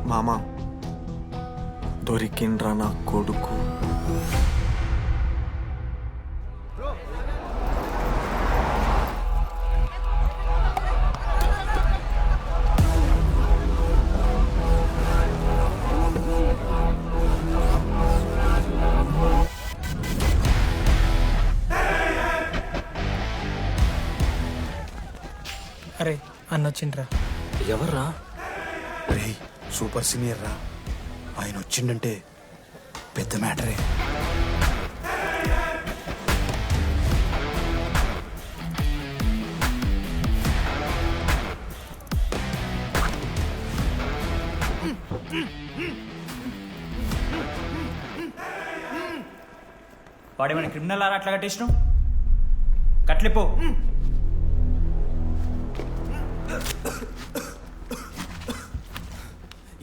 మామా దొరికిండ్రా నా కొడుకు. అరే అన్నొచ్చిండ్రా. ఎవర్రా? రే సూపర్ సీనియర్ రా, ఆయన వచ్చిండంటే పెద్ద మ్యాటరే. వాడేమైనా క్రిమినల్ ఆరా అట్లా కట్టేసినావు? కట్లిపో.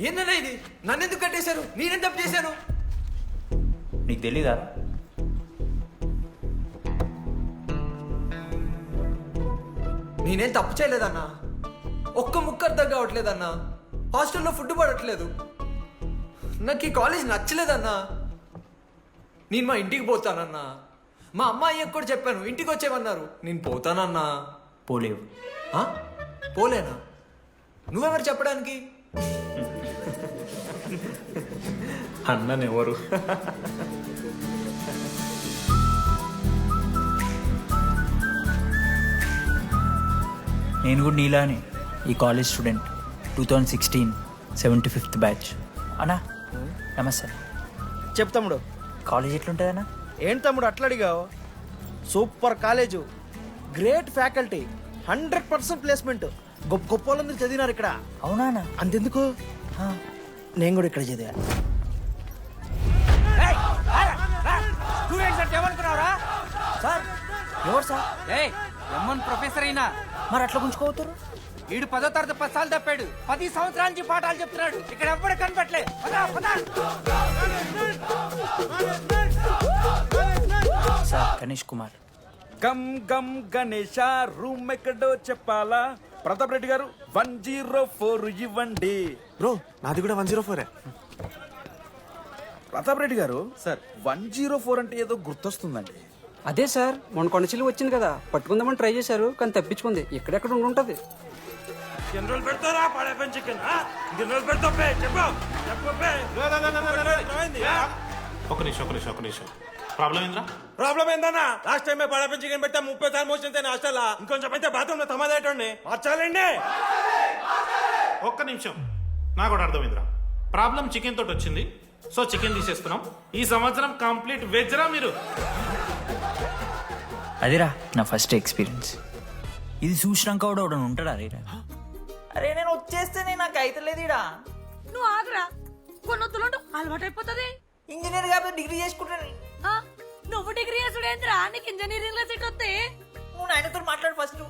ఏందన్నా ఇది? నన్నెందుకు కట్టేశారు? నేనేం తప్పు చేశాను? నీకు తెలీదా? నేనేం తప్పు చేయలేదన్నా. ఒక్క ముక్క అర్థం కావట్లేదన్నా. హాస్టల్లో ఫుడ్ పడట్లేదు. నాకు ఈ కాలేజ్ నచ్చలేదన్నా. నేను మా ఇంటికి పోతానన్నా. మా అమ్మాయి కూడా చెప్పాను, ఇంటికి వచ్చేవన్నారు. నేను పోతానన్నా. పోలేవు. ఆ? పోలేనా? నువ్వెవరు చెప్పడానికి? అన్ననెవరు? నేను కూడా నీలానే ఈ కాలేజ్ స్టూడెంట్, 2016 75th బ్యాచ్. అన్నా నమస్తే. చెప్పు తమ్ముడు. కాలేజ్ ఎట్లుంటుందన్నా? ఏంటి తమ్ముడు అట్లా అడిగావు? Super college, great faculty, 100% placement. గొప్ప గొప్ప వాళ్ళందరూ చదివినారు ఇక్కడ. అవునా అన్న? అంతెందుకు, నేను కూడా ఇక్కడ చదివా. సార్ ఎవరు సార్? ప్రొఫెసర్ అయినా మరి అట్లా గుంజుకోవతారు? వీడు 10వ తరగతి 10 సార్లు తప్పాడు. 10 సంవత్సరాల నుంచి పాఠాలు చెప్తున్నాడు. ఇక్కడ ఎవ్వడు కనపట్లే. సార్ గణేష్ కుమార్. గమ్ గమ్ గణేష రూమ్ ఎక్కడో చెప్పాలా? ప్రతాప్ రెడ్డి గారు 104 ఇవ్వండి. బ్రో నాది కూడా 104. ప్రతాప్ రెడ్డి గారు సార్ 104 అంటే ఏదో గుర్తొస్తుందండి. అదే సార్, మొన్న కొండచిల్లి వచ్చింది కదా, పట్టుకుందామని ట్రై చేశారు కానీ తప్పించుకుంది. ఎక్కడెక్కడ ఉండుంటది. ఒక నిమిషం ప్రాబ్లం ఏంద్రా? ప్రాబ్లం ఏందన్నా? లాస్ట్ టైం పడపం చికెన్ పెట్టా 30 సార్లు మోషన్ హాస్టల్ ఇంకొంచెం అయితే బాత్రూమ్ లో తమాదేటండి మార్చాలండి. ఒక్క నిమిషం, నాకు కూడా అర్థమైందిరా. ప్రాబ్లం చికెన్ తోటి వచ్చింది, సో చికెన్ తీసేస్తున్నాం. ఈ సంవత్సరం కంప్లీట్ వెజ్ రా మీరు. అదేరా నా ఫస్ట్ ఎక్స్పీరియన్స్. ఇది చూసినాక కూడా ఒకడు ఉంటాడా రేరా? అరే నేను వచ్చేస్తేనే నాకు అయితలేదు ఇడా. నువ్వు ఆగరా, కొన్నొత్తులు అలవాటు అయిపోతుంది. ఇంజనీర్ కాబట్టి డిగ్రీ చేసుకుంటాను. నువ్వు డిగ్రీ చేసుడేంద్రా, నీకు ఇంజనీరింగ్ లో సీట్ వస్తే. నువ్వు నాయనతో మాట్లాడు ఫస్ట్.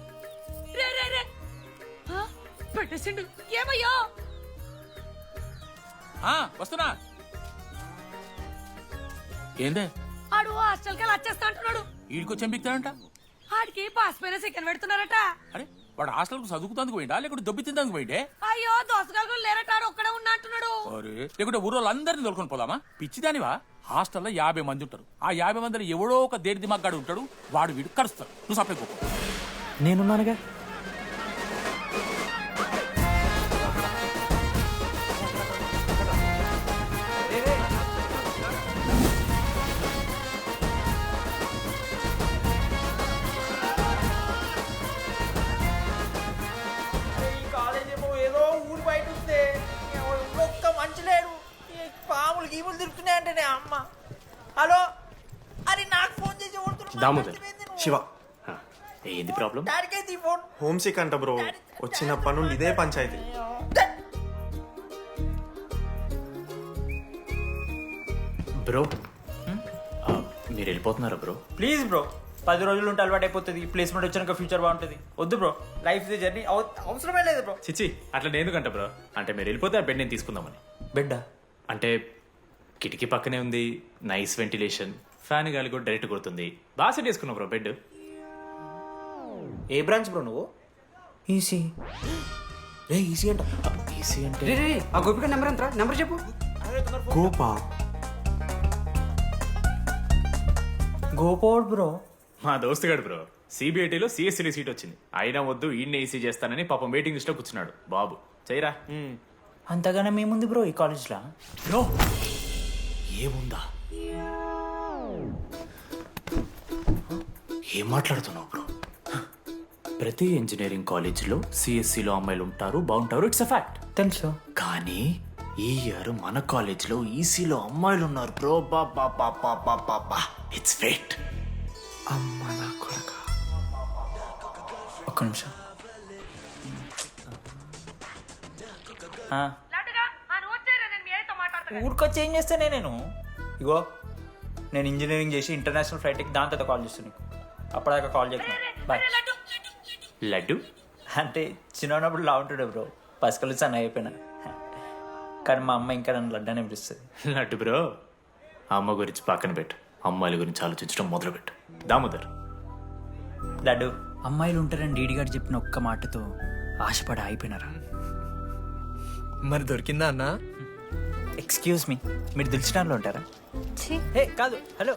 రే రే రే పెట్టేసిండు. ఏమయ్యో వస్తున్నా. ఏందే ఆడు హాస్టల్ కి వచ్చేస్తా అంటున్నాడు. వీడికొచ్చి ఎంపిక్తాడంట. ఆడికి పాస్ పైన చికెన్ పెడుతున్నారట. అరే వాడు హాస్టల్ కు చదువుకుతానికి పోయిండా లేకుంటే దొబ్బి తిందానికి పోయిండే? అయ్యో దోసగాళ్ళు లేరట, ఆడు ఒక్కడే ఉన్నా అంటున్నాడు. అరే లేకుంటే ఊరో వాళ్ళందరినీ దొరుకుని పోదామా? పిచ్చిదానివా? హాస్టల్లో 50 మంది ఉంటారు. ఆ 50 మందిలో ఎవడో ఒక దేడి దిమాగ్గాడు ఉంటాడు. వాడు వీడు కరుస్తాడు. నువ్వు సప్లై పోకు. నేనున్నానుగా. ఈ కాలేజ్ ఏమో ఏదో ఊరు బయట వస్తే ఒక్క మంచి లేడు. పాములు గీములు తిరుగుతున్నాయంటే అమ్మ. హలో, అరే నాకు ఫోన్ చేసి దామోదర్, శివ, ఏంది ప్రాబ్లం? డాడీకైతే ఫోన్. హోమ్ సిక్ అంట బ్రో. వచ్చినప్పటి నుండి ఇదే పంచాయతీ. బ్రో మీరు వెళ్ళిపోతున్నారా బ్రో? ప్లీజ్ బ్రో, 10 రోజులు ఉంటే అలవాటు అయిపోతుంది, ప్లేస్మెంట్ వచ్చాక ఫ్యూచర్ బాగుంటుంది. వద్దు బ్రో, లైఫ్ జర్నీ అవసరమే లేదు బ్రో. చిచ్చి అట్లా నేను ఎందుకంట బ్రో, అంటే మీరు వెళ్ళిపోతే ఆ బెడ్ నేను తీసుకుందామని. బెడ్డా? అంటే కిటికీ పక్కనే ఉంది, నైస్ వెంటిలేషన్, ఫ్యాన్ గాలి కూడా డైరెక్ట్ కొడుతుంది. బాగా సెట్ చేసుకున్నావు బ్రో బెడ్. ఏ బ్రాంచ్ బ్రో నువ్వు? ఈసీ. రే ఈసీ అంట. ఈసీ అంటే రే ఆ గోపిక నెంబర్ ఎంత? నెంబర్ చెప్పు. గోపా గోపోడ్ బ్రో. మా దోస్తుగాడు బ్రో సిబిఐటీలో సిఎస్సీలో సీట్ వచ్చింది. అయినా వద్దు ఈయన్నే ఈసీ చేస్తానని పాపం వెయిటింగ్ లిస్ట్లో కూర్చున్నాడు. బాబు చేయరా. అంతగానే మేముంది బ్రో ఈ కాలేజ్లో. బ్రో ఏముందా? ఏం మాట్లాడుతున్నావు బ్రో? ప్రతి ఇంజనీరింగ్ కాలేజీలో సిఎస్సిలో అమ్మాయిలు ఉంటారు, బాగుంటారు, ఇట్స్ అ ఫ్యాక్ట్. తెలుసు. కానీ ఈ ఇయర్ మన కాలేజీలో ఈసీలో అమ్మాయిలు ఉన్నారు బ్రో. Baba it's fate. అమ్మ నా కొడక. ఒక్క నిమిషం. ఊరికొచ్చి ఏం చేస్తానే నేను? ఇగో నేను ఇంజనీరింగ్ చేసి ఇంటర్నేషనల్ ఫ్లైట్కి దాని తర్వాత కాల్ చేస్తాను నీకు. అప్పటిదాకా కాల్ చేస్తాను. బాయ్. లడ్డు అంటే చిన్నప్పుడు లా ఉంటాడు బ్రో, పసుకలు సన్న అయిపోయినా. కానీ మా అమ్మ ఇంకా నన్ను లడ్డు అని పిలుస్తుంది. లడ్డు బ్రో అమ్మ గురించి పక్కన పెట్టు, అమ్మాయిల గురించి ఆలోచించడం మొదలుపెట్టు. దామోదర్ లడ్డు, అమ్మాయిలు ఉంటారని డీడీ గారు చెప్పిన ఒక్క మాటతో ఆశపడి అయిపోయినారా? మరి దొరికిందా అన్నా? ఎక్స్క్యూజ్ మీ, మీరు దిల్చినాలో ఉంటారా? హే కాదు, హలో.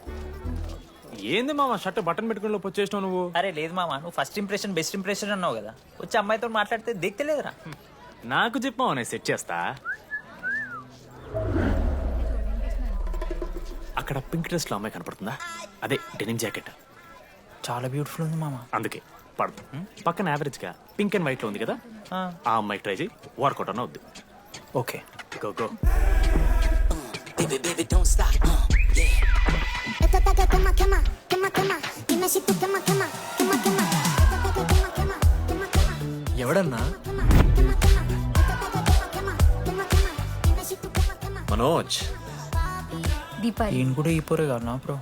ఏంది మామ షర్ట్ బటన్ పెట్టుకుని లోపు వచ్చేసినావు నువ్వు? అరే లేదు మామ, నువ్వు ఫస్ట్ ఇంప్రెషన్ బెస్ట్ ఇంప్రెషన్ అన్నావు కదా, వచ్చి అమ్మాయితో మాట్లాడితే దిక్తలేదురా. నాకు చెప్పావు నేను సెట్ చేస్తా. అక్కడ పింక్ డ్రెస్ లో అమ్మాయి కనపడుతుందా? అదే డెనిమ్ జాకెట్. చాలా బ్యూటిఫుల్ ఉంది మామ. అందుకే పడదు. పక్కన యావరేజ్ గా పింక్ అండ్ వైట్ లో ఉంది కదా, ఆ అమ్మాయి ట్రై చేయి, వర్కౌట్ అన్న వద్దు. Okay go go. ఎవడన్నా? మనోజ్, ఈయన కూడా ఈ పోరే కాదు నా బ్రో.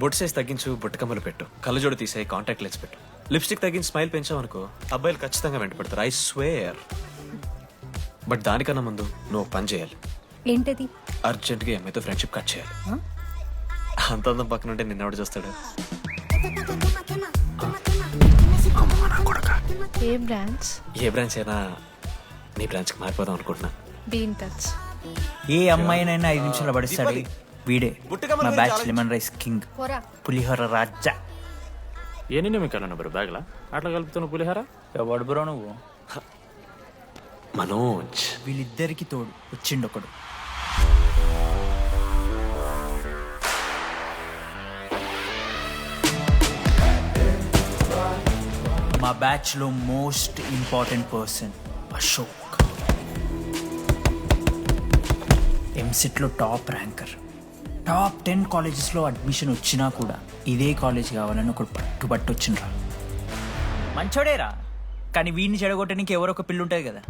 బొట్టు సైజ్ తగ్గించు, బొట్టు కమ్మలు పెట్టు, కళ్ళజోడు తీసేయి, కాంటాక్ట్ లెన్స్ పెట్టు, లిప్స్టిక్ తగ్గించి స్మైల్ పెంచావనుకో అబ్బాయిలు ఖచ్చితంగా వెంట పెడతారు. I swear. బట్ దానికన్నా ముందు నువ్వు ఒక పని చేయాలి. ఏంటది? అర్జెంట్గా అమ్మాయితో ఫ్రెండ్షిప్ కట్ చేయాలి. అంత అందం పక్కన ఉంటే నిన్నెవడు చూస్తాడు? ఏ బ్రాంచ్? ఏ బ్రాంచ్ అయినా నీ బ్రాంచ్కి మారిపోదాం అనుకుంటున్నా. Be in touch. ఏ అమ్మాయినైనా 5 నిమిషాలు పడిస్తాడు వీడే. మా బ్యాచ్ లెమన్ రైస్ కింగ్, పోరా. పులిహోర రాజా. ఏ నిన్న మీకు వెళ్ళను బ్రో బ్యాగ్లా అట్లా కలుపుతున్న పులిహార. ఎవడు బ్రో నువ్వు? మనోజ్, వీళ్ళిద్దరికి తోడు వచ్చిండు ఒకడు. మా బ్యాచ్ లో most important person Ashok. EAMCET లో టాప్ ర్యాంకర్. టాప్ 10 కాలేజెస్లో అడ్మిషన్ వచ్చినా కూడా ఇదే కాలేజ్ కావాలని ఒకడు పట్టుబట్టి వచ్చిండ్రా. మంచోడేరా, కానీ వీడిని చెడగొట్టడానికి ఎవరో ఒక పిల్లు ఉంటుంది కదా.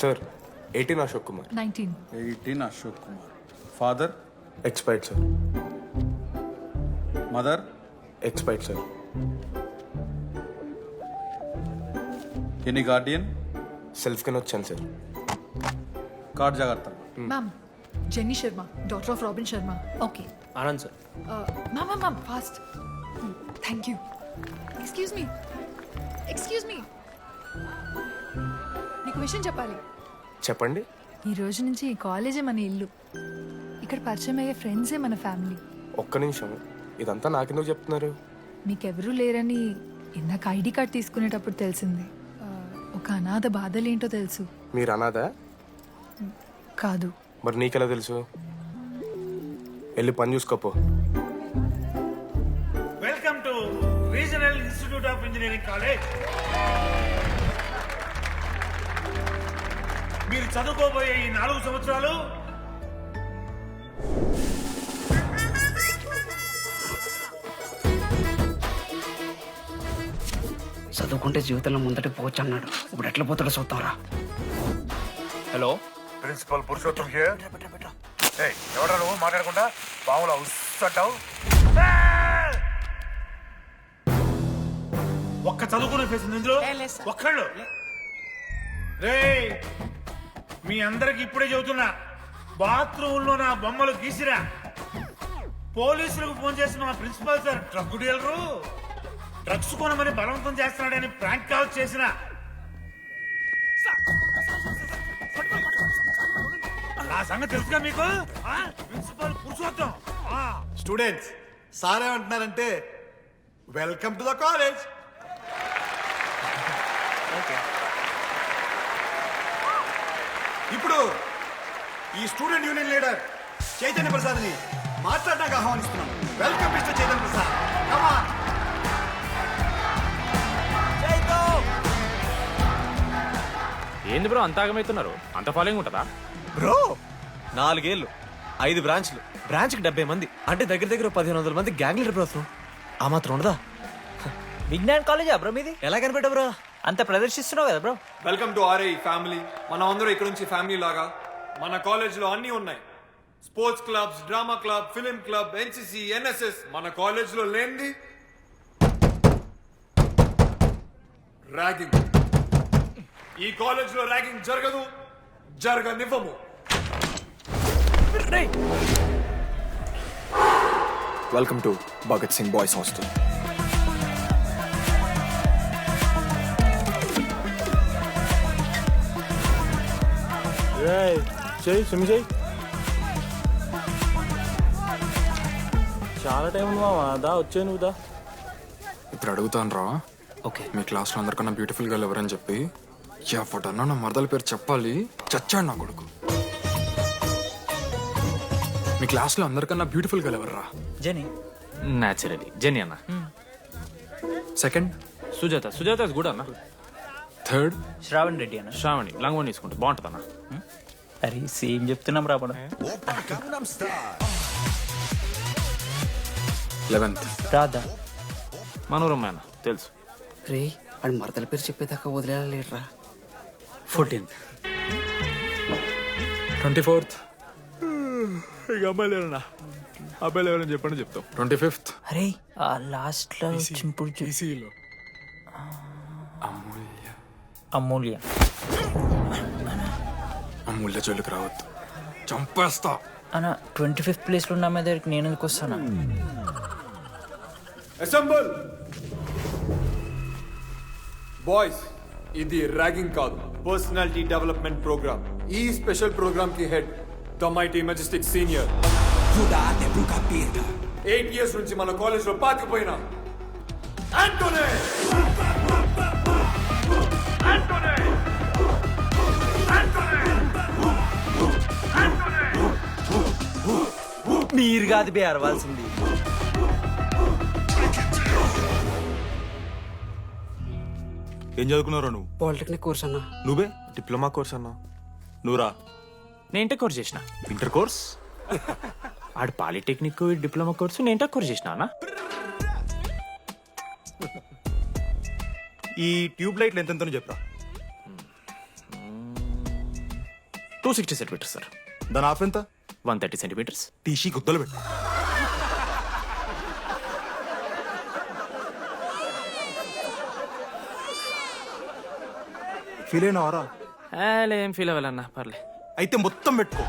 Sir 18 Ashok Kumar. 19. Ashok Kumar. Father? Expired sir. Mother? Expired sir. Any Guardian? Self కింద వచ్చాను సార్. కార్డ్ జాగ్రత్త. Ma'am, Jenny Sharma, daughter of Robin Sharma. Okay. Anand sir. Ma'am, fast. Thank you. Excuse me. నీకు విషయం చెప్పాలి. చెప్పండి. ఈ రోజు నుంచి ఈ కాలేజే మన ఇల్లు. ఇక్కడ పరిచయం అయ్యే ఫ్రెండ్సే మన ఫ్యామిలీ. ఒక్క నిమిషం, ఇదంతా నాకెందుకు చెప్తున్నారు? మీకెవరూ లేరని ఇందాక ఐడి కార్డ్ తీసుకునేటప్పుడు తెలిసింది. ఒక అనాథ బాధలేంటో తెలుసు. మీరు అనాదా? కాదు. మరి నీకెలా తెలుసు? వెళ్ళి పని చూసుకోపో. Welcome to regional institute of engineering college. మీరు చదువుకోబోయే ఈ 4 సంవత్సరాలు చదువుకుంటే జీవితంలో ముందటి పోవచ్చు అన్నాడు. ఇప్పుడు ఎట్లా పోతాడో చూద్దాంరా. Hello, principal Purushottam here. ఎవడా నువ్వు మాట్లాడకుండా పాములా ఉస్సంటావు? ఒక్క చదువుకునే ఫేస్ ఉంది ఇందులో ఒక్కళ్ళు. రేయ్ మీ అందరికి ఇప్పుడే చెబుతున్నా, బాత్రూంలో నా బొమ్మలు గీసిరా. పోలీసులకు ఫోన్ చేసిన మా principal sir drug dealer drugs కొనమని బలవంతం చేస్తున్నాడని ప్రాంక్ కాల్ చేసిన. నా సంగతి తెలుసుగా మీకు? ప్రిన్సిపల్ పురుషోత్తం. స్టూడెంట్స్, సార్ ఏమంటున్నారంటే వెల్కమ్ టు ద కాలేజ్. ఇప్పుడు ఈ స్టూడెంట్ యూనియన్ లీడర్ చైతన్య ప్రసాద్ని మాట్లాడడానికి ఆహ్వానిస్తున్నాను. Welcome mister Chaitanya Prasad. Come on. ఏంది బ్రో అంత ఆగమవుతున్నారు? అంత ఫాలోయింగ్ ఉంటుందా బ్రో? 4 ఏళ్ళు, 5 బ్రాంచ్లు, బ్రాంచ్కి 70 మంది, అంటే దగ్గర దగ్గర 1500 మంది గ్యాంగ్ లీడర్ బ్రో. ఆ మాత్రం ఉండదా? విజ్ఞాన్ కాలేజా బ్రో మీది? ఎలా కనిపెట్టా బ్రో? అంత ప్రదర్శిస్తున్నావు కదా bro. Welcome to RI family. మనం అందరూ ఇక్కడ నుంచి ఫ్యామిలీ లాగా. మన కాలేజ్లో అన్నీ ఉన్నాయి. Sports clubs, drama club, film club, NCC, NSS. మన కాలేజ్లో లేనిది ర్యాగింగ్. ఈ కాలేజ్లో ర్యాగింగ్ జరగదు, జరగనివ్వము. Welcome to Bhagat Singh boys hostel. చాలా టైం ఉంది మావా, దా వచ్చే నువ్వు దా. ఇప్పుడు అడుగుతాను రా. ఓకే. మీ క్లాస్లో అందరికన్నా బ్యూటిఫుల్ గర్ల్ ఎవరని చెప్పి ఎవడన్నా నా మరదల పేరు చెప్పాలి. చచ్చాడు నా కొడుకు. మీ క్లాస్లో అందరికన్నా బ్యూటిఫుల్ గర్ల్ ఎవర్రా? జని. న్యాచురలీ జెనీ అన్న. Second Sujatha. Sujatha is good అన్న. థర్డ్ శ్రావణ్ రెడ్డి అన్న. శ్రావణి లంగ్ వన్ తీసుకుంటే బాగుంటుంది అన్న. అరే సేమ్ చెప్తున్నాం రాబడ. 11th రాధా. మనోరమ్మ అన్న తెలుసు. రే అని మరదల పేరు చెప్పేదాకా వదిలేలా లేడరా. 14th 24th ఇక అమ్మాయిలు ఎవరన్నా, అబ్బాయిలు ఎవరని చెప్పండి చెప్తాం. 25th అరే ఆ లాస్ట్ లో చింపుడు అమూల్య. అమూల్య. అమూల్య జోలికి రావద్దు, చంపేస్తా. అన్న 25th ప్లేస్ లో ఉన్న అమ్మాయి దగ్గరికి నేను ఎందుకు వస్తానా? Assemble boys. ఇది ర్యాగింగ్ కాదు, పర్సనాలిటీ డెవలప్మెంట్ ప్రోగ్రామ్. ఈ స్పెషల్ ప్రోగ్రామ్ కి head the mighty Majestic senior. 8 years నుంచి మన కాలేజ్ లో పాతిపోయినా ఆంటోనీ. మీరు కాదు బే అరవాల్సింది. ఏం చదువుకున్నారా నువ్వు? పాలిటెక్నిక్ కోర్స్ అన్నా. నువ్వే డిప్లొమా కోర్స్ అన్నా. నువ్వురా? నేను ఇంటర్ కోర్స్ చేసిన. Inter course? ఆడు పాలిటెక్నిక్ డిప్లొమా కోర్సు, నేను ఇంటర్ కోర్స్ చేసిన అన్న. ఈ ట్యూబ్ లైట్లు ఎంతెంతనో చెప్పరా. 260 సెంటీమీటర్స్ సార్. దాని ఆఫ్ ఎంత? 130 సెంటీమీటర్స్. టీసీ గుద్దలు పెట్టు. ఫీల్ అయినావారా? ఏం ఫీల్ అవ్వాలన్నా, పర్లే. అయితే మొత్తం పెట్టుకో.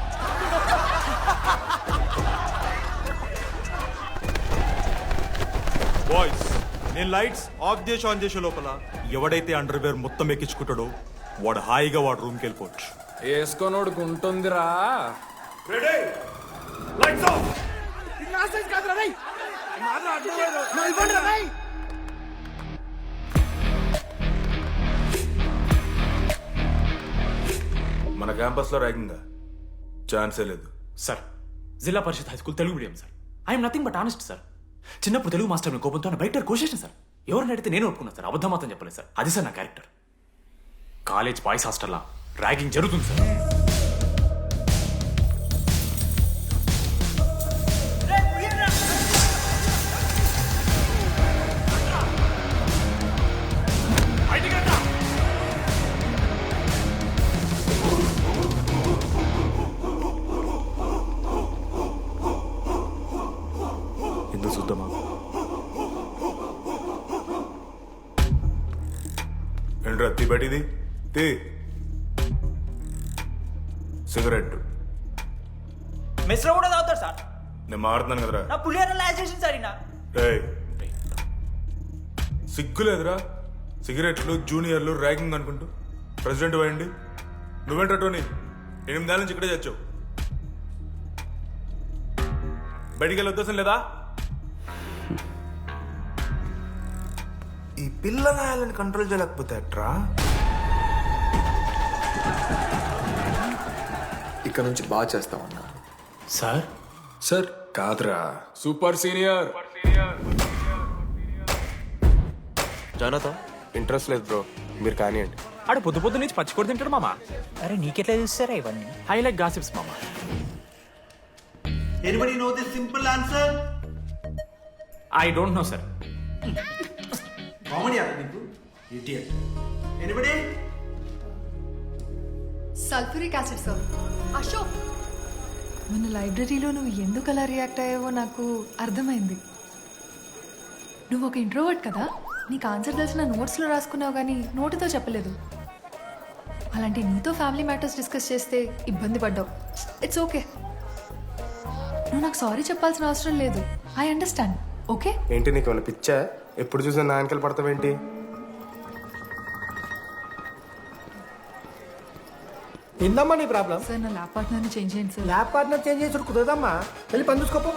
బాయ్స్, నేను లైట్స్ ఆఫ్ చేసి ఆన్ చేసే లోపల ఎవడైతే అండర్వేర్ మొత్తం ఎక్కించుకుంటాడో వాడు హాయిగా వాడు రూమ్కి వెళ్ళిపోవచ్చు. వేసుకోనోడుకు ఉంటుందిరా. Ready, lights off. మన క్యాంపస్ లో ర్యాగింగ్ ఛాన్సే లేదు sir. Zilla Parishad high school Telugu medium sir. I'm nothing but honest sir. చిన్నప్పుడు తెలుగు మాస్టర్ కోపంతో బయట కోసేసిన సార్. ఎవరిని అడిగితే నేను ఒప్పుకున్నాను సార్. అబద్ధం మాత్రం చెప్పలేదు సార్. అది సార్ నా క్యారెక్టర్. కాలేజ్ బాయ్స్ హాస్టల్లా ర్యాగింగ్ జరుగుతుంది సార్. ఏంట్రా తీ బయటిది తీ సిగరెట్ మెస్లో కూడా తాగుతారు సార్. నేను మారుతున్నాను కదరా. నా పులిహోర లాస్ట్ చేసింది సార్ ఈయన. రేయ్ సిగ్గులేదురా సిగరెట్లు జూనియర్లు ర్యాగింగ్ అనుకుంటూ ప్రెసిడెంట్ పోయండి. నువ్వేంట్రా టోనీ 8 ఏళ్ళ నుంచి ఇక్కడే చచ్చావు. బయటికి వెళ్ళే ఉద్దేశం లేదా? ఈ పిల్లగాయలని కంట్రోల్ చేయలేకపోతే అట్రా. ఇక్కడ నుంచి బాగా చేస్తామన్నా. సార్ సార్ కాదురా సూపర్ సీనియర్. జానతా ఇంట్రెస్ట్ లేదు బ్రో, మీరు కానివ్వండి. ఆడ పొద్దు నుంచి పచ్చికొడి తింటాడు మామ. అరే నీకెట్లా చూస్తారా ఇవన్నీ? ఐ లైక్ గాసిప్స్ మామ. Anybody know the simple answer? I don't know sir. Comedy ఆట నీకు idiot. Anybody? Sulphuric acid sir. Ashok, మన లైబ్రరీలో నువ్వు ఎందుకు అలా రియాక్ట్ అయ్యావో నాకు అర్థమైంది. నువ్వు ఒక ఇంట్రోవర్ట్ కదా, నీకు ఆన్సర్ తెలిసిన నోట్స్లో రాసుకున్నావు కానీ నోటితో చెప్పలేదు. అలాంటి నీతో ఫ్యామిలీ మ్యాటర్స్ డిస్కస్ చేస్తే ఇబ్బంది పడ్డావు. ఇట్స్ ఓకే, నువ్వు నాకు సారీ చెప్పాల్సిన అవసరం లేదు. I understand. ఓకే? ఏంటి నీకు ఏమైనా పిచ్చా? ఎప్పుడు చూసినా నా వెనకాల పడతావేంటి? ఏందమ్మా నీ ప్రాబ్లం? సార్ నా ల్యాబ్ పార్ట్నర్ని చేంజ్ చేయండి సార్. ల్యాబ్ పార్ట్నర్ చేంజ్ చేసి కుదరదమ్మా, వెళ్ళి పని చూసుకోపో.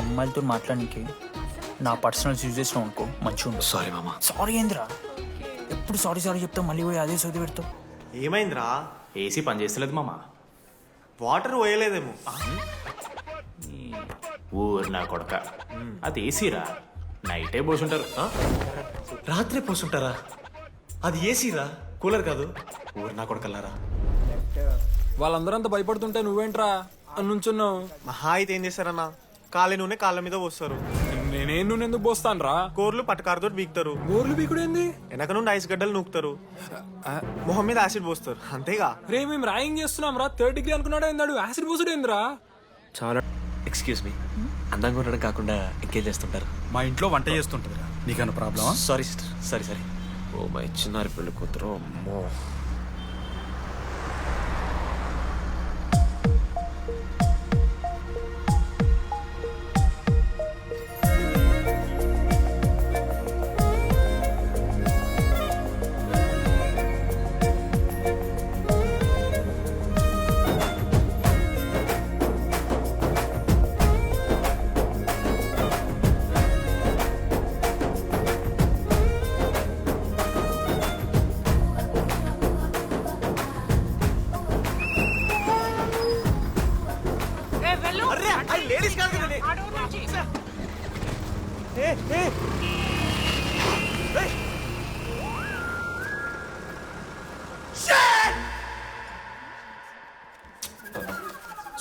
అమ్మాయిలతో మాట్లాడడానికి నా పర్సనల్ యూజ్ చేసినావు అనుకో మంచిగా ఉంటుంది. సారీ మామ. సారీ ఏంద్రా, ఎప్పుడు సారీ సారీ చెప్తావు, మళ్ళీ పోయి అదే సోది పెడతావు. ఏమైందిరా? ఏసీ పని చేస్తలేదు మామ. వాటర్ పోయలేదేమో. ఊరు నా కొడక, అది ఏసీరా, నైటే పోసుంటారు. రాత్రి పోసుంటారా? అది ఏసీరా, కూలర్ కాదు. ఊరు నా కొడకల్లారా. వాళ్ళందరంతా భయపడుతుంటే నువ్వేంట్రా నుంచున్నావు? మహా అయితే ఏం చేస్తారన్నా, కాళ్ళ నూనె కాళ్ళ మీద పోస్తారు. నేనేం నువ్వు ఎందుకు పోస్తాను రా? కూరలు పట్టకారుతో బీకుతారు. గోర్లు బీకుడు ఏంది? వెనక నుండి ఐస్ గడ్డలు నూకుతారు. మొహం మీద యాసిడ్ పోస్తారు, అంతేగా. రే మేము ర్యాగింగ్ చేస్తున్నాం రా, 3rd డిగ్రీ అనుకున్నాడు ఏందాడు, యాసిడ్ పోసుడు ఏందిరా? చాలా ఎక్స్క్యూజ్ మీ, అందంగా ఉండడం కాకుండా ఇంకేం చేస్తుంటారు? మా ఇంట్లో వంట చేస్తుంటుంది. నీకన్నా ప్రాబ్లమా? Sorry sister, sorry. Oh my చిన్నారి పెళ్ళి కూతురు, అమ్మో.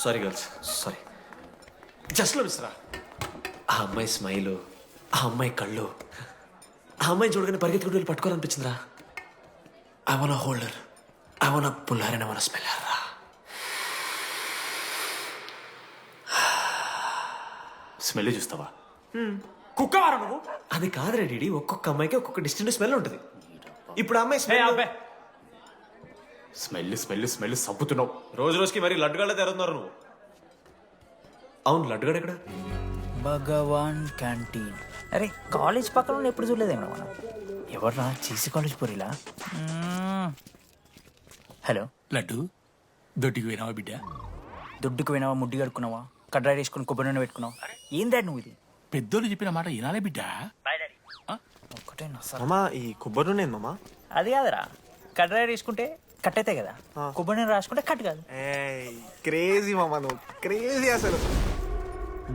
Sorry girls, sorry. Just Mishra. ఆ అమ్మాయి స్మైలు, ఆ అమ్మాయి కళ్ళు, ఆ అమ్మాయి చూడగానే పరిగెత్తుకుంటూ వెళ్ళి పట్టుకోవాలనిపించిందిరా. I want hold her, I want pull her and I want smell రా. స్మెల్ చూస్తావా? కుక్కవారా నువ్వు? అది కాదురా డీడీ, ఒక్కొక్క అమ్మాయికి ఒక్కొక్క డిస్టింట్ స్మెల్ ఉంటుంది. ఇప్పుడు ఆ అమ్మాయి స్మెల్ స్మెల్ స్మెల్ స్మెల్ సబ్బుతున్నావు. రోజు రోజుకి మరి లడ్డుగాళ్ళ తెరుతున్నారు నువ్వు. అవును, లడ్డుగాడు ఎక్కడ? భగవాన్ క్యాంటీన్. అరే కాలేజ్ పక్కన ఎప్పుడు చూడలేదేమో మనం. ఎవర్రా చీసీ కాలేజ్ పోరిలా? హలో లడ్డు, దొడ్డికి పోయినావా బిడ్డ? దుడ్డుకు పోయినావా, ముడ్డి కడుక్కున్నావా, కడ్రాయి వేసుకుని కొబ్బరి నూనె పెట్టుకున్నావా? ఏం డాడ్ నువ్వు ఇది? పెద్దోళ్ళు చెప్పిన మాట వినాలే బిడ్డ. ఒక్కటేనా సార్? మామా ఈ కొబ్బరి నూనె మామా? అది కాదురా, కడ్రాయి వేసుకుంటే కట్ అవుతాయి కదా, కొబ్బరి నూనె రాసుకుంటే కట్ కాదు. క్రేజీ మామా, నువ్వు క్రేజీ అసలు.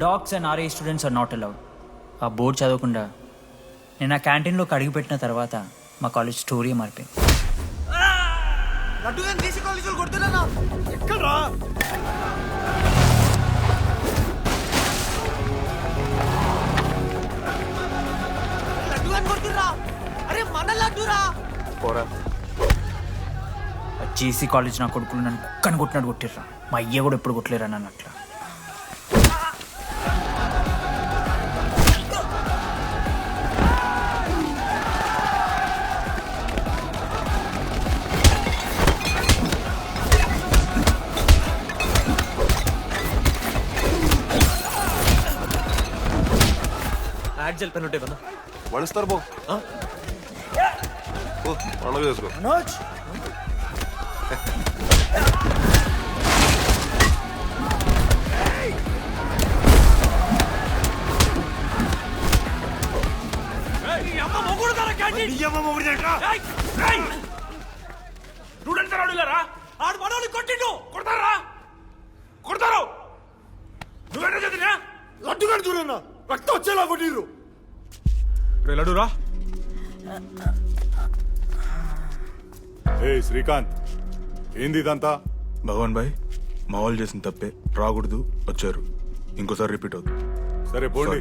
Dogs and RA students are not allowed. ఆ బోర్డు చదవకుండా నేను ఆ క్యాంటీన్లోకి అడుగు పెట్టిన తర్వాత మా కాలేజ్ స్టోరీ మారిపోయింది. లడ్డు గాని దేశీ కాలేజీలు కొడుతున్నా ఎక్కడ్రా? లడ్డు గాని కొడుతురా? అరే మన లడ్డురా. పోరా. జేసీ కాలేజ్ నా కొడుకులు నన్ను కుక్కని కొట్టినట్టు కొట్టిర్రా. మా అయ్య కూడా ఎప్పుడు కొట్టలేరా నన్ను అట్లా. యాడ్ జెల్ పెన్ ఉంటే ఇవ్వనా? వణిస్తారు బో పండుగ చేసుకో. మనోజ్ స్టూడెంట్స్ రాడులేరా ఆడు మనోని కొట్టిండు కొడతారా కొడతారు నువ్వేనా చదివినా లడ్డుగాడు చూడన్నా రక్తం వచ్చేలా కొట్టిర్రు. రే లడ్డురా. ఏ శ్రీకాంత్ ఏంది ఇదంతా? భగవాన్ భాయ్ మా వాళ్ళు చేసిన తప్పే, రాకూడదు, వచ్చారు, ఇంకోసారి రిపీట్ అవుతుంది. సరే పోండి.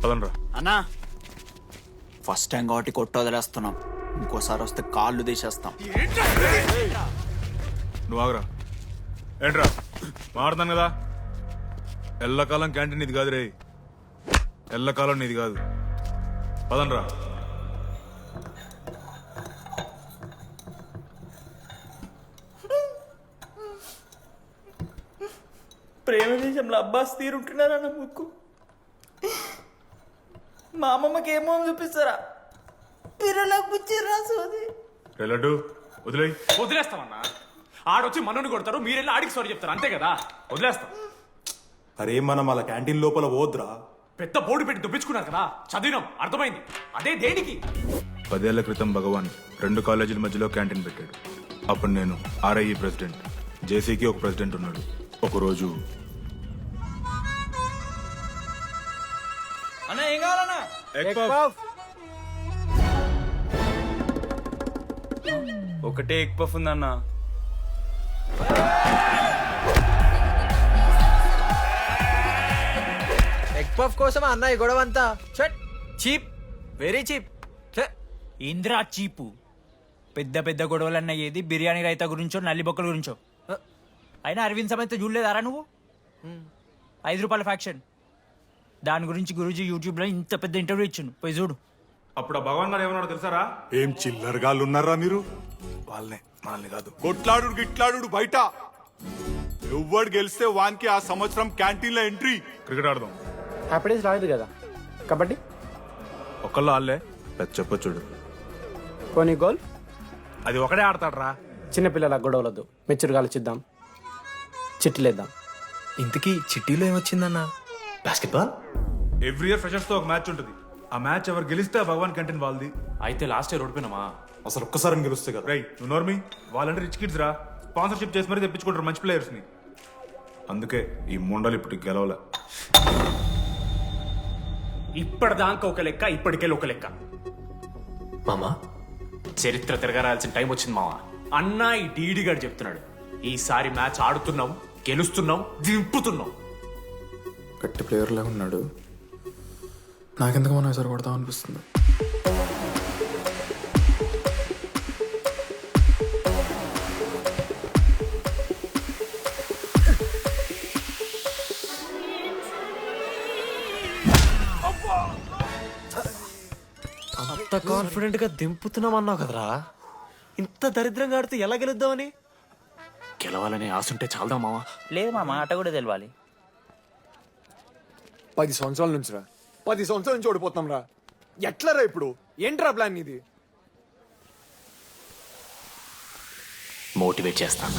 పదనరా. అన్నా ఫస్ట్ టైం కాబట్టి కొట్టు వదిలేస్తున్నాం, ఇంకోసారి వస్తే కాళ్ళు తీసేస్తాం. నువ్వు ఆగరా. ఏంట్రా మారుతాను కదా. ఎల్లకాలం క్యాంటీన్ ఇది కాదు రే, ఎల్లకాలం నీది కాదు. పదనరా. ప్రేమ దేశంలో అబ్బాస్ తీరుంటున్నారన్న ముక్కు మా అమ్మమ్మకి ఏమో చూపిస్తారా పిల్లలకు పుచ్చిర్రా సోది. రే లడ్డు వదిలే. వదిలేస్తామన్నా. ఆడొచ్చి మనోని కొడతారు, మీరెళ్ళి ఆడికి సారీ చెప్తారు, అంతే కదా. వదిలేస్తాం. అరే మనం అలా క్యాంటీన్ లోపల పోద్రా. పెద్ద బోర్డు పెట్టి దుబ్బించుకున్నారు కదా, చదివినాం, అర్థమైంది. అదే దేనికి? 10 ఏళ్ల క్రితం భగవాన్ 2 కాలేజీల మధ్యలో క్యాంటీన్ పెట్టాడు. అప్పుడు నేను ఆర్ఐఈ ప్రెసిడెంట్, జేసీకి ఒక ప్రెసిడెంట్ ఉన్నాడు. ఒకరోజు అన్న ఏం కావాలన్నా? ఒకటే ఎగ్ పఫ్ ఉందన్న. ఎగ్ పఫ్ కోసం అన్న ఈ గొడవ అంతా చీప్, వెరీ చీప్. ఇంద్రా చీపు. పెద్ద పెద్ద గొడవలన్న ఏది బిర్యానీ రైతా గురించో నల్లి బొక్కల గురించో. అయినా అరవింద్ సమేత చూడలేదారా నువ్వు? 5 రూపాయల ఫ్యాక్షన్ దాని గురించి గురూజీ యూట్యూబ్లో ఇంత పెద్ద ఇంటర్వ్యూ ఇచ్చిండు, పోయి చూడు. అప్పుడు ఆ భగవాన్ గారు ఏమన్నాడు తెలుసారా? ఏం చిల్లరగాళ్ళు ఉన్నారా మీరు? వాళ్ళనే, మనల్ని కాదు. కొట్లాడు గిట్లాడు బయట. ఎవ్వడు గెలిస్తే వానికి ఆ సంవత్సరం క్యాంటీన్ లో ఎంట్రీ. క్రికెట్ ఆడదాం. హ్యాపీ డేస్ రాలేదు కదా. కబడ్డీ ఒకళ్ళు ఆడలే, పెద్ద చెప్పొచ్చుడు. పోనీ గోల్. అది ఒకడే ఆడతాడ్రా. చిన్నపిల్లల గొడవలద్దు, మెచ్యూర్గా ఆలోచిద్దాం, చిట్టిలేద్దాం. ఇంతకీ చిట్టీలో ఏమొచ్చిందన్నా? బాస్కెట్బాల్. ఎవ్రీ ఇయర్ ఫ్రెషర్స్ తో ఒక మ్యాచ్ ఉంటుంది. ఆ మ్యాచ్ ఎవరు గెలిస్తే ఆ భగవాన్ క్యాంటీన్ వాళ్ళది. అయితే లాస్ట్ ఇయర్ ఓడిపోయినామా? అసలు ఒక్కసారి గెలుస్తే కదా. రై నువ్వు నోర్మి. వాళ్ళంటే రిచ్ కిడ్స్ రా, స్పాన్సర్షిప్ చేసి మరీ తెప్పించుకుంటారు మంచి ప్లేయర్స్ ని. అందుకే ఈ ముండలు ఇప్పుడు గెలవలే. ఇప్పటిదాకా ఒక లెక్క, ఇప్పటికెళ్ళి ఒక లెక్క. మామా చరిత్ర తిరగరాల్సిన టైం వచ్చింది మావా. అన్నా ఈ డీడీ గారు చెప్తున్నాడు, ఈసారి మ్యాచ్ ఆడుతున్నాం, గెలుస్తున్నాం, దింపుతున్నాం. గట్టి ప్లేయర్ లాగా ఉన్నాడు. నాకెందుకు మనం ఎసరు కొడతాం అనిపిస్తుంది. అంత కాన్ఫిడెంట్ గా దింపుతున్నాం అన్నావు కదరా. ఇంత దరిద్రంగా ఆడితే ఎలా గెలుద్దామని? గెలవాలనే ఆశుంటే చాలదా మావా? లేదు మామ, ఆట కూడా తెలవాలి. 10 సంవత్సరాల నుంచి రా, 10 సంవత్సరాల నుంచి ఓడిపోతాం రా. ఎట్లా రా ఇప్పుడు? ఏంట్రా ప్లాన్ ఇది? మోటివేట్ చేస్తాను.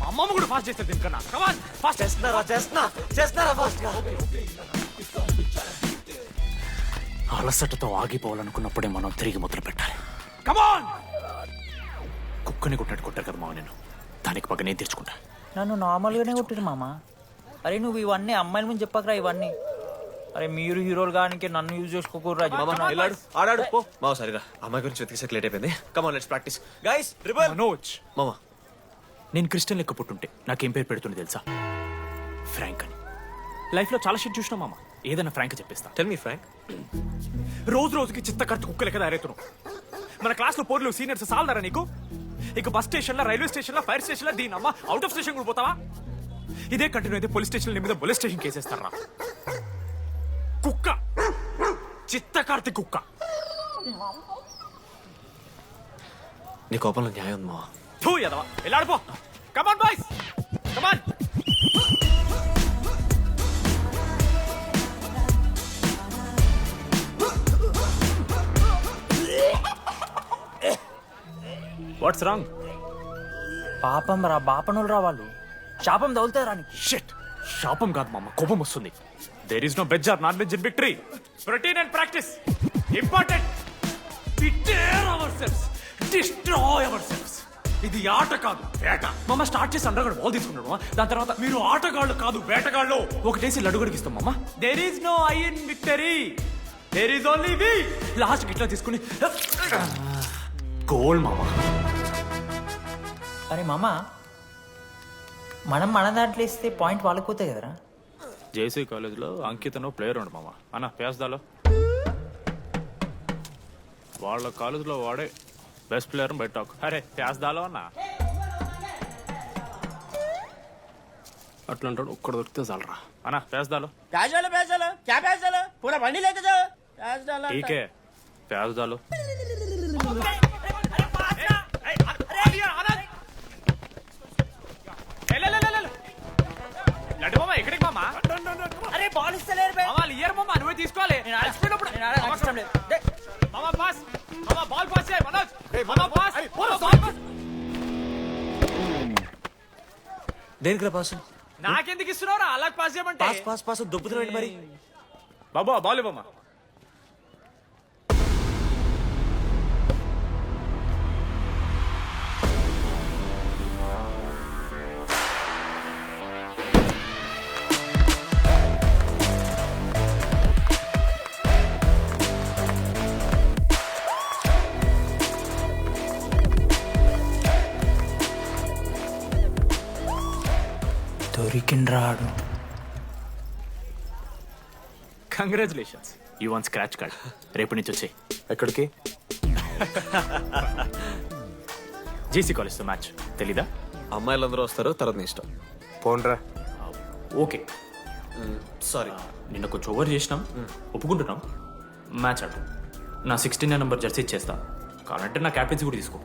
అమ్మమ్మ కూడా ఫాస్ట్ చేస్తారు దీనికన్నా. కమాన్ ఫాస్ట్ చేస్తున్నారా ఫాస్ట్ గా. అలసటతో ఆగిపోవాలనుకున్నప్పుడే మనం తిరిగి మొదలు పెట్టాలి. కమాన్. కుక్కని కొట్టినట్టు కొట్టారు కదా మావ నేను, దానికి పక్క నేను తెచ్చుకుంటా. నన్ను నార్మల్గానే కొట్టిరు మామ. అరే నువ్వు ఇవన్నీ అమ్మాయిల ముందు చెప్పకరా ఇవన్నీ. అరే మీరు హీరోలు కానీ నన్ను యూజ్ చేసుకోకూడరా. ఆడాడు పో మావ. సరిగా అమ్మాయి గురించి వెతికేసరికి లేట్ అయిపోయింది. Come on let's practice guys. Rebel Manoj మామా, నేను క్రిస్టియన్ లెక్క పుట్టుంటే నాకేం పేరు పెడుతుంది తెలుసా? ఫ్రాంక్ అని. లైఫ్లో చాలా షిట్ చూసినా మామ, ఏదైనా ఫ్రాంక్ చెప్పేస్తా. Tell me frank. రోజు రోజుకి చిత్త ఖర్చు కుక్కలకి తయారవుతున్నావు. మన క్లాస్లో పోర్లు సీనియర్స్ సాలదారా నీకు? ఇక బస్ స్టేషన్లో, రైల్వే స్టేషన్లో, ఫైర్ స్టేషన్లో దీని అమ్మ అవుట్ ఆఫ్ స్టేషన్ కూడా పోతావా? ఇదే కంటిన్యూ అయితే పోలీస్ స్టేషన్ మీద పోలీస్ స్టేషన్ కేసేస్తారా? కుక్క, చిత్త కార్తీ కుక్క. నీ కోపంలో న్యాయం ఉంది మావా. తూ ఎదవా, వెళ్ళాడిపో. Come on boys, come on. What's wrong? పాపం రా, బాపనులు రా వాళ్ళు. శాపం తగులుతారు రాని. షిట్, శాపం కాదు మామ, కోపం వస్తుంది. There is no veg or non veg in victory. Routine and practice important. We dare ourselves, destroy ourselves. ఇది ఆట కాదు, వేట. మామ స్టార్ట్ చేసి అండర్గాడు బాల్ తీసుకున్నాడు. దాని తర్వాత మీరు ఆటగాళ్ళు కాదు, వేటగాళ్ళు. ఒకటేసి లడుగడికి ఇస్తాం మామ. There is no I in victory, there is only we. Last గిట్లా తీసుకుని గోల్ మామ. అరే మామ, మనం మన దాంట్లో ఇస్తే పాయింట్ వాళ్ళకి పోతాయి కదరా. జేసీ కాలేజ్లో అంకితను ప్లేయర్ ఉండు మామ. అన్న పేస్దాలో వాళ్ళ కాలేజ్లో వాడే బెస్ట్ ప్లేయర్ బయట టాక్. అరే పేస్దాలో అన్న అట్లా అంటాడు. ఒక్కడ దొరికితే చాలరా అన్న. పేస్దాలో టీకే పేస్దాలో. లడ్డు మామ ఎక్కడికి మామ? అరే బాల్ ఇస్తలేరు బే. మామ ఇయర్ మామ, నువ్వే తీసుకోవాలి. మామ పాస్, మామ బాల్ పాస్ చేయి మనోజ్. మామ పాస్, బాల్ పాస్. దేనికి రా పాసు? నాకెందుకు ఇస్తున్నావురా? అలా పాస్ చేయమంటే. పాస్ పాస్ పాస్ దొబ్బుతున్నాడు మరి. బాబా బాల్ మామ. దొరికిండ్రాడు. Congratulations, you won scratch card. రేపు నుంచి వచ్చాయి. ఎక్కడికి? జేసీ కాలేజ్తో మ్యాచ్ తెలీదా? అమ్మాయిలందరూ వస్తారు, తర్వాత నీ ఇష్టం. పోన్రా. ఓకే సారీ, నిన్న కొంచెం ఓవర్ చేసినాం, ఒప్పుకుంటున్నాం. మ్యాచ్ ఆడు. నా 16 నెంబర్ జెర్సీ ఇచ్చేస్తా. కావాలంటే నా క్యాప్టెన్సీ కూడా తీసుకో.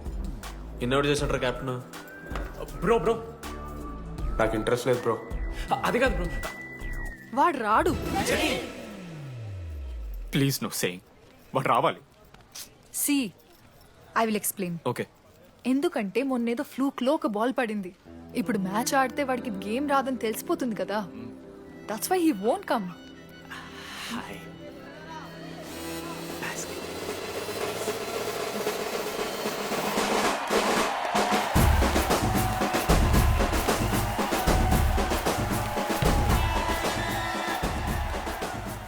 ఇన్నోటి చేసినట్రా క్యాప్టెన్? బ్రో బ్రో నాకు ఇంట్రెస్ట్ లేదు బ్రో. అది కాదు బ్రో, వాడు రాడు. Please no saying. వాడు రావాలి. See I will explain. Okay. ఎందుకంటే మొన్నేదో ఫ్లూక్లో ఒక బాల్ పడింది. ఇప్పుడు మ్యాచ్ ఆడితే వాడికి గేమ్ రాదని తెలిసిపోతుంది కదా. That's why he won't come.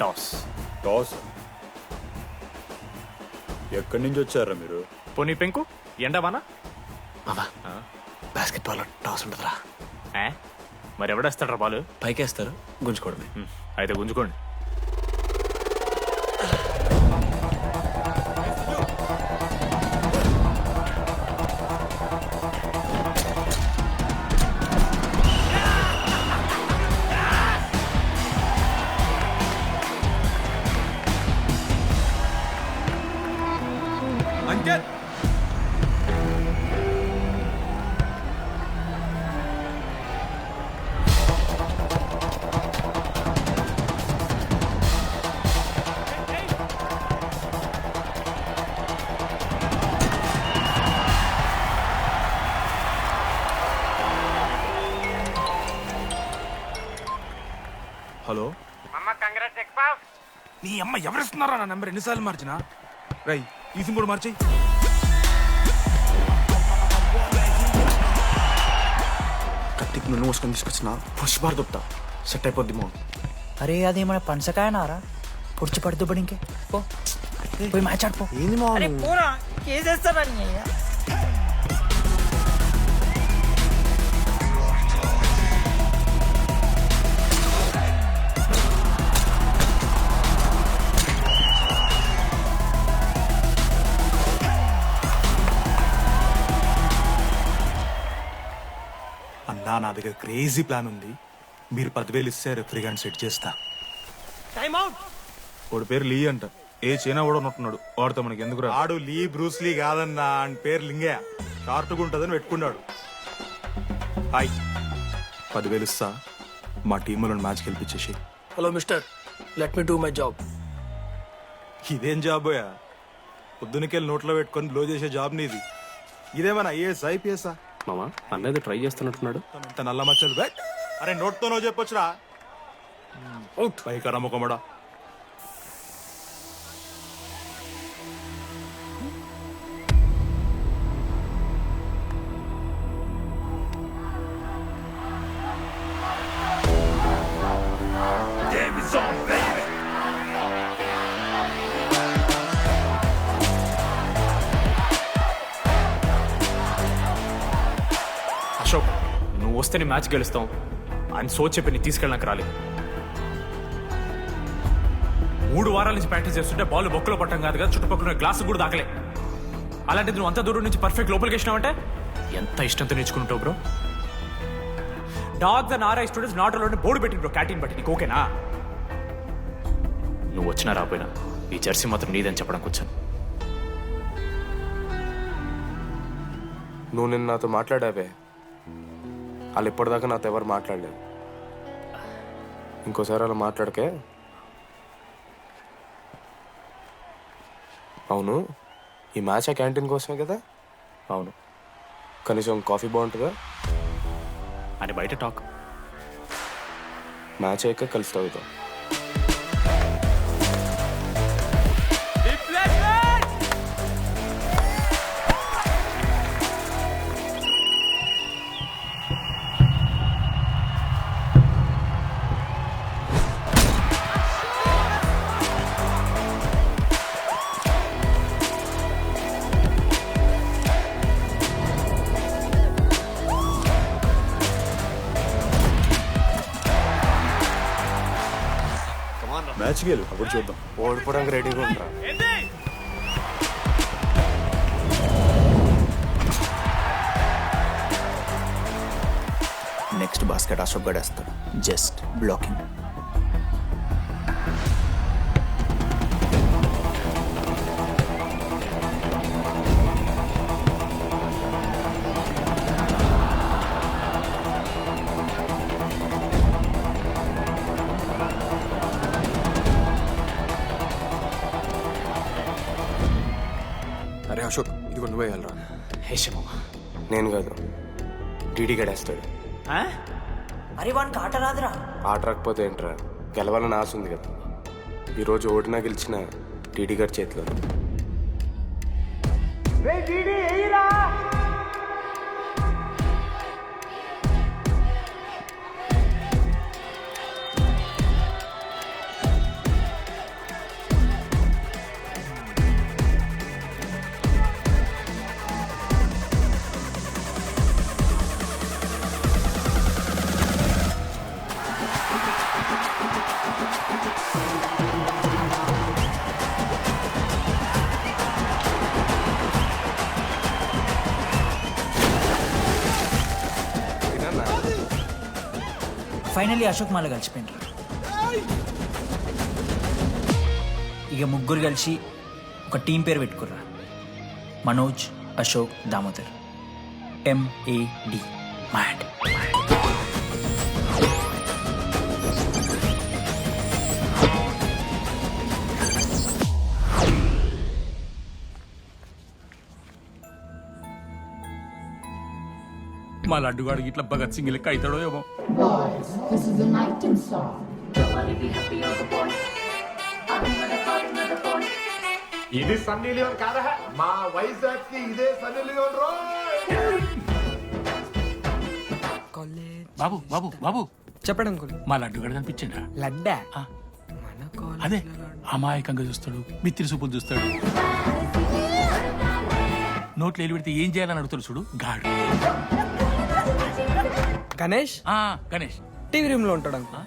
Toss. Toss ఎక్కడి నుంచి వచ్చారా మీరు? పోనీ పెంకు ఎండవానా? మామా బాస్కెట్ బాల్ టాస్ ఉంటుందిరా. మరి ఎవడేస్తాడ్రా బాల్? పైకేస్తారు, గుంజుకోవడమే. అయితే గుంజుకోండి. అంకిత్, హలో. నీ అమ్మ ఎవరిస్తున్నారా నా నెంబర్? ఎన్నిసార్లు మార్చినా? రై ఈ సిమ్ కూడా మార్చేయి. కత్తికి నువ్వు మోసుకొని తీసుకొచ్చిన పుష్ బార్ దొప్తా సెట్ అయిపోద్ది మో. అరే అది మన పనసకాయనారా? పొడిచి పడుతూ పడి ఇంకే పో, పోయి మ్యాచ్ ఆడిపో. ఏంది మా పోరా, కేసేస్తారా? నా దగ్గర క్రేజీ ప్లాన్ ఉంది. మీరు 10,000 ఇస్తే రెఫ్రిగా సెట్ చేస్తా. Time out. వాడి పేరు లీ అంట. ఏ చైనా కూడా ఉంటున్నాడు. వాడితో మనకి ఎందుకు రా? ఆడు లీ బ్రూస్ లీ కాదన్నా, అని పేరు లింగే. షార్ట్గా ఉంటుందని పెట్టుకున్నాడు. హాయ్, 10,000 ఇస్తా. మా టీంలో మ్యాచ్ గెలిపించేసి. Hello mister, let me do my job. ఇదేం జాబ్ పోయా? పొద్దునకెళ్ళి నోట్లో పెట్టుకొని బ్లో చేసే జాబ్ నీది. ఇదేమన్నా ఐఏఎస్ ఐపీఎస్ఆ? మామా అన్నది ట్రై చేస్తున్నట్టున్నాడు. ఇంత నల్ల మచ్చలు బే. అరే నోట్తో నువ్వు చెప్పొచ్చురా. పైకరా ముఖమడా. అశోక్, నువ్వు వస్తే నీ మ్యాచ్ గెలుస్తాం అని సోచ్ చెప్పి నీ తీసుకెళ్ళడానికి రాలేదు. 3 వారాల నుంచి ప్రాక్టీస్ చేస్తుంటే బాల్ బొక్కలో పట్టం కాదు కదా, చుట్టుపక్కల గ్లాసు కూడా దాకలే. అలాంటిది నువ్వు అంత దూరం నుంచి పర్ఫెక్ట్ లోపలికి వేసినావంటే ఎంత ఇష్టంతో నేర్చుకుంటావు bro. Dogs and RI students not allowed board పెట్టి బ్రో, క్యాటీన్ బట్టి. నీకు ఓకేనా? నువ్వు వచ్చినా రాపోయినా ఈ జెర్సీ మాత్రం నీదని చెప్పడానికి వచ్చాను. నువ్వు నిన్న నాతో మాట్లాడావే, వాళ్ళు ఇప్పటిదాకా నాతో ఎవరు మాట్లాడలేదు. ఇంకోసారి అలా మాట్లాడకే. అవును, ఈ మ్యాచ్ ఆ క్యాంటీన్ కోసమే కదా? అవును. కనీసం కాఫీ బాగుంటుందా అని బయట టాక్. మ్యాచ్ అయ్యాక కలిసి తాగుతాం. మ్యాచ్ గెలు, అప్పుడు చూద్దాం. ఓడిపోవడానికి రెడీగా ఉంటారా? నెక్స్ట్ బాస్కెట్ అశోక్ గడేస్తాడు. Just blocking. అరే అశోక్, ఇది నువ్వే వెళ్ళరా. హేషమా, నేను కాదు, డీడీ గడేస్తాడు. అరే వానికి ఆట రాదురా. ఆట రాకపోతే ఏంట్రా, గెలవాలని ఆశ ఉంది కదా. ఈరోజు ఓడినా గెలిచిన డీడీ గారి చేతిలో. ఫైనల్లీ అశోక్ మాల కలిసిపోయినారు. ఇక ముగ్గురు కలిసి ఒక టీం పేరు పెట్టుకుర్రా. మనోజ్, అశోక్, దామోదర్. MAD. మ్యాడ్. మా లడ్డుగాడికి ఇట్లా భగత్ సింగ్ లెక్క అవుతాడో ఏమో. ఇది సన్నీ లియోన్ కాదా? మా వైజాగ్ కి ఇదే సన్నీ లియోన్ రో. బాబు బాబు బాబు చెప్పండి అంకుల్. మా లడ్డుగాడు కనిపించిందా? లడ్డా? అదే అమాయకంగా చూస్తాడు, మిత్రి చూపులు చూస్తాడు, నోట్లు ఎలి పెడితే ఏం చేయాలని అడుగుతాడు చూడు గాడు. గణేష్? గణేష్ టీవీ రూమ్ లో ఉంటాడు అంకుల్.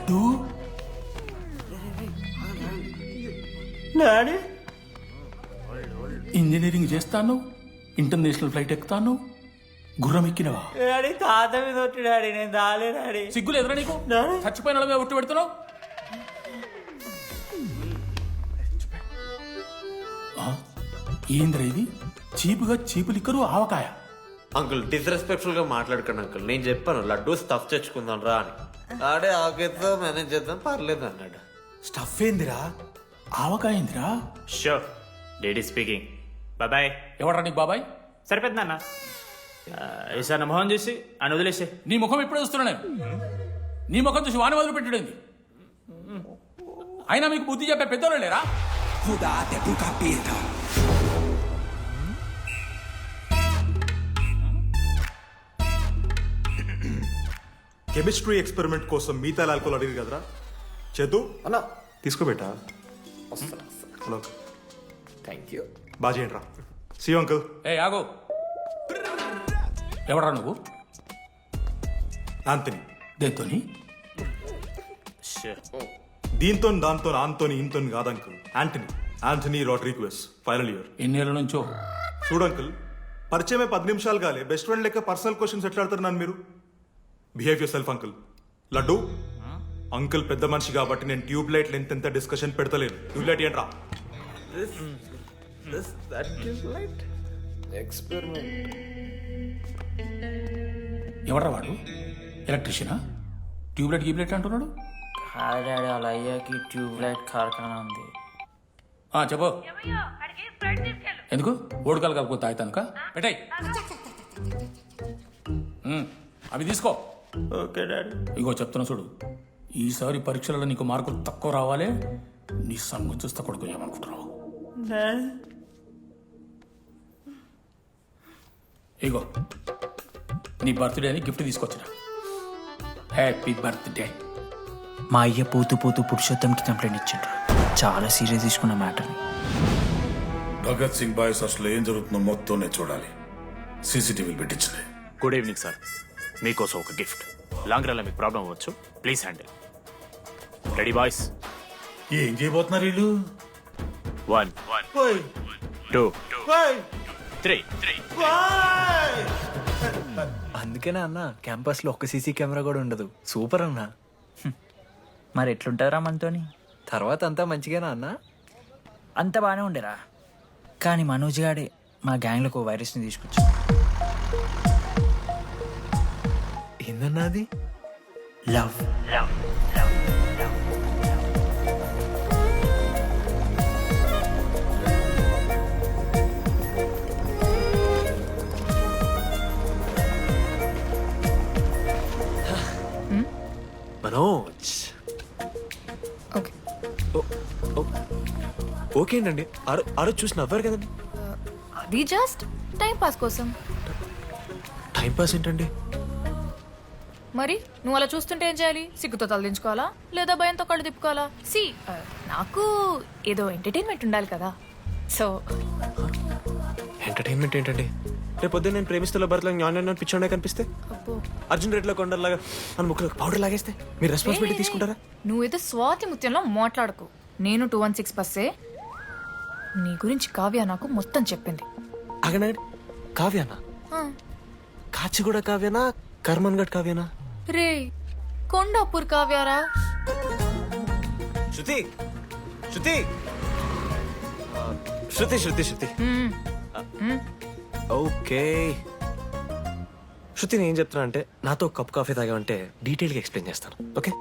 లడ్డు డాడీ ఇంజనీరింగ్ చేస్తాను, ఇంటర్నేషనల్ ఫ్లైట్ ఎక్కుతాను, గుర్రం ఎక్కినవా? డాడీ తాత మీద ఒట్టు డాడీ, నేను దాలే డాడీ. సిగ్గులు ఎదురా నీకు? చచ్చిపోయిన వాళ్ళ మీద ఒట్టు పెడుతున్నావు. ఏంద్ర ఇది? చీపుగా చీపు లిక్కరు ఆవకాయ. అంకుల్ డిస్రెస్పెక్ట్ఫుల్ గా మాట్లాడకండి అంకుల్. నేను చెప్పాను లడ్డూ స్టఫ్ తెచ్చుకుందాం రా అని. ఆడే ఆకేద్దాం మేనేజ్ చేద్దాం పర్లేదు అన్నాడు. స్టఫ్ ఏందిరా? ఆవకాయ ఏందిరా? Show daddy speaking. బాబాయ్. ఎవరా నీకు బాబాయ్? సరిపోతుంది అన్న. ఈసారి నా మొహం చూసి అని వదిలేసే. నీ ముఖం ఎప్పుడే చూస్తున్నా నేను. నీ ముఖం చూసి వాని వదిలి పెట్టడండి. అయినా మీకు బుద్ధి చెప్పే పెద్దోళ్ళు లేరా? కెమిస్ట్రీ ఎక్స్పెరిమెంట్ కోసం మిగతా ఆల్కోల్ అడిగి కదరా చేద్దు అన్నా తీసుకోబెట్టా. Hello thank you. బాగా చేయండి రా. See uncle. ఏ ఆగో, ఎవరా నువ్వు? ఆంతనీ. దేంతోని? దీంతో దాంతో ఆంతోని ఇంతో కాదు uncle. Antony Rodrigues, final year. ఎన్నేళ్ళ నుంచో? చూడు అంకుల్, పరిచయమే 10 నిమిషాలు కాలే బెస్ట్ ఫ్రెండ్ లెక్క పర్సనల్ క్వశ్చన్స్ ఎట్లా ఆడతారు నన్ను మీరు? Behave yourself uncle. Laddu uncle పెద్ద మనిషి కాబట్టి నేను ట్యూబ్ లైట్ లెంత్ ఎంత డిస్కషన్ పెడతలేను. ట్యూబ్ లైట్ ఏంట్రా? ఎవరా వాడు? ఎలక్ట్రీషియనా? ట్యూబ్లైట్ గీబ్లైట్ అంటున్నాడు. హాయ్ డాడీ, వాళ్ళ అయ్యాకి ట్యూబ్ లైట్ కార్ఖానా ఉంది. చెప్పు. ఎందుకు? ఓడికాలు కలుపుకో తాగుతానుక పెట్టాయి. అవి తీసుకో. Okay daddy. ఇగో చెప్తున్నా చూడు, ఈసారి పరీక్షలలో నీకు మార్కులు తక్కువ రావాలి. నీ సంగం చూస్తే కొడుకు ఏమనుకుంటున్నావు? ఇగో నీ బర్త్డే అని గిఫ్ట్ తీసుకొచ్చిన. Happy birthday. మా అయ్య పోతూ పోతూ పురుషోత్తంకి కంప్లైంట్ ఇచ్చిండ్రు. చాలా సీరియస్ తీసుకున్న మ్యాటర్ని. భగత్ సింగ్ బాయ్స్ అసలు ఏం జరుగుతుందో మొత్తం నేను చూడాలి. సీసీటీవీలు పెట్టించింది. Good evening sir. మీకోసం ఒక గిఫ్ట్. లాంగ్ రన్లో మీకు ప్రాబ్లం అవ్వచ్చు, ప్లీజ్ హ్యాండిల్. Ready boys? ఏం చేయబోతున్నారు వీళ్ళు? 1 2 3. అందుకేనా అన్న క్యాంపస్ లో ఒక్క సీసీ కెమెరా కూడా ఉండదు. సూపర్ అన్న. మరి ఎట్లుంటారా మనతోని? తర్వాత అంతా మంచిగానా అన్న? అంత బాగానే ఉండేరా, కానీ మనోజ్ గాడే మా గ్యాంగ్లోకి వైరస్ని తీసుకొచ్చా. ఏందన్నా అది? లవ్. మనోజ్ ఓకే అండి. ఆరో చూసి నవ్వారు కదండి. అది జస్ట్ టైం పాస్ కోసం. టైం పాస్ ఏంటండి? మరి నువ్వు అలా చూస్తుంటే ఏం చేయాలి? సిగ్గుతో తలదించుకోవాలా లేదా భయంతో కళ్ళు తిప్పుకోవాలా? నాకు ఏదో ఎంటర్టైన్మెంట్ ఉండాలి కదా. సో ఎంటర్టైన్మెంట్ ఏంటండి? రేపు పొద్దున్న నేను ప్రేమిస్తున్న భర్తలో జ్ఞానం పిచ్చోడే కనిపిస్తే, అర్జున్ రేట్లో కొండలాగా మన ముక్కులో పౌడర్ లాగేస్తే మీరు రెస్పాన్సిబిలిటీ తీసుకుంటారా? నువ్వేదో స్వాతి ముత్యంలో మాట్లాడకు. నేను 216 బస్సే. నీ గురించి కావ్య నాకు మొత్తం చెప్పింది. అగనాడు కావ్యానా? కాచిగూడ కావ్యానా? కర్మన్ గడ్ కావ్యానా? రే కొండాపూర్ కావ్యారా? శృతి శృతి శృతి శృతి శృతి ఓకే. శృతి నేను ఏం చెప్తున్నా అంటే, నాతో ఒక కప్ కాఫీ తాగామంటే డీటెయిల్గా ఎక్స్ప్లెయిన్ చేస్తాను. ఓకే?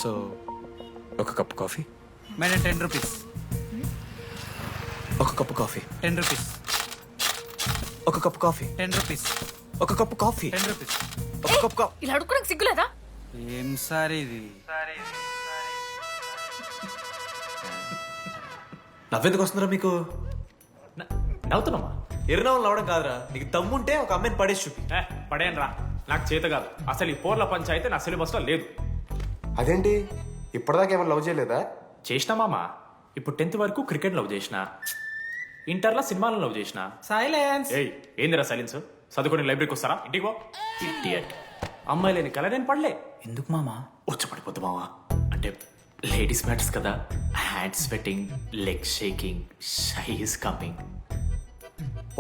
సో ఒక కప్ కాఫీ. Madam 10 rupees. ఒక కప్పు కాఫీ. 10 రూపీస్. ఒక కప్పు కాఫీ. 10 రూపీస్. ఒక కప్పు కాఫీ. 10 రూపీస్. ఒక కప్పు కాఫీ. ఇలా అడుక్కోడానికి సిగ్గులేదా? ఏం సార్ ఇది? నవ్వెందుకు వస్తున్నారా మీకు? నవ్వుతున్నామా? ఎర్రనవ్వులు నవ్వడం కాదురా, నీకు దమ్ముంటే ఒక అమ్మాయిని పడేసి చూపి. పడేయను రా, నాకు చేత కాదు. అసలు ఈ పోర్ల పంచాయితీ నా సిలబస్లో లేదు. అదేంటి ఇప్పటిదాకా ఏమైనా లవ్ చేయలేదా? చేసినా మామా. ఇప్పుడు 10th వరకు క్రికెట్ లవ్ చేసిన, ఇంటర్లో సినిమాలను లవ్ చేసిన. సైలెన్స్. ఏందిరా సైలెన్స్? చదువుకొని లైబ్రరీకి వస్తారా? ఇంటికి పో. ఇడియట్. అమ్మాయి లేని కల నేను పడలే. ఎందుకు మామా? వచ్చి పడిపోద్దు మావా. అంటే లేడీస్ మ్యాటర్స్ కదా, hand sweating, leg shaking, shy is coming.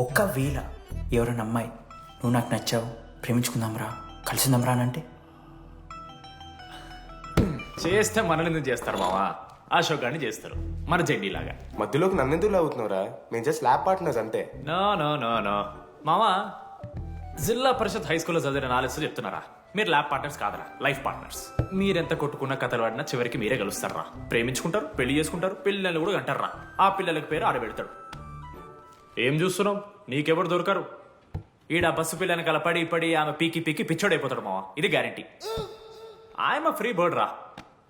ఒక్కవేళ ఎవరైనా అమ్మాయి నువ్వు నాకు నచ్చావు, ప్రేమించుకుందాంరా, కలిసిందాంరా అని అంటే చేస్తే మనల్ని ఎందుకు చేస్తారు మావా? అశోక్ గారిని చేస్తారు, మన జెండీలాగా. మధ్యలోకి నన్నెందుకు అవుతున్నావురా? మేము జస్ట్ ల్యాబ్ పార్ట్నర్స్ అంతే. నో నో నో నో మావా, జిల్లా పరిషత్ హై స్కూల్లో చదివిన నాలెడ్జ్ చెప్తున్నారా? మీరు ల్యాబ్ పార్ట్నర్స్ కాదరా, లైఫ్ పార్ట్నర్స్. మీరెంత కొట్టుకున్న కథలు ఆడినా చివరికి మీరే కలుస్తారా, ప్రేమించుకుంటారు, పెళ్లి చేసుకుంటారు, పిల్లలు కూడా అంటారా. ఆ పిల్లలకి పేరు ఆడబెడతాడు. ఏం చూస్తున్నాం? నీకెవరు దొరకరు. ఈడ బస్సు పిల్లని కలపడి పడి ఆమె పీకి పీకి పిచ్చోడైపోతాడు మావా, ఇది గ్యారంటీ. ఆయమ ఫ్రీ బర్డ్ రా,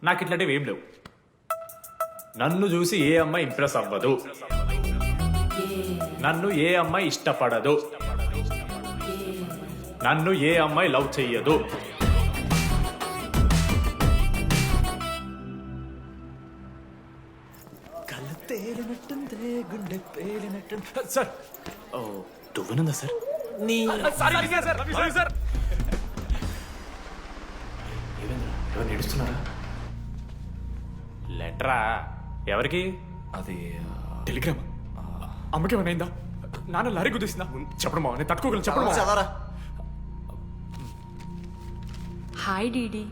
నాకు ఇట్లాంటివి ఏం లేవు. నన్ను చూసి ఏ అమ్మాయి ఇంప్రెస్ అవ్వదు, నన్ను ఏ అమ్మాయి ఇష్టపడదు, నన్ను ఏ అమ్మాయి లవ్ చెయ్యదు. కళ్ళు తేలినట్టుందే, గుండె పేలినట్టు. సార్, ఓ దువ్వనుందా సార్? నీ సార్ ఎవరు నడుస్తున్నారా? లెటరా ఎవరికి? అది టెలిగ్రామ్. అమ్మకి ఏమైనా నాన్న లారీ గుద్దేసిందా? చెప్పడం నేను తట్టుకోగలను. చెప్పడం చదవరా. హాయ్ డీడీ,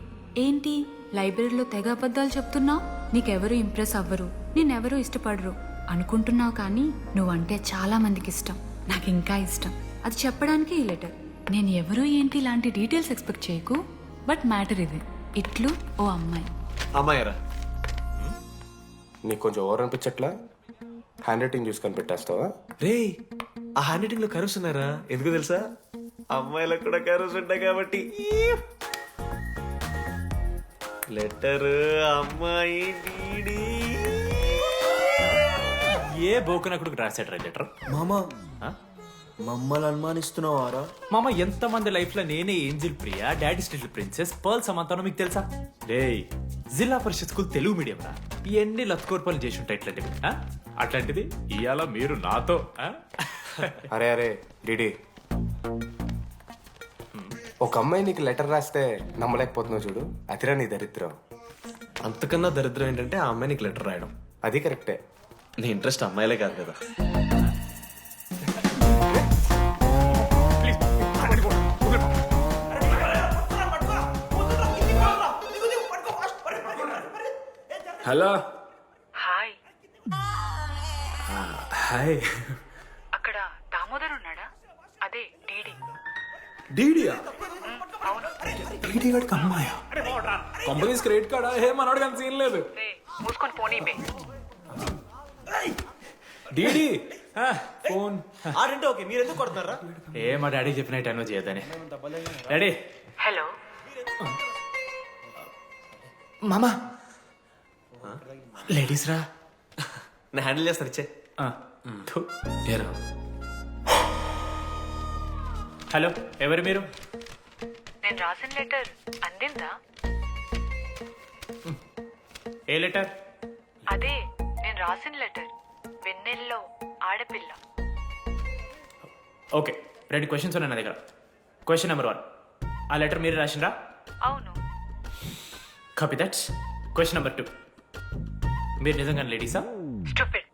ఏంటి లైబ్రరీలో తెగ అబద్ధాలు చెప్తున్నావు? నీకెవరు ఇంప్రెస్ అవ్వరు, నేనెవరూ ఇష్టపడరు అనుకుంటున్నావు, కానీ నువ్వంటే చాలా మందికి ఇష్టం, నాకు ఇంకా ఇష్టం. అది చెప్పడానికి ఈ లెటర్. నేను ఎవరు ఏంటి ఇలాంటి డీటెయిల్స్ ఎక్స్పెక్ట్ చేయకు, బట్ మ్యాటర్ ఇది. ఇట్లు ఓ అమ్మాయి. అమ్మాయిరా, నీకు కొంచెం ఓవర్ అనిపించట్లా? హ్యాండ్ రైటింగ్ చూసి కనిపెట్టేస్తావా? రే ఆ హ్యాండ్ రైటింగ్ లో కర్వ్స్ ఉన్నారా? ఎందుకు తెలుసా? అమ్మాయిలకు కూడా కర్వ్స్ ఉంటాయి కాబట్టి. లెటర్ అమ్మాయి డీడీ. ఏ బోకనకుడికి రాశాడు లెటర్? మామా మమ్మల్ని అనుమానిస్తున్నావారా? మామ, ఎంతమంది లైఫ్ లో నేనే angel Priya, daddy still princess, pearl సమంతానో మీకు తెలుసా? డే జిల్లా పరిషత్ స్కూల్ తెలుగు మీడియం రా, ఎన్ని లత్కోర్పాలు చేసి ఉంటాయి ఇట్లాంటివి. అట్లాంటిది ఇవాళ మీరు నాతో. అరే అరే డిడి, ఒక అమ్మాయి నీకు లెటర్ రాస్తే నమ్మలేకపోతున్నావు చూడు, అతిరా నీ దరిద్రం. అంతకన్నా దరిద్రం ఏంటంటే ఆ అమ్మాయి నీకు లెటర్ రాయడం. అది కరెక్టే. నీ ఇంట్రెస్ట్ అమ్మాయిలే కాదు కదా. హలో. హాయ్. హాయ్. అక్కడ దామోదర్ ఉన్నాడా? అదే డీడీ. డీడీయా? డీడీ వాడికి అమ్మాయా? Companies credit కార్డా? ఏ మనోడు కానీ సీన్ లేదు. మూసుకొని పోనీ బే. డీడీ ఫోన్ ఆడంటే ఓకే, మీరు ఎందుకు కొడుతున్నారా? ఏ మా డాడీ చెప్పిన టైం చేయదని. డాడీ. హలో మామా, లేడీస్ రా. నేను హ్యాండిల్ చేస్తాను, ఇచ్చే. ఏరా. హలో, ఎవరు మీరు? నేను రాసిన లెటర్ అందిందా? ఏ లెటర్? అదే నేను రాసిన లెటర్, వెన్నెల్లో ఆడపిల్ల. ఓకే, 2 క్వశ్చన్స్ ఉన్నాయి నా దగ్గర. క్వశ్చన్ నెంబర్ 1, ఆ లెటర్ మీరు రాసిండ్రా? అవును. Copy that. క్వశ్చన్ నెంబర్ 2, మీరు నిజంగా లేడీసా? స్టూపిడ్.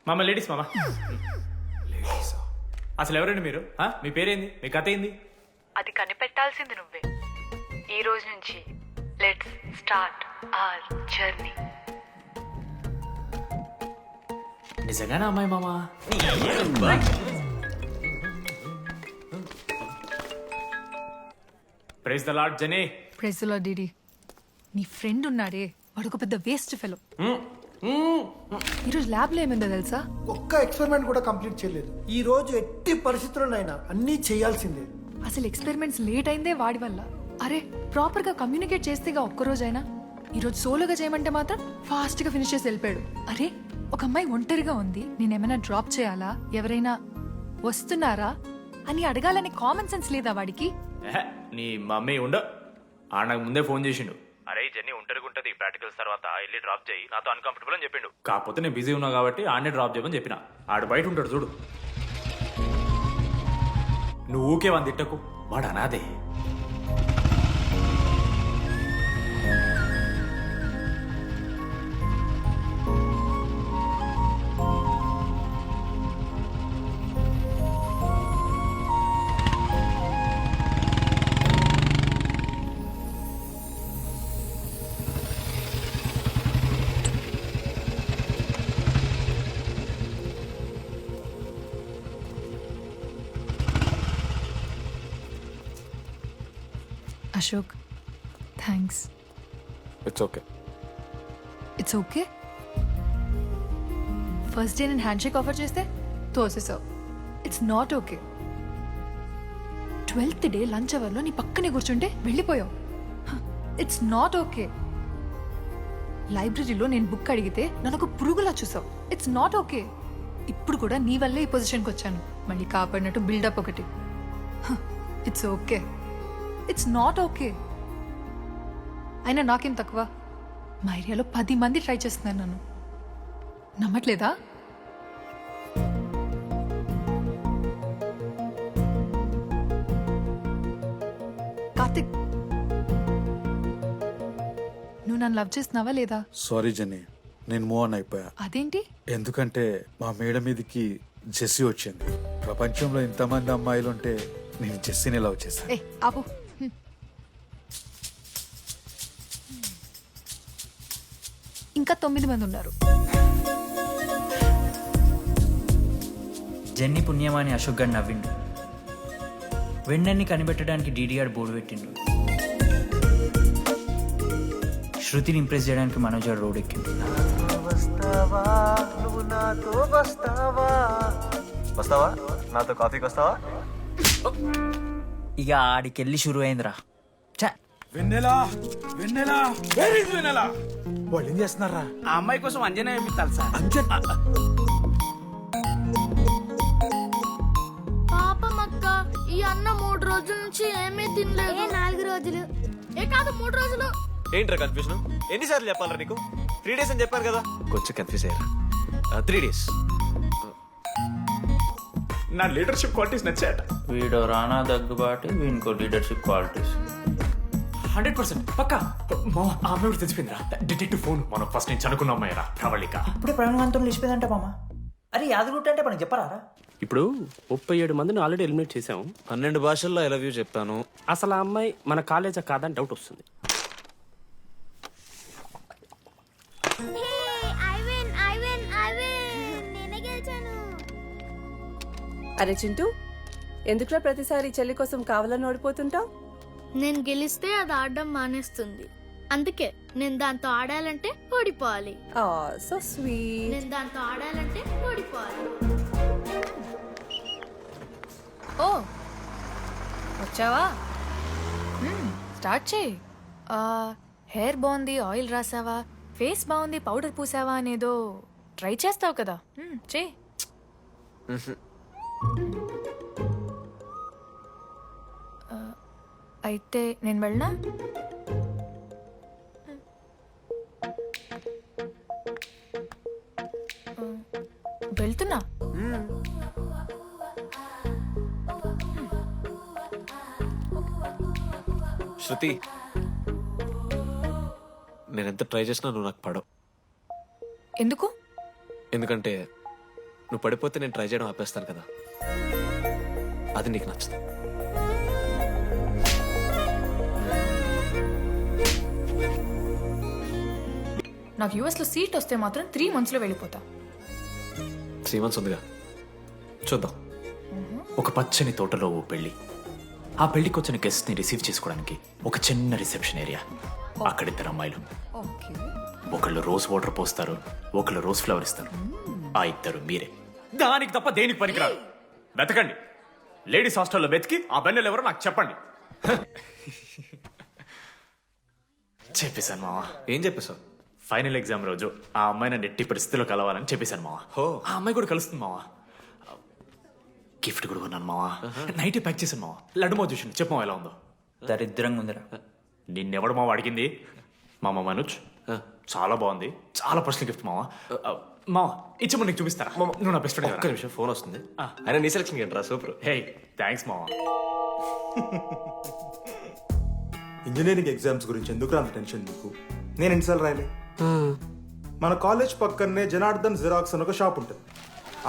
మామ లేడీస్ మామ. అసలు ఎవరండి మీరు? మీ పేరేంది? మీ కథ ఏంది? అది కనిపెట్టాల్సింది నువ్వే. ఈ రోజు నుంచి లెట్స్ స్టార్ట్ అవర్ జర్నీ. నిజంగానే అమ్మాయి మామ? Praise the lord Jenny. Praise the lord DD. నీ ఫ్రెండ్ ఉన్నాడే, వాడు ఒక పెద్ద వేస్ట్ ఫెలో. ఈరోజు ల్యాబ్లో ఏమైందో తెలుసా? ఒక్క ఎక్స్పెరిమెంట్ కూడా కంప్లీట్ చేయలేదు. ఈ రోజు ఎట్టి పరిస్థితుల్లోనైనా అన్నీ చేయాల్సిందే. అసలు ఎక్స్పెరిమెంట్స్ లేట్ అయిందే వాడి వల్ల. అరే ప్రాపర్ గా కమ్యూనికేట్ చేస్తేగా ఒక్కరోజైనా. ఈరోజు సోలోగా చేయమంటే మాత్రం ఫాస్ట్ గా ఫినిష్ చేసి వెళ్ళిపోయాడు. అరే ఒక అమ్మాయి ఒంటరిగా ఉంది, నేనేమైనా డ్రాప్ చేయాలా, ఎవరైనా వస్తున్నారా అని అడగాలని కామన్ సెన్స్ లేదా వాడికి? నీ మమ్మీ ఉండ నాకు ముందే ఫోన్ చేసిండు. అరే జర్నీ ఒంటరిగా ఉంటుంది, ప్రాక్టికల్స్ తర్వాత వెళ్ళి డ్రాప్ చేయి, నాతో అన్కంఫర్టబుల్ అని చెప్పిండు. కాకపోతే నేను బిజీ ఉన్నా కాబట్టి ఆడనే డ్రాప్ చేయమని చెప్పిన. ఆడు బయట ఉంటాడు చూడు. నువ్వు ఊకే వంద తిట్టకు, వాడు అనాదే. Ashok thanks. It's okay. It's okay. First day నేను హ్యాండ్ షేక్ ఆఫర్ చేస్తే తోసేసావు. It's not okay. 12th day lunch అవర్లో నీ పక్కనే కూర్చుంటే వెళ్ళిపోయావు. It's not okay. లైబ్రరీలో నేను బుక్ అడిగితే నన్ను ఒక పురుగులా చూసావు. It's not okay. ఇప్పుడు కూడా నీ వల్లే ఈ పొజిషన్కి వచ్చాను. మళ్ళీ కాపాడినట్టు బిల్డప్ ఒకటి. It's okay. It's not okay. అయినా నాకేం తక్కువ? మా ఏరియాలో 10 మంది ట్రై చేస్తున్నారు నన్ను. నమ్మట్లేదా? కార్తిక్, నువ్వు నన్ను లవ్ చేస్తున్నావా లేదా? సారీ జెన్నీ, నేను మూవ్ ఆన్ అయిపోయా. అదేంటి? ఎందుకంటే మా మేడ మీదకి జెస్సీ వచ్చింది. ప్రపంచంలో ఇంతమంది అమ్మాయిలు ఉంటే నేను జెస్సీని లవ్ చేశాను. ఏ ఆపు. ఇంకా 9 మంది ఉన్నారు. జెన్నీ పుణ్యమాని అశోక్ గారు నవ్విండు. వెన్నెన్ని కనిపెట్టడానికి డీడీఆర్ బోర్డు పెట్టిండు. శృతిని ఇంప్రెస్ చేయడానికి మనోజ్ గారు రోడ్ ఎక్కిండు. వస్తావా నాతో కాఫీకి వస్తావా? ఇక ఆడికెళ్ళి షురు అయిందిరా. వెన్నెలా వెన్నెలా వేర్ ఇస్ వెన్నెలా? వాళ్ళు ఏం చేస్తున్నారా? ఆ అమ్మాయి కోసం అంజనా వేయించాలి సార్. పాపం అక్క, ఈ అన్న 3 రోజుల నుంచి ఏమీ తినలేదు. 4 రోజులు కాదు 3 రోజులు. ఏంట్రా కన్ఫ్యూజన్? ఎన్నిసార్లు చెప్పాలరా నీకు? 3 days అని చెప్పాను కదా. కొంచెం కన్ఫ్యూజ్ అయ్యారా? 3 days. నా లీడర్షిప్ క్వాలిటీస్ నచ్చాట. వీడో రానా దగ్గుబాటి, వీనికో లీడర్షిప్ క్వాలిటీస్. 100% పక్కా. మా ఆ అమ్మాయి కూడా తెలిసిపోయిందిరా. డిటెక్టివ్ ఫోన్ మనం ఫస్ట్ నుంచి అనుకున్న అమ్మాయిరా ప్రవళిక. ఇప్పుడే ప్రవీణ్ లేచిపోయిందంట మామ. అరే యాదగుట్ట అంటే మనకి చెప్పరా? ఇప్పుడు 37 మందిని ఆల్రెడీ ఎలిమినేట్ చేసాం. 12 భాషల్లో ఐ లవ్ యూ చెప్తాను. అసలు ఆ అమ్మాయి మన కాలేజా కాదని డౌట్ వస్తుంది. అరే చింటూ, ఎందుకురా ప్రతిసారి చెల్లి కోసం కావాలని ఓడిపోతుంటావు? నేను గెలిస్తే అది ఆడడం మానేస్తుంది. అందుకే నేను దాంతో ఆడాలంటే ఓడిపోవాలి. So sweet. నేను దాంతో ఆడాలంటే ఓడిపోవాలి. ఓ వచ్చావా? స్టార్ట్ చేయి. హెయిర్ బాగుంది, ఆయిల్ రాసావా, ఫేస్ బాగుంది, పౌడర్ పూసావా అనేదో ట్రై చేస్తావు కదా. చేయి. అయితే నేను వెళ్ళనా? వెళ్తున్నా. శృతి, నేనెంత ట్రై చేసినా నువ్వు నాకు పడవు. ఎందుకు? ఎందుకంటే నువ్వు పడిపోతే నేను ట్రై చేయడం ఆపేస్తాను కదా. అది నీకు నచ్చదు. నాకు యూఎస్లో సీట్ వస్తే మాత్రం 3 monthsలో వెళ్ళిపోతా. 3 months ఉందిగా, చూద్దాం. ఒక పచ్చని తోటలో ఓ పెళ్లి. ఆ పెళ్లికి వచ్చిన గెస్ట్ ని రిసీవ్ చేసుకోవడానికి ఒక చిన్న రిసెప్షన్ ఏరియా. అక్కడ 2 అమ్మాయిలు. ఒకళ్ళు రోజ్ వాటర్ పోస్తారు, ఒకళ్ళు రోజ్ ఫ్లవర్ ఇస్తారు. ఆ 2 మీరే. దానికి తప్ప దేనికి పనికిరాదు. వెతకండి. లేడీస్ హాస్టల్లో వెతికి ఆ బెన్నెలు ఎవరో నాకు చెప్పండి. చెప్పేశాను మావా. ఏం చెప్పేశావు? ఫైనల్ ఎగ్జామ్ రోజు ఆ అమ్మాయి నన్ను ఎట్టి పరిస్థితిలో కలవాలని చెప్పేశాను మావా. ఆ అమ్మాయి కూడా కలుస్తుంది మావా. గిఫ్ట్ కూడా కొన్నాను మావా. నైట్ ప్యాక్ చేశాను మావా. లడ్డు మావ చూసింది. చెప్పు మావా ఎలా ఉందో. దరిద్రంగా ఉందిరా. నిన్నెవడు మావా అడిగింది? మామ మనోజ్. చాలా బాగుంది, చాలా పర్సనల్ గిఫ్ట్ మావా. మావా ఇచ్చి నీకు చూపిస్తారా? నువ్వు నా బెస్ట్ ఫ్రెండ్. ఒక్క నిమిషం, ఫోన్ వస్తుంది. అయినా నీ సెలక్షన్ ఏంట్రా? సూపర్. హే థ్యాంక్స్ మావా. ఇంజనీరింగ్ ఎగ్జామ్స్ గురించి ఎందుకు అంత టెన్షన్ నీకు? నేను ఎన్నిసార్లు రాయలే. మన కాలేజ్ పక్కనే జనార్దన్ జిరాక్స్ అని ఒక షాప్ ఉంటుంది.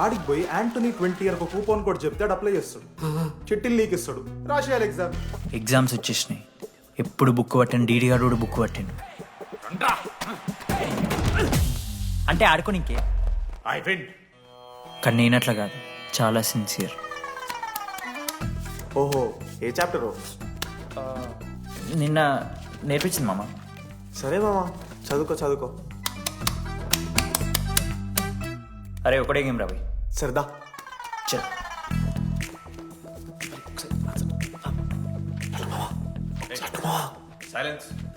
ఆడికి పోయి యాంటనీ 20 అని ఒక కూపన్ కోడ్ చెప్తే అప్లై చేస్తాడు. చిట్టిల్ నీకు ఇస్తాడు, రాసేయాలి ఎగ్జామ్. ఎగ్జామ్స్ వచ్చేసినాయి. ఎప్పుడు బుక్ పట్టాను, డీడీఆర్ కూడా బుక్ పట్టాను. అంటే ఆడుకోనికే. కానీ నేనట్లా కాదు, చాలా సిన్సియర్. ఓహో, ఏ చాప్టర్? నిన్న నేర్పించింది మామ. సరే మామ, చదువుకో. అరే ఒకటే గేమ్ రాబోయ్. సరదా చల్.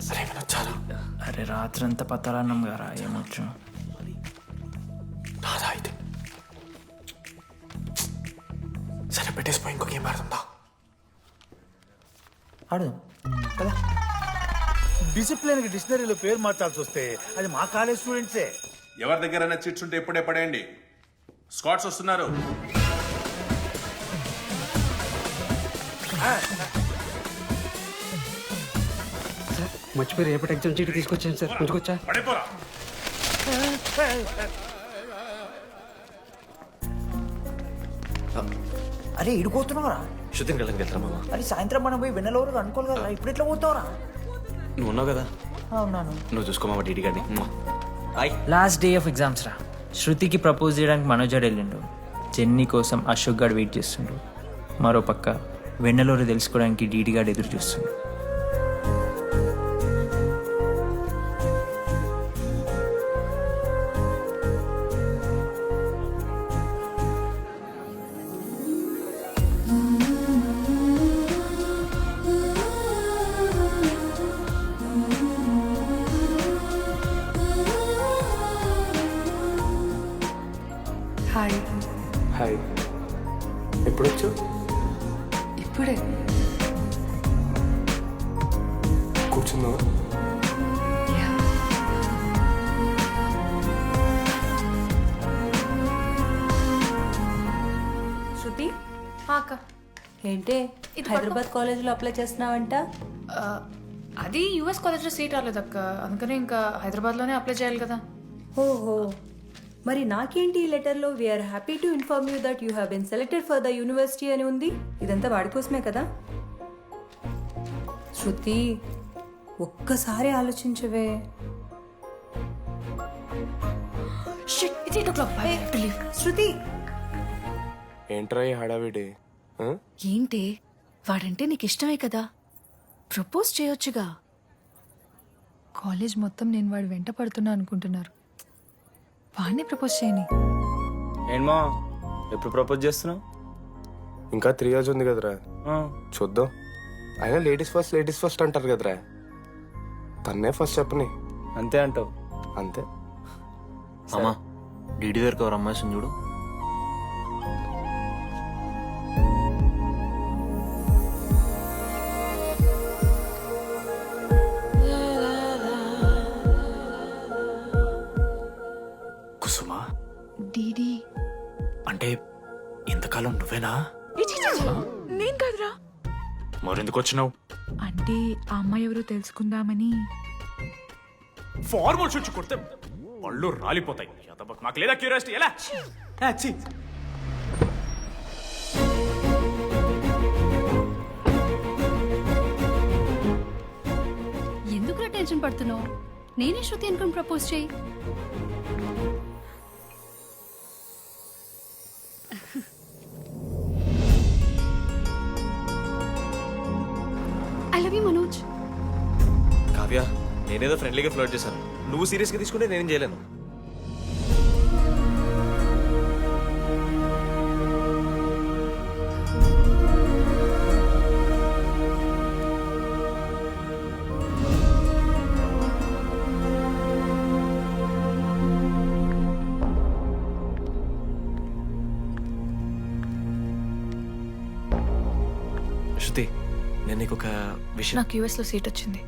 సరే వచ్చాను. అరే రాత్రంతా పత్తాలన్నం గారా, ఏమొచ్చు. నాదా అయితే సరే పెట్టేసిపోయి ఇంకో గేమ్ ఆడుతుందా? ఆడదాం. డిసిప్లిన్ కి డిక్షనరీలో పేరు మార్చాల్సి వస్తే అది మా కాలేజ్ స్టూడెంట్సే. ఎవరి దగ్గర చిట్స్ ఉంటే ఇప్పుడే పడేయండి. స్కాట్స్ వస్తున్నారు. మర్చిపోయి రేపటి ఎగ్జామ్ చీటి తీసుకొచ్చాను సార్, ఉంచుకొచ్చా? పడిపోరా. అరే ఇడిపోతున్నావురా. శృతిని కళ్ళకి వెళ్తారా మామ? అరే సాయంత్రం మనం పోయి వెన్నెలవరకు అనుకోవాలి కదా, ఇప్పుడు ఎట్లా పోతావురా? నువ్వు ఉన్నావు కదా, అవునాను. నువ్వు చూసుకో మామ. డీడీ గారిని లాస్ట్ డే ఆఫ్ ఎగ్జామ్స్ రా. శృతికి ప్రపోజ్ చేయడానికి మనోజాడు వెళ్ళిండు. జెన్నీ కోసం అశోక్ గాడు వెయిట్ చేస్తుండు. మరో పక్క వెన్నెలూరు తెలుసుకోవడానికి డీడీ గాడు ఎదురు చూస్తుండు. హాయ్. హాయ్. ఎప్పుడొచ్చు? ఇప్పుడే. కూర్చున్నావా? శృతి, అక్క ఏంటి హైదరాబాద్ కాలేజీలో అప్లై చేస్తున్నావంట? అది యుఎస్ కాలేజ్లో సీట్ రాలేదు అక్క, అందుకని ఇంకా హైదరాబాద్లోనే అప్లై చేయాలి కదా. ఓహో, మరి నాకేంటి ఈ లెటర్లో we are happy to inform you that you have been selected for the university అని ఉంది. ఇదంతా వాడి కోసమే కదా? శృతి, ఒక్కసారి ఆలోచించవే. శృతి, ఏంట్రా ఈ హడావిడి? ఏంటి వాడంటే నీకు ఇష్టమే కదా, ప్రపోజ్ చేయొచ్చుగా. కాలేజ్ మొత్తం నేను వాడు వెంట పడుతున్నా అనుకుంటున్నారు. వాడిని ప్రపోజ్ చేయని. ఏంటమ్మా ఎప్పుడు ప్రపోజ్ చేస్తున్నావు? ఇంకా 3 years ఉంది కదరా, చూద్దాం. అయినా లేడీస్ ఫస్ట్ అంటారు కదరా, తన్నే ఫస్ట్ చెప్పని. అంతే అంటావు? అంతే. అమ్మా డీడీ దగ్గరకు ఎవరు అమ్మాయి చూడు. కుసుమా? డీడీ అంటే ఇంతకాలం నువ్వేనా? నేను కాదురా. మరెందుకు వచ్చినావు? అంటే ఆ అమ్మాయి ఎవరో తెలుసుకుందామని. ఫార్మల్ షూట్ కొడితే పళ్ళు రాలిపోతాయి. నాకు లేదా క్యూరియాసిటీ? ఎలా ఎందుకు టెన్షన్ పడుతున్నావు? నేనే శృతి అనుకుని ప్రపోజ్ చేయి. I love you Manoj. Kavya, నేనేదో ఫ్రెండ్లీగా ఫ్లర్ట్ చేశాను. నువ్వు సీరియస్గా తీసుకుంటే నేనేం చేయలేను. శృతి, నేను నీకు ఒక విషయం. నాకు యుఎస్లో సీట్ వచ్చింది.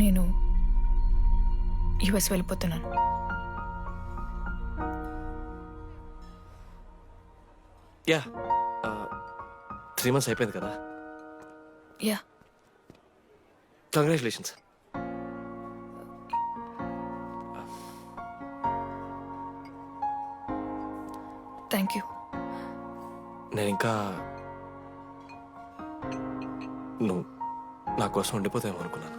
నేను యుఎస్ వెళ్ళిపోతున్నాను. యా, 3 months అయిపోయింది కదా. Yeah, congratulations. Thank you. నేను ఇంకా నువ్వు నా కోసం ఉండిపోతావేమో అనుకున్నాను.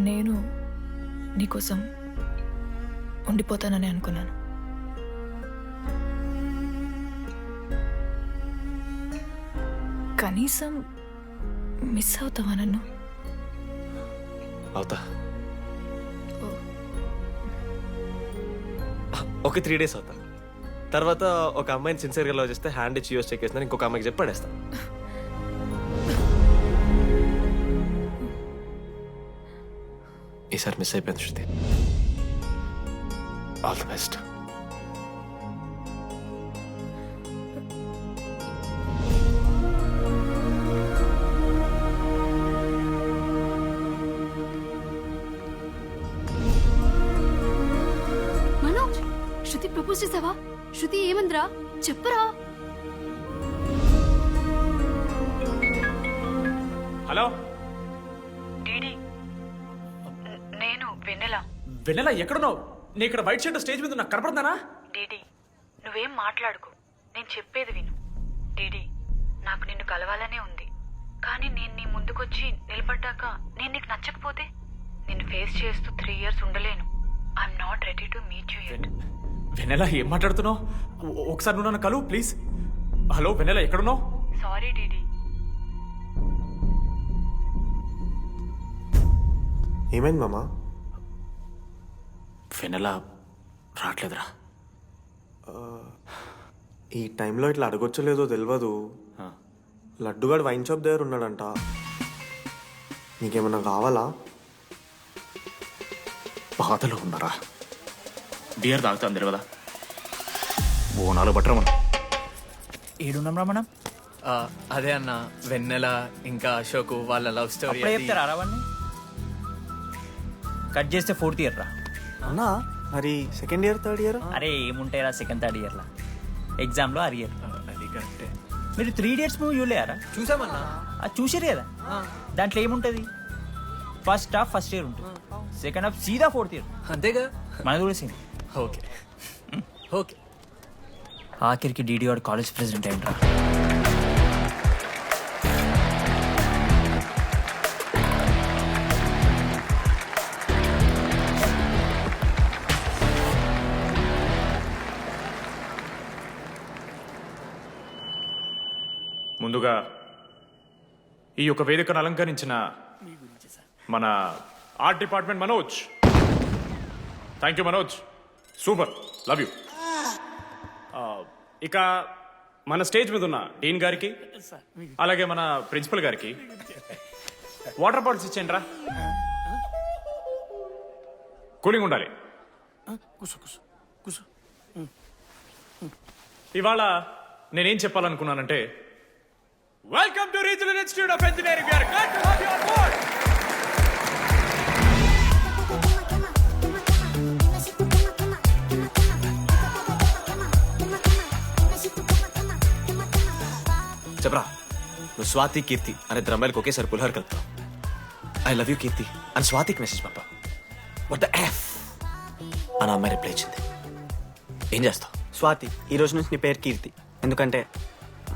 నేను నీకోసం ఉండిపోతానని అనుకున్నాను. కనీసం మిస్ అవుతావా నన్ను? అవుతా. ఒక 3 days అవుతా. తర్వాత ఒక అమ్మాయిని సిన్సియర్గా లవ్ చేస్తే హ్యాండ్ ఇచ్చి యూస్ చెక్ చేసిన ఇంకొక అమ్మాయికి చెప్పి పడేస్తా. ఈసారి మిస్ అయిపోయింది Shruti. All the best. Manoj, Shruti propose చేసావా? శృతి ఏమందిరా చెప్పరా? హలో డీడీ, నేను వెన్నెల. వెన్నెల ఎక్కడున్నావు? నీ ఇక్కడ వైట్ షర్ట్ స్టేజ్ మీద నాకు కనపడుతున్నానా? డీడీ, నువ్వేం మాట్లాడుకో, నేను చెప్పేది విను. డీడీ, నాకు నిన్ను కలవాలనే ఉంది, కానీ నేను నీ ముందుకొచ్చి నిలబడ్డాక నేను నీకు నచ్చకపోతే నిన్ను ఫేస్ చేస్తూ 3 years ఉండలేను. I'm not ready to meet you yet. Vennela ఏం మాట్లాడుతున్నావు? ఒకసారి నువ్వు నన్ను కలువు ప్లీజ్. హలో వెన్నెల ఎక్కడున్నావు? Sorry DD. ఏమైంది మామా? వెన్నెల రావట్లేదురా. ఈ టైంలో ఇట్లా అడగొచ్చో లేదో తెలియదు. లడ్డుగాడు వైన్ షాప్ దగ్గర ఉన్నాడంట. నీకేమన్నా కావాలా? బాధలో ఉన్నారా? బియర్ తాగుతా అందరు కదా. ఓ 4 బట్టరా మనం. ఏడున్నాం రా మనం. అదే అన్న, వెన్నెల ఇంకా అశోక్ వాళ్ళ లవ్ స్టోరీ చెప్తారా రావన్నీ? కట్ చేస్తే 4th year రా అన్నా. మరి 2nd year 3rd year? అరే ఏముంటాయిరా 2nd 3rd year లా. ఎగ్జామ్లో అరియర్. అది కరెక్టే. మీరు 3 Idiots మూవీ చూడలేరా? చూసామన్నా. అది చూసారు కదా. దాంట్లో ఏముంటుంది? ఫస్ట్ హాఫ్ ఫస్ట్ ఇయర్ ఉంటుంది, సెకండ్ హాఫ్ సీదా 4th year. అంతేగా. మనది కూడా సేమ్. Okay okay. ఆఖరికి డీడీ వాడు కాలేజ్ ప్రెసిడెంట్ అయిండ్రా. ముందుగా ఈ యొక్క వేదికను అలంకరించిన మన art department Manoj. Thank you Manoj, super, love you. ఇక మన స్టేజ్ మీద ఉన్న డీన్ గారికి అలాగే మన ప్రిన్సిపల్ గారికి వాటర్ బాటిల్స్ ఇచ్చేయండి రా. కూలింగ్ ఉండాలి. ఇవాళ నేనేం చెప్పాలనుకున్నానంటే, welcome to regional institute of engineering. We are glad to have you on board. చెప్పరా, నువ్వు స్వాతి కీర్తి అనే ద్రమ్మాయిలకు ఒకేసారి పులిహోర కలుపుతావు. ఐ లవ్ యూ కీర్తి అని స్వాతికి మెసేజ్ పంపా. వాట్ ద ఎఫ్ అని అమ్మాయి రిప్లై ఇచ్చింది. ఏం చేస్తావు? స్వాతి, ఈ రోజు నుంచి నీ పేరు కీర్తి, ఎందుకంటే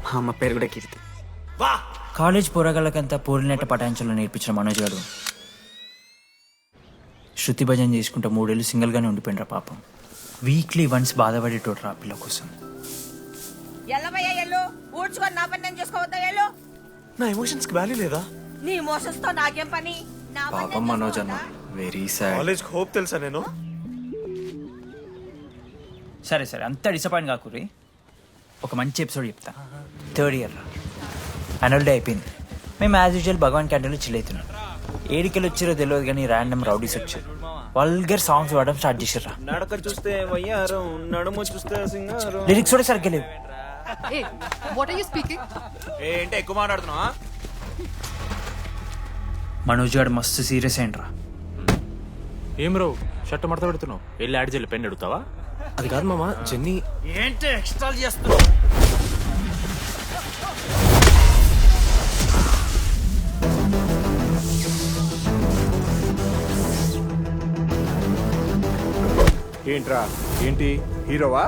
మా అమ్మ పేరు కూడా కీర్తి. కాలేజ్ పోరగాళ్ళకంతా పూరినట్ట పటాయించలో నేర్పించిన మనోజ్ గారు శృతి భజన చేసుకుంటూ 3 ఏళ్ళు సింగిల్గానే ఉండిపోయినరా పాపం. వీక్లీ వన్స్ బాధపడేటోడు రా పిల్ల కోసం. ఊడ్చుకొని నా పని నేను చేసుకోవద్దా? ఎల్లు. నా ఎమోషన్స్ కి వాల్యూ లేదా? నీ ఎమోషన్స్ తో నాకేం పని? నా పని పాపం మనోజ్ అన్న, వెరీ సాడ్. కాలేజ్ హోప్ తెలుసా నేను? సరే సరే, అంత డిసప్పాయింట్ కాకురి. ఒక మంచి ఎపిసోడ్ చెప్తా. 3rd year రా, యాన్యువల్ డే అయిపోయింది. మేము యాజ్ యూజువల్ భగవాన్ క్యాంటీన్లో చిల్ అవుతున్నాం. ఏడికెళ్ళి వచ్చారో తెలియదు కానీ ర్యాండమ్ రౌడీస్ వచ్చారు. వల్గర్ సాంగ్స్ పాడడం స్టార్ట్ చేసారు. నడక చూస్తే వయ్యారం, నడుము చూస్తే సింగారం. లిరిక్స్ కూడా సరిగ్గా లేవు. Hey, what are you speaking? ఏంటి ఎక్కువ మాట్లాడుతున్నావా? మనోజ్ గారు మస్తు సీరియస్ అయిండ్రా. ఏం రో షర్ట్ మడత పెడుతున్నావు? వెళ్ళి యాడ్ చేయాలి, పెన్ అడుగుతావా? అది కాదు మామ, జెన్నీ. ఏంటి ఎక్స్ట్రా చేస్తున్నావు? ఏంట్రా, ఏంటి హీరోవా?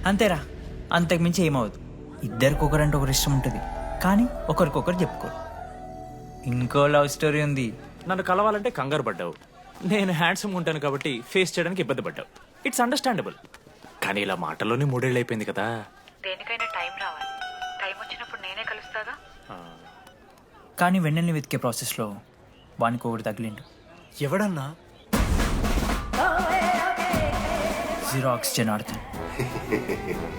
అంతేరా, అంతకుమించి ఏమవుదు. ఇద్దరికి ఒకరంటే ఒకరు ఇష్టం ఉంటుంది, కానీ ఒకరికొకరు చెప్పుకోరు. ఇంకో లవ్ స్టోరీ ఉంది. నన్ను కలవాలంటే కంగారు పడ్డావు, నేను హ్యాండ్సమ్ ఉంటాను కాబట్టి ఫేస్ చేయడానికి ఇబ్బంది పడ్డావు. It's understandable. కానీ ఇలా మాటల్లోనే 3 ఏళ్ళు అయిపోయింది కదా. దేనికైనా టైం రావాలి. టైం వచ్చినప్పుడు నేనే కలుస్తాగా. కానీ వెన్నెల్ని వెతికే ప్రాసెస్లో వానికి ఒకటి తగిలిండు. ఎవడన్నా? జిరాక్స్ జనార్దన్.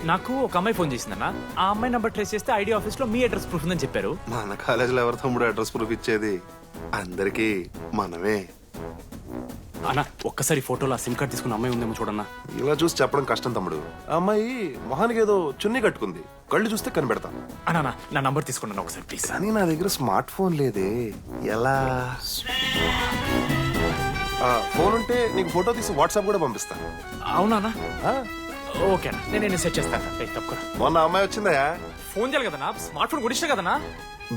నాకు ఒక అమ్మాయి ఫోన్ చేసిందన్న. ఆ అమ్మాయి నంబర్ ట్రేస్ చేస్తే ఐడి ఆఫీస్ లో మీ అడ్రస్ ప్రూఫ్ ఉందని చెప్పారు. మన కాలేజీలో ఎవరి తమ్ముడు అడ్రస్ ప్రూఫ్ ఇచ్చేది? అందరికీ మనమే. అన్న ఒక్కసారి ఫోటోలో సిమ్ కార్డ్ తీసుకున్న అమ్మాయి ఉందేమో చూడన్నా. ఇలా చూసి చెప్పడం కష్టం తమ్ముడు. ఆ అమ్మాయి మొహానికి ఏదో చున్నీ కట్టుకుంది, కళ్ళు చూస్తే కనిపెడతా. అన్నా నా నంబర్ తీసుకున్నాను ఒకసారి ప్లీజ్. కానీ నా దగ్గర స్మార్ట్ ఫోన్ లేదే, ఎలా? ఫోన్ ఉంటే నీకు ఫోటో తీసి వాట్సాప్ కూడా పంపిస్తా. అవునా? ఓకే అన్న, నేను సెట్ చేస్తాను. తక్కువ మొన్న అమ్మాయి వచ్చిందా? ఫోన్ చేయాలి కదన్నా, స్మార్ట్ ఫోన్ కూడా ఇష్టం కదన్నా.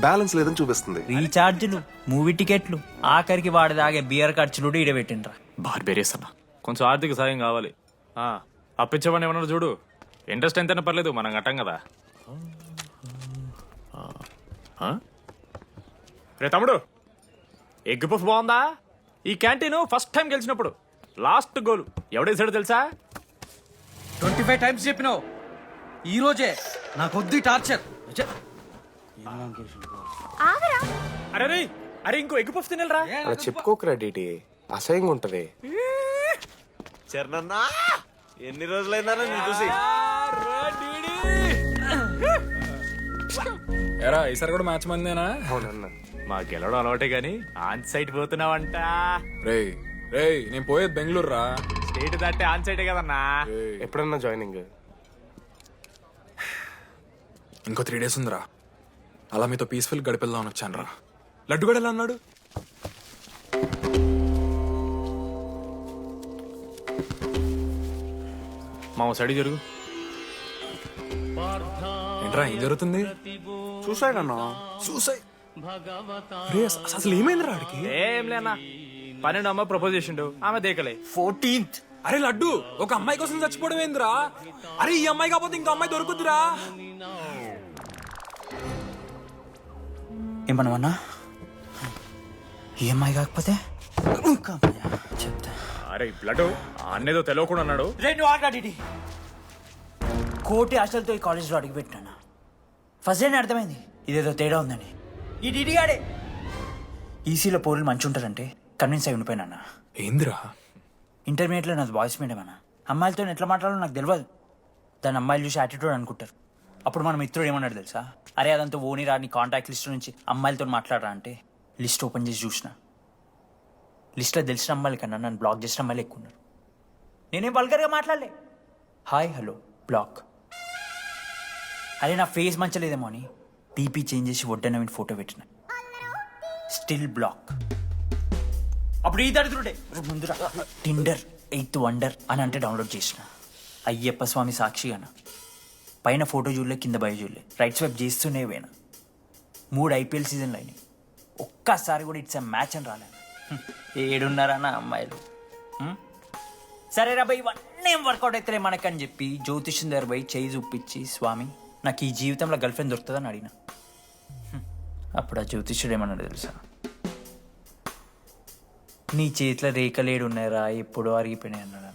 బ్యాలెన్స్ లేదని చూపిస్తుంది. రీఛార్జ్లు, మూవీ టికెట్లు, ఆఖరికి వాడి దాగే బియర్ ఖర్చులు ఈడబెట్టిండ్రా. బార్బేరియస్ అన్న, కొంచెం ఆర్థిక సాయం కావాలి. అప్పించమని ఏమన్నారు చూడు. ఇంట్రెస్ట్ ఎంతైనా పర్లేదు, మనం కట్టాం కదా. రే తమ్ముడు, ఎగ్ పఫ్ బాగుందా? ఈ క్యాంటీన్ ఫస్ట్ టైం గెలిచినప్పుడు లాస్ట్ గోల్ ఎవడేసాడో తెలుసా? 25 టైమ్స్ చెప్పినావు. ఈ రోజే నాకు వద్దు టార్చర్. అరే అరే ఇంకో ఎగ్ పఫ్ తినరా. అలా చెప్పుకోకరా డీటీ, అసహ్యంగా ఉంటది. చరణన్నా ఎన్ని రోజులైందా నేను చూసి. ఎరా ఈసారి కూడా మ్యాచ్ మందేనా? అవునన్నా. మా గెలవడం అలవాటే గానీ ఆన్ సైట్ పోతున్నావంట. రే రే నేను పోయేది బెంగళూరు రా. స్టేట్ దాటే ఆన్ సైటే కదన్నా. ఎప్పుడన్నా జాయినింగ్? ఇంకో 3 days ఉందిరా. అలా మీతో పీస్ఫుల్ గడిపెళ్దామని వచ్చాను రా. లడ్డు కూడా ఎలా అన్నాడు? మా సైడ్ జరుగు. ఏంట్రా ఏం జరుగుతుంది? సూసైడ్ అన్నా. సూసైడ్? అసలు ఏమైందిరా ఆడికి? ఏం లేనా, 12 అమ్మాయి ప్రపోజ్ చేసిండు, ఆమె దేకలే. 14th. అరే లడ్డు, ఒక అమ్మాయి కోసం చచ్చిపోవడం ఏందిరా? అరే ఈ అమ్మాయి కాకపోతే ఇంకో అమ్మాయి దొరుకుద్దిరా. ఏమన్నా ఈ అమ్మాయి కాకపోతే చెప్తా. అరే బ్లడ్ అన్నేదో తెలియకుండా అన్నాడు. కోటి ఆశలతో ఈ కాలేజ్లో అడుగుపెట్టినా. ఫస్ట్ డే అర్థమైంది ఇదేదో తేడా ఉందని. ఈ డిడిగాడే ఈసీలో పౌరులు మంచి ఉంటారంటే కన్విన్స్ అయి ఉండిపోయినా. ఏందిరా? ఇంటర్మీడియట్లో నాది బాయ్స్ మీడియం అన్న. అమ్మాయిలతో ఎట్లా మాట్లాడాలో నాకు తెలియదు. దాని అమ్మాయిలు చూసి యాటిట్యూడ్ అనుకుంటారు. అప్పుడు మన మిత్రుడు ఏమన్నాడు తెలుసా? అరే అదంతా ఓని రాని కాంటాక్ట్ లిస్ట్ నుంచి అమ్మాయిలతో మాట్లాడరా అంటే లిస్ట్ ఓపెన్ చేసి చూసిన. లిస్ట్లో తెలిసిన అమ్మాయిల కన్నా నన్ను బ్లాక్ చేసిన అమ్మాయిలు ఎక్కువ ఉన్నారు. నేనేం వల్గర్గా మాట్లాడలే. Hi hello block. అరే నా ఫేస్ మంచలేదేమో అని డీపీ చేంజ్ చేసి వడ్డన ఫోటో పెట్టిన. Still block. అప్పుడు ఈ దరిద్రుడే ముందురా టిండర్ 8th వండర్ అని అంటే డౌన్లోడ్ చేసిన. అయ్యప్ప స్వామి సాక్షి అన్న. పైన ఫోటో చూడలే, కింద బయ చూడలే, రైట్ స్వైప్ చేస్తూనే పోయినా. 3 IPL సీజన్లు అయినాయి, ఒక్కసారి కూడా ఇట్స్ మ్యాచ్ అని రాలేదు. 7 అమ్మాయిలు. సరే రా భయ్, ఇవన్నీ ఏం వర్కౌట్ అవుతలే మనకని చెప్పి జ్యోతిష్యం దగ్గర పోయి చేయి చూపించి, స్వామి నాకు ఈ జీవితంలో గర్ల్ ఫ్రెండ్ దొరుకుతుందని అడిగిన. అప్పుడు ఆ జ్యోతిష్యుడు ఏమన్నాడు తెలుసా? నీ చేతిలో రేఖలేడు ఉన్నాయరా, ఎప్పుడో అరిగిపోయినాయి అన్నాడు.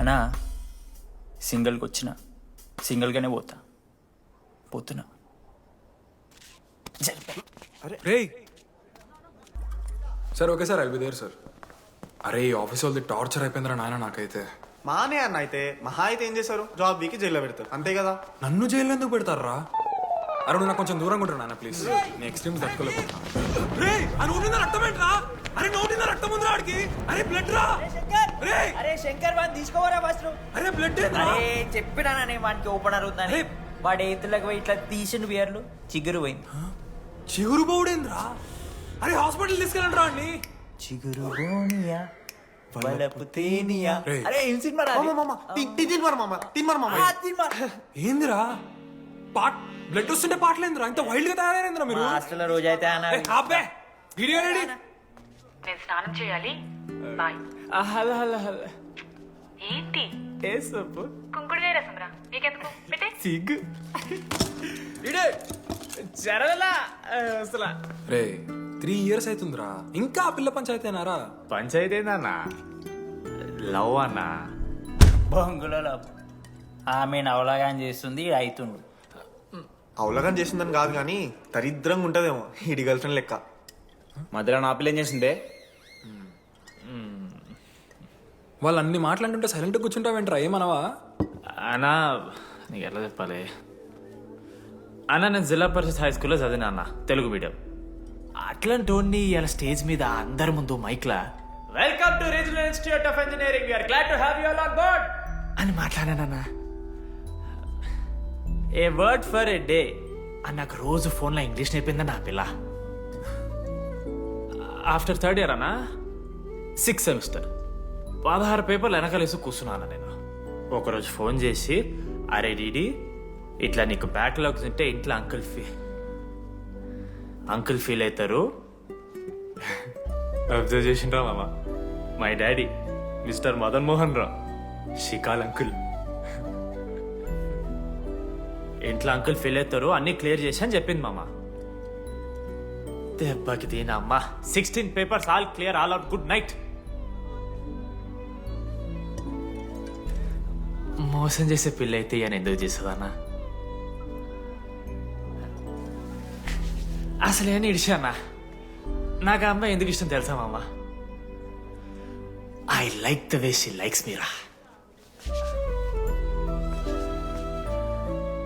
అన్నా సింగిల్కి వచ్చిన సింగిల్గానే పోతున్నా. రే sir okay sir, I'll be there sir. అరే ఈ ఆఫీస్ వాళ్ళది టార్చర్ అయిపోయిందిరా నాయన నాకైతే. మానే అన్న అయితే మహా అయితే ఏం చేశారు? జాబ్ వీకి జైల్లో పెడతారు, అంతే కదా? నన్ను జైల్లో ఎందుకు పెడతారా? అరే నువ్వు నాకు కొంచెం దూరంగా ఉంటాను నాన్న ప్లీజ్. నేను ఎక్స్ట్రీమ్స్ తట్టుకోలేకపోతున్నా. రే ఆ నోటిందా రక్తం ఏంట్రా? అరే నోటిందా రక్తం ఉందిరా ఆడికి. అరే బ్లడ్ రా. రే అరే శంకర్ వాడిని తీసుకోవరా ఫస్ట్. అరే బ్లడ్ అరే చెప్పినా వానికి ఓపెనర్ అవుతుందని. వాడి ఎత్తులకు పోయి ఇట్లా తీసిన బియర్లు చిగురు పోయింది. చిగురు బోడేంద్రా? అరే హాస్పిటల్ తీసుకెళ్ళండి రా అండి. చిగురు బోనియా వలపు తేనియా. అరే ఏం సినిమా రా? ఏందిరా బ్లడ్ వస్తుంటే పాటలేందిరా? ఇంత వైల్డ్ గా తయారైందిరా మీరు. హాస్టల్లో రోజైతే నేను స్నానం చేయాలి. బాయ్. Hello hello hello. ఏంటి ఏ సబ్బు? కుంకుడు సిగ్గు జరగలా అసలు రే 3 years అవుతుందిరా ఇంకా ఆ పిల్ల పంచాయతీ అన్నారా? పంచాయతీ ఏందన్నా? లవ్ అన్నా. బొంగులో లవ్. ఆమె అవలాగాని చేస్తుంది అవుతుండు. అవలగం చేసిందని కాదు కానీ దరిద్రంగా ఉంటదేమో ఇడి గర్ల్ ఫ్రెండ్ లెక్క. మధ్యలో నా పిల్ల ఏం చేసిందే? వాళ్ళు అన్ని మాట్లాడుతుంటే సైలెంట్ కూర్చుంటావేంట్రా, ఏమనవా? అన్నా నీకు ఎట్లా చెప్పాలి అన్న, నేను జిల్లా పరిషత్ హై స్కూల్లో చదివినా అన్న, తెలుగు మీడియం. అట్లాంటి ఇలా స్టేజ్ మీద అందరి ముందు మైక్లా welcome to regional institute of engineering, we are glad to have you all on board అని మాట్లాడానన్నా. A word for a day అని నాకు రోజు ఫోన్లో ఇంగ్లీష్ నేర్పింది నా పిల్ల. ఆఫ్టర్ 3rd year అన్నా 6th semester 16 పేపర్లు వెనకాలేసి కూర్చున్నాను నేను. ఒకరోజు ఫోన్ చేసి, అరే డీడీ ఇట్లా నీకు బ్యాక్లాగ్స్ ఉంటే ఇంట్లో అంకుల్ ఫీల్ అవుతారు. అబ్జర్వ్ చేసిండ్రా మామ, my daddy mister Madan Mohan Rao షికాల్ అంకుల్. ఇంట్లో అంకుల్ ఫీల్ అవుతారు, అన్ని క్లియర్ చేసి అని చెప్పింది మామ. దెబ్బకి దీని అమ్మ 16 papers all clear, all out, good night. మోసం చేసే పిల్ల అయితే ఇయన ఎందుకు చేస్తుందన్నా? అసలు ఏమని ఇడిచానా? నాకు ఆ అమ్మాయి ఎందుకు ఇష్టం తెలుసా మామ? I like the way she likes మీరా.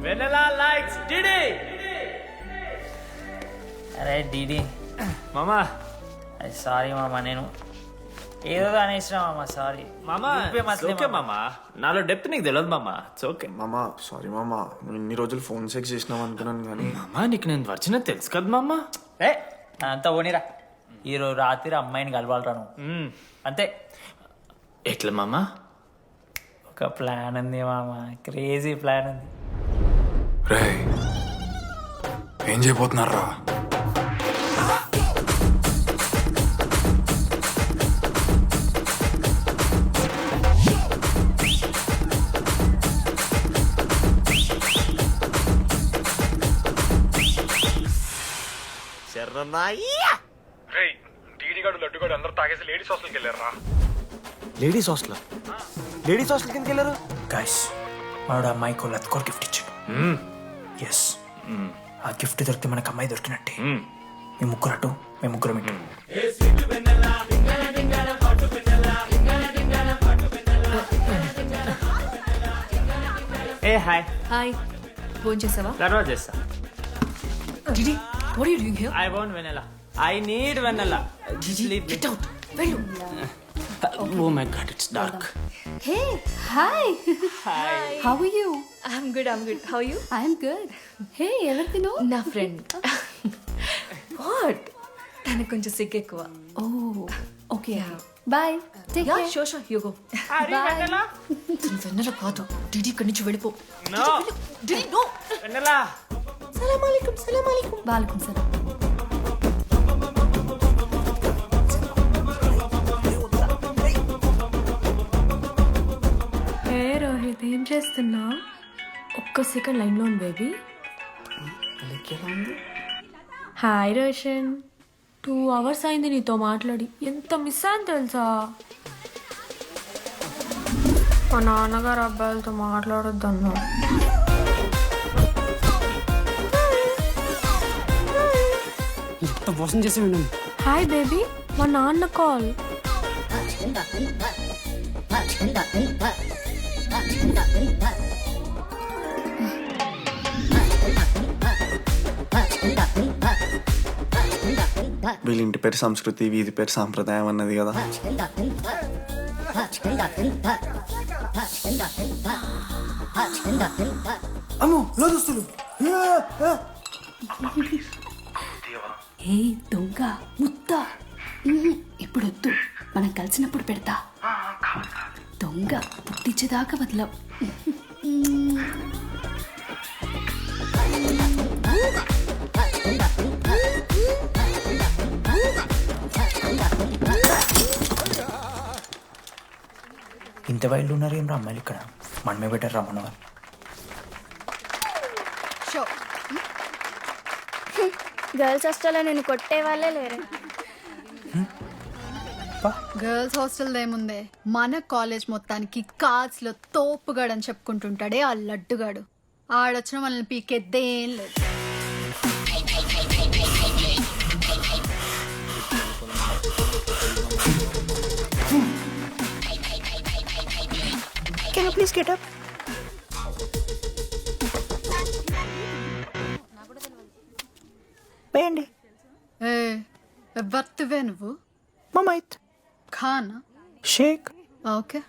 Vanilla likes DD. అరే డీడీ మామా, సారీ మామ, నేను ఏదో అనేసిన మామ, సారీ మామా. ఓకే మామా, నాలో డెప్త్ నీకు తెలియదు మామా. ఇట్స్ ఓకే మామా. సారీ మామా, నువ్వు ఇన్ని రోజులు ఫోన్ సెక్స్ చేసినావు అనుకున్నాను కానీ. మామా నీకు నేను వచ్చిన తెలుసు కదా మామా. ఏ అంతా పోనీరా, ఈరోజు రాత్రి అమ్మాయిని కలవాలరా నువ్వు, అంతే. ఎట్లా మామా? ఒక ప్లాన్ ఉంది మామ, క్రేజీ ప్లాన్ ఉంది. రే ఏం చేయబోతున్నారా? టీడీగాడు లడ్డుగాడు అందరూ తాగేసి లేడీస్ హాస్టల్కి వెళ్ళారా? Ladies hostel? లేడీస్ హాస్టల్ కిందకి వెళ్ళారు గైస్. వాడు అమ్మాయికి లత్కోర్ గిఫ్ట్ ఇచ్చాడు. ఎస్, ఆ గిఫ్ట్ దొరికితే మనకు అమ్మాయి దొరికినట్టే. మీ ముగ్గురు అటు, మేము ముగ్గురం ఇటు. ఏ హాయ్. హాయ్, ఫోన్ చేసావా? తర్వాత చేస్తా. DD, what are you doing here? I want vanilla. I need vanilla. Just leave me. Get out. వెళ్ళు. Oh my god, it's dark. Hey, hi. Hi. How are you? I'm good. How are you? I'm good. Hey, ఎవరిది నువ్వు? నా friend. What? తనకు కొంచెం సిగ్గు ఎక్కువ. Oh, okay. Bye. Take care. Sure, you go. Bye. తను వెన్నెల కాదు, డిడి ఇక్కడి నుంచి వెళ్ళిపో. No. DD, no. Vanilla. సలాం అలైకుం. వాలేకుం సలాం. ఏ రోహిత్, ఏం చేస్తున్నా? ఒక్క సెకండ్ లైన్లో ఉంది బేబీ. హాయ్ రోషన్, 2 hours అయింది నీతో మాట్లాడి. ఎంత మిస్ అని తెలుసా? మా నాన్నగారు అబ్బాయిలతో మాట్లాడొద్దన్నా. మోసం చేసి విన్నాను. హాయ్ బేబీ, మా నాన్న కాల్. వీళ్ళ ఇంటి పేరు సంస్కృతి, వీధి పేరు సాంప్రదాయం అన్నది కదా. అమ్మో లో దుస్తులు. ఏ దొంగ ముద్ద, ఇప్పుడు వద్దు, మనం కలిసినప్పుడు పెడతా. దొంగ పుట్టించేదాకా వదలం. ఇంత వైల్డ్ ఉన్నారు ఏం రా అమ్మాయిలు ఇక్కడ? మనమే బెటర్ రా మనవారు. షో. గర్ల్స్ హాస్టల్లో నేను కొట్టే వాళ్ళే లేరు. గర్ల్స్ హాస్టల్ ఏముందే, మన కాలేజ్ మొత్తానికి కార్డ్స్ లో తోపుగాడు అని చెప్పుకుంటుంటాడే ఆ లడ్డుగాడు. ఆడొచ్చిన మనల్ని పీకెద్దేం లేదు. Can you please get up? వేయండి. ఏ ఎవరివే నువ్వు? మమైత్ ఖానా షేక్. ఓకే.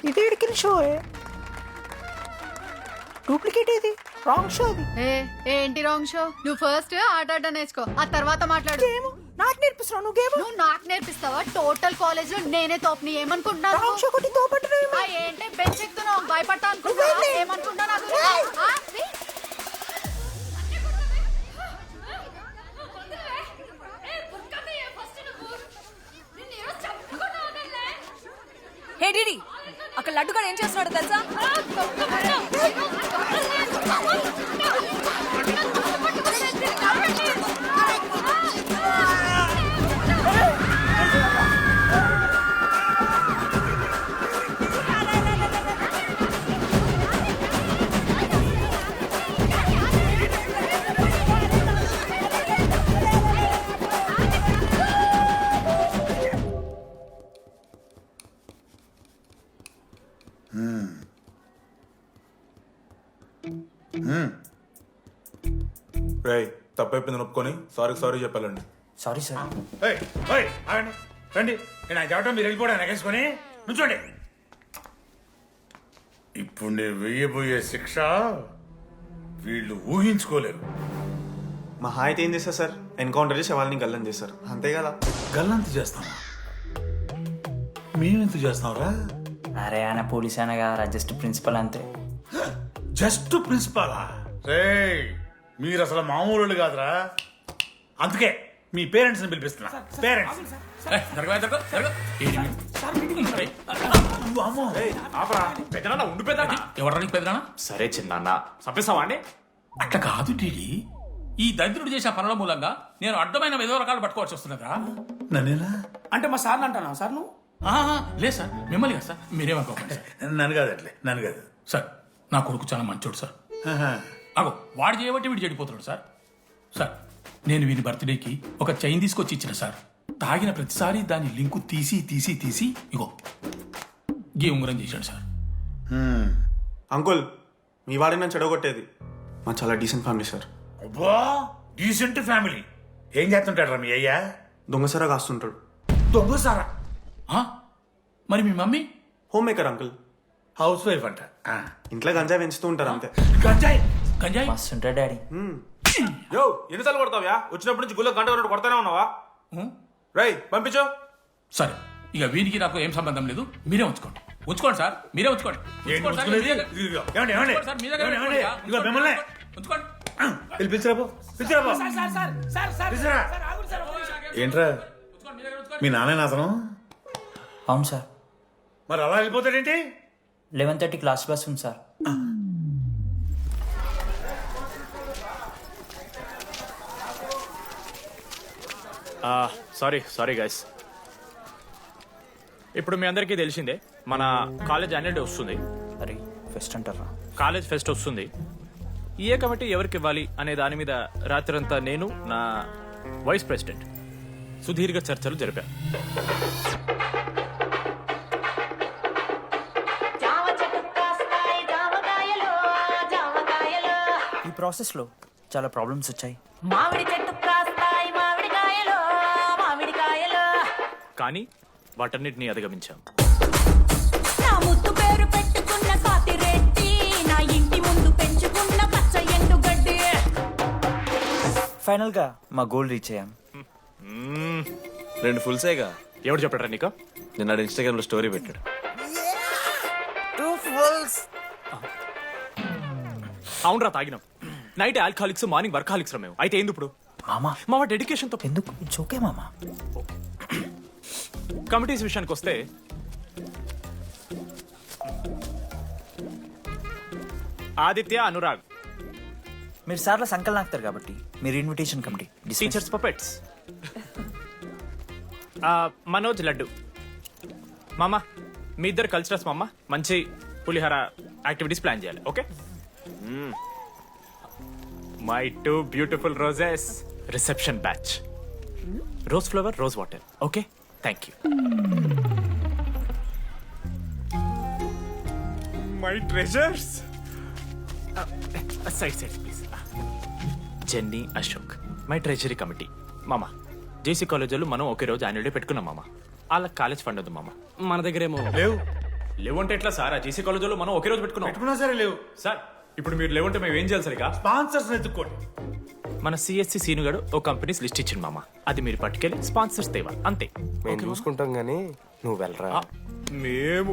ఇది ఎడికిన షో డూప్లికేట్ ఇది రాంగ్ షో అది. ఏంటి రాంగ్ షో? నువ్వు ఫస్ట్ ఆట ఆట నేర్చుకో, ఆ తర్వాత మాట్లాడు. నాకు నేర్పిస్తున్నావు నువ్వు గేమ్? నువ్వు నాకు నేర్పిస్తావా? టోటల్ కాలేజ్ లో నేనే తోపుని ఏమనుకుంటున్నావు? రాంగ్ షో కొట్టి తోపట్టు. ఏంటి బెంచ్ ఎక్కుతున్నావు? భయపడతా అనుకుంటున్నావా? ఏమనుకుంటా నాకు? హే డిడి, అక్కడ లడ్డుగాడు ఏం చేస్తున్నాడో తెలుసా? రేయ్ తప్పైపోయింది ఒప్పుకొని సారీ చెప్పాలండి. Sorry sir. ఆగండి, రండి. నేను చెప్పడం మీరు వెళ్ళిపోవడానికి ఎగేసుకొని నుంచోండి. ఇప్పుడు నేను వెయ్యబోయే శిక్ష వీళ్ళు ఊహించుకోలేరు. మహా అయితే ఏం చేస్తారు సార్? ఎన్కౌంటర్ చేసి వాళ్ళని గల్లం చేస్తారు, అంతే కదా? గల్లంత చేస్తామా? మేమెంత చేస్తాంరా? అరే ఆయన పోలీస్ అయినా కదా, జస్ట్ ప్రిన్సిపల్ అంతే. జస్ట్ ప్రిన్సిపాలా? రే మీరు అసలు మామూలు కాదురా. అందుకే మీ పేరెంట్స్ ని పిలిపిస్తున్నా. పేరెంట్స్ ఎవరు పెద్దనా? సరే చిన్న చంపేస్తావా అండి? అట్లా కాదు టీడీ, ఈ దరిద్రుడు చేసిన పనుల మూలంగా నేను అడ్డమైన ఏదో రకాలు పట్టుకోవాల్సి వస్తున్నదా? నన్నేనా అంటే మా సార్ని అంటున్నావు సార్ నువ్వు? లేదు సార్, మిమ్మల్ని కదా సార్. మీరేమనుకోకండి సార్. నన్ను కాదు, అట్లే నన్ను కాదు సార్. నా కొడుకు చాలా మంచోడు సార్. అగో వాడు చేయబట్టి వీడు చెడిపోతున్నాడు సార్. సార్ నేను వీని బర్త్డేకి ఒక చైన్ తీసుకొచ్చి ఇచ్చిన సార్. తాగిన ప్రతిసారి దాని లింకు తీసి ఇగో గీ ఉంగరం చేశాడు సార్. అంకుల్ మీ వాడే నన్ను చెడగొట్టేది. మా చాలా డీసెంట్ ఫ్యామిలీ సార్. అబ్బా డీసెంట్ ఫ్యామిలీ. ఏం చేస్తుంటాడు రా మీ అయ్యా? దొంగసారా కాస్తుంటాడు. దొంగసారా? మరి మీ mummy? Homemaker uncle. Housewife అంట. ఇంట్లో గంజాయి పెంచుతూ ఉంటారు అంతే. గంజాయి మస్తు ఉంటాడు డాడీ. యో ఎన్నిసార్లు కొడతావ్యా? వచ్చినప్పటి నుంచి గుళ్ళ గంట కొట్టు కొడతానే ఉన్నావా? రై పంపించు. సరే ఇక వీరికి నాకు ఏం సంబంధం లేదు, మీరే ఉంచుకోండి సార్. మీరే ఉంచుకోండి. ఏంట్రా మీ నాన్న అతను? అవును సార్. మరి అలా వెళ్ళిపోతాడేంటి? 11:30 క్లాస్ బస్ ఉంది సార్. Sorry guys. ఇప్పుడు మీ అందరికీ తెలిసిందే మన కాలేజ్ యాన్యువల్ డే వస్తుంది. అరే ఫెస్ట్ అంటారా? కాలేజ్ ఫెస్ట్ వస్తుంది. ఏ కమిటీ ఎవరికి ఇవ్వాలి అనే దాని మీద రాత్రంతా నేను నా వైస్ ప్రెసిడెంట్ సుదీర్ఘ చర్చలు జరిపాను. ఈ ప్రాసెస్లో చాలా ప్రాబ్లమ్స్ వచ్చాయి. మామిడి చెట్టు కాస్తాయి మామిడికాయలు మామిడికాయలు. కానీ వాటన్నిటిని అధిగమించాం. నా ముద్దు పేరు పెట్టుకున్న కాతిరెడ్డి, నా ఇంటి ముందు పెంచుకున్న పచ్చ ఎండుగడ్డి. ఫైనల్ గా మా గోల్ రీచ్ అయ్యాం. 2 ఫుల్సేగా. ఎవరు చెప్పారా నీకు? నిన్న ఇన్స్టాగ్రామ్ లో స్టోరీ పెట్టాడు. 2 ఫుల్స్. అవునరా తాగినాం. నైట్ ఆల్కహాలిక్స్, మార్నింగ్ వర్కాలిక్స్ రా మేము. అయితే ఏంది ఇప్పుడు? మామా మామ డెడికేషన్తో ఎందుకు ఓకే మామా. కమిటీస్ విషయానికి వస్తే ఆదిత్య, అనురాగ్. మీరు సార్ల సంకల్ నాకుతారు కాబట్టి మీరు invitation committee. Teachers puppets. Manoj, laddu. మామ మీ ఇద్దరు కల్చరల్స్ మామ. మంచి పులిహార యాక్టివిటీస్ ప్లాన్ చేయాలి. Okay. My 2 beautiful roses. Reception batch. Rose flower, rose water. Okay, thank you. My treasures. Side please. Jenny, Ashok, my treasury committee. మామ జేసీ కాలేజ్ వాళ్ళు మనం ఒకే రోజు యాన్యువల్ డే పెట్టుకున్నాం మామ. వాళ్ళకి కాలేజ్ ఫండ్ ఉంది మామ. మన దగ్గర ఏమో లేవంటే ఎట్లా సార్? ఆ జేసీ కాలేజ్ వాళ్ళు మనం ఒకే రోజు పెట్టుకున్నా సరే లేవు సార్. ఇప్పుడు మీరు లేవంటే మేము ఏం చేయాలి సరిగా? స్పాన్సర్స్ ఎత్తుకోండి. మన సిఎస్సి సీనుగాడు ఓ కంపెనీస్ లిస్ట్ ఇచ్చింది మామ. అది మీరు పట్టుకెళ్ళి స్పాన్సర్స్ తేవా, అంతే. మేము చూసుకుంటాం గానీ నువ్వు వెళ్ళరా. మేము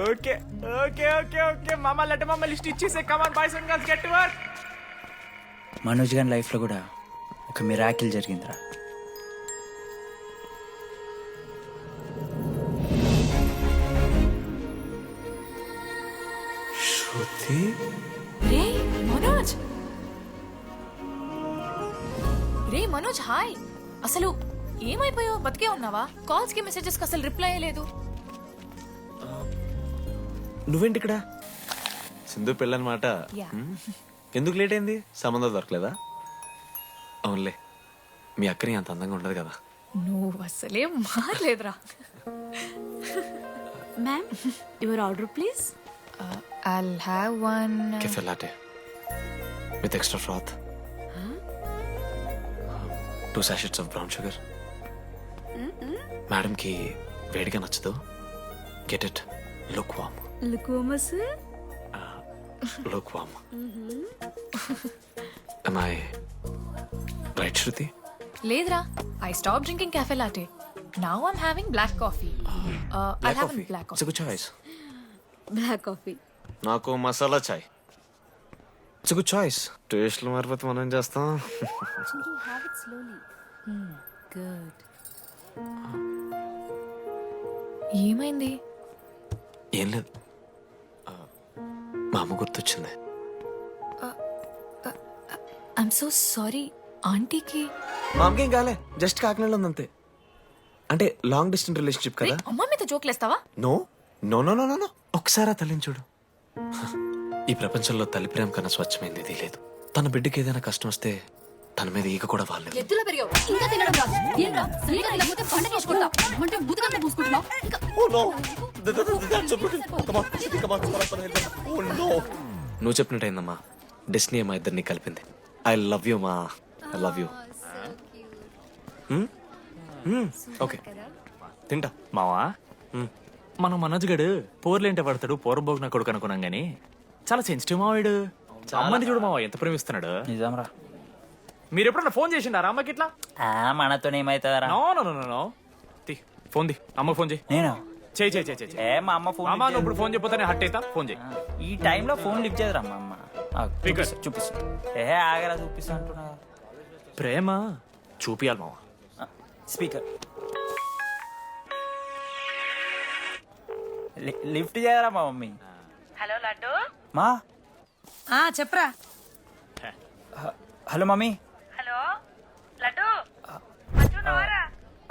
ఓకే ఓకే ఓకే ఓకే మామ. లడ్డు మామ లిస్ట్ ఇచ్చేసే. Come on boys and girls, get to work. Manoj గారి లైఫ్లో కూడా ఒక మిరాకిల్ జరిగిందిరా. శృతి. రే మనోజ్. రే మనోజ్, హాయ్. అసలు ఏమైపోయావు? బతికే ఉన్నావా? కాల్స్ కి మెసేజెస్ కి అసలు రిప్లై అయ్యలేదు. నువ్వేంటి ఇక్కడ? సింధు పెళ్ళనమాట. ఎందుకు లేట్ అయింది? సంబంధం దొరకలేదా? అవునులే, మీ అక్కని అంత అందంగా ఉండదు కదా. నువ్వు అసలే మారలేదురా. Ma'am, your order please. I'll have one. Cafe latte with extra froth. 2 sachets of brown sugar. Madam కి వేడిగా నచ్చదు. Get it lukewarm. Lukewarm, sir? Lukewarm. Am I right, Shruti? లేదురా, I stopped drinking cafe latte. Now I'm having black coffee. I'll have a black It's coffee. a good choice. Black coffee. నాకు మసాలా చాయ్. It's good choice. టేస్ట్లు మారిపోతే మనం ఏం చేస్తాం? Children have it slowly. Good. ఏమైంది? ఏం లేదు, మా అమ్మ గుర్తొచ్చింది. I'm so sorry. ఆంటీకి మా అమ్మకి ఏం కాలే, జస్ట్ కాకినాడలో ఉంది అంతే. అంటే లాంగ్ డిస్టెన్స్ రిలేషన్షిప్ కదా. అమ్మ మీతో జోకులేస్తావా? No no no no no. ఒకసారి ఆ తల్లిని చూడు. ఈ ప్రపంచంలో తల్లి ప్రేమ కన్నా స్వచ్ఛమైంది ఇది లేదు. తన బిడ్డకి ఏదైనా కష్టం వస్తే తన మీద ఈగ కూడా వాళ్ళలేదు. ఎత్తులో పెరిగావు ఇంకా తినడం రాదు. ఏంట్రా సరిగా తినకపోతే పంట చేసుకుంటా అంటే బుద్ధకంతా పూసుకుంటున్నావు. నువ్వు చెప్పినట్టయిందమ్మా. డెస్టినీ మా ఇద్దరిని కలిపింది. ఐ లవ్ యూ మా. I love you. ఓకే తింటా. మావా మనం మనోజ్ గడు పోర్లేంటే పడతాడు, పోరబోగు నా కొడుకు అనుకున్నాం గానీ చాలా సెన్సిటివ్ మావాడు. అమ్మని చూడు మావా ఎంత ప్రేమిస్తున్నాడు. నిజంరా. మీరు ఎప్పుడన్నా ఫోన్ చేసిండారా అమ్మకి ఇట్లా? మనతో ఏమైతుందరా? No no no no. Phone ది, అమ్మకి ఫోన్ చేయి. నేను చేయి చేయి చేయి. ఏ మా అమ్మ ఫోన్ అమ్మ నువ్వు ఇప్పుడు ఫోన్ చెప్పితే హట్ అవుతా. ఫోన్ చేయి. ఈ టైంలో ఫోన్ లిఫ్ట్ చేయదురా మా అమ్మ. చూపిస్తా. ఏ ఆగరా చూపిస్తా అంటున్నా. ప్రేమ చూపియాలి మావా. స్పీకర్ లిఫ్ట్ చేయరా మా మమ్మీ. హలో లడ్డు. మా చెప్పరా. Hello mummy. Hello laddu.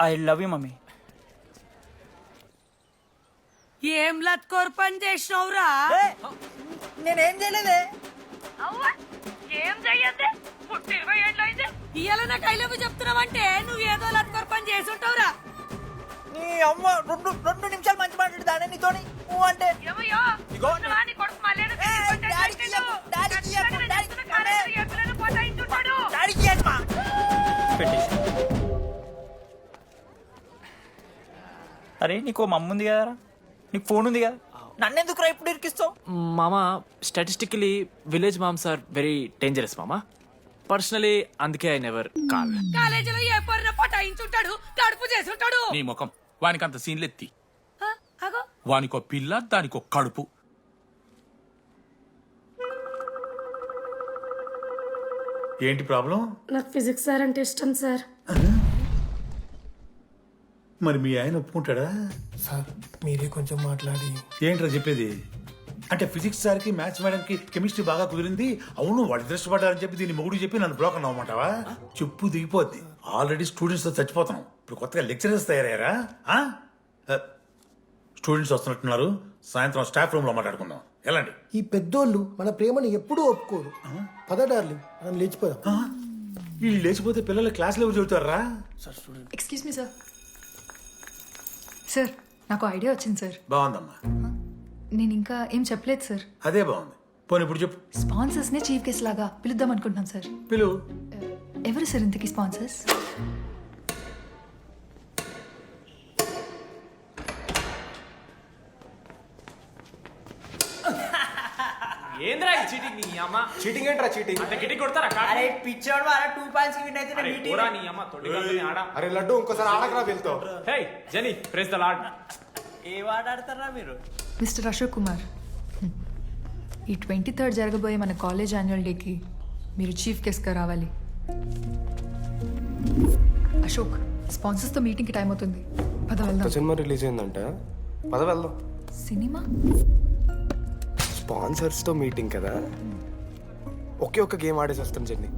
I love you mummy. ఏం లత్కోర్ పని చేసినవురా? నేనేం చేయలేదే. ఏం చెయ్యద్దే. పుట్టి 20 ఏళ్ళు అయితే ఇయ్యాల నాకు ఐ లవ్ యూ చెప్తున్నావంటే నువ్వు ఏదో లత్కోర్ పని చేసి ఉంటావురా. నీ అమ్మ 2 నిమిషాలు మంచి మాట్లాడుతానే నీతోని. నువ్వు అంటే అరే నీకు మమ్మ ఉంది కదరా, నీకు ఫోన్ ఉంది కదా, నన్నెందుకు రా ఇప్పుడు ఇరికిస్తావు? మామా statistically village moms are very dangerous మామా. పర్సనలీ అందుకే ఐ నెవర్ కాల్. కాలేజీలో ఏ పొరిన పటాయించుంటాడు, కడుపు చేసుంటాడు. నీ ముఖం వానికంత సీన్లెత్తి. వానికో పిల్ల, దానికో కడుపు. ఏంటి ప్రాబ్లం? నాకు ఫిజిక్స్ సార్ అంటే ఇష్టం సార్. మరి మీ ఆయన ఒప్పుకుంటాడా? సార్ మీరే కొంచెం మాట్లాడి. ఏంట్రా చెప్పేది? అంటే ఫిజిక్స్ సార్కి మ్యాథ్స్ మేడంకి కెమిస్ట్రీ బాగా కుదిరింది, అవును వాళ్ళు ఇష్టపడ్డారని చెప్పి దీన్ని మొగుడు చెప్పి నన్ను బ్లాక్ అన్నమాటవా? చెప్పు దిగిపోద్ది. ఆల్రెడీ స్టూడెంట్స్ తో చచ్చిపోతున్నాం, ఇప్పుడు కొత్తగా లెక్చరర్స్ తయారయ్యారా? స్టూడెంట్స్ వస్తున్నట్టున్నారు, సాయంత్రం స్టాఫ్ రూమ్ లో మాట్లాడుకుందాం. ఎలాంటి ఈ పెద్దోళ్ళు మన ప్రేమను ఎప్పుడూ ఒప్పుకోరు. పద డార్లింగ్, మనం లేచిపోదాం. వీళ్ళు లేచిపోతే పిల్లలు క్లాస్లో ఎవరు చెబుతారా? Excuse me sir. సార్ నాకు ఐడియా వచ్చింది సార్. బాగుందమ్మా. నేను ఇంకా ఏం చెప్పలేదు సార్. అదే బాగుంది. పోనీ ఇప్పుడు చెప్పు. స్పాన్సర్స్ నే చీఫ్ గెస్ట్ లాగా పిలుద్దాం అనుకుంటున్నాం సార్. పిలువు. ఎవరు సార్ ఇంతకీ స్పాన్సర్స్? ఏంద్రా ఈ చీటింగ్ నీ అమ్మ? చీటింగ్ ఏంట్రా చీటింగ్? అంత గిటి కొడతారా? అరే పిచ్చోడు వారా 2 పాయింట్స్ కి విన్ అయితే అరే మీటింగ్. పోరా నీ అమ్మ తొడి గంటని ఆడ. అరే లడ్డు ఇంకోసారి ఆడకరా వెళ్తావు. హే జెనీ ప్రెస్ ద లార్డ్. ఏ ఆట ఆడతారా మీరు? మిస్టర్ అశోక్ కుమార్, ఈ 23rd జరగబోయే మన కాలేజ్ యాన్యువల్ డేకి మీరు చీఫ్ గెస్ట్గా రావాలి. అశోక్, స్పాన్సర్స్తో మీటింగ్కి టైం అవుతుంది, పద వెళ్దాం. సినిమా రిలీజ్ అయిందంట, పద వెళ్దాం. సినిమా? స్పాన్సర్స్తో మీటింగ్ కదా, ఒకే ఒక్క గేమ్ ఆడేసి వస్తాం జెన్నీ.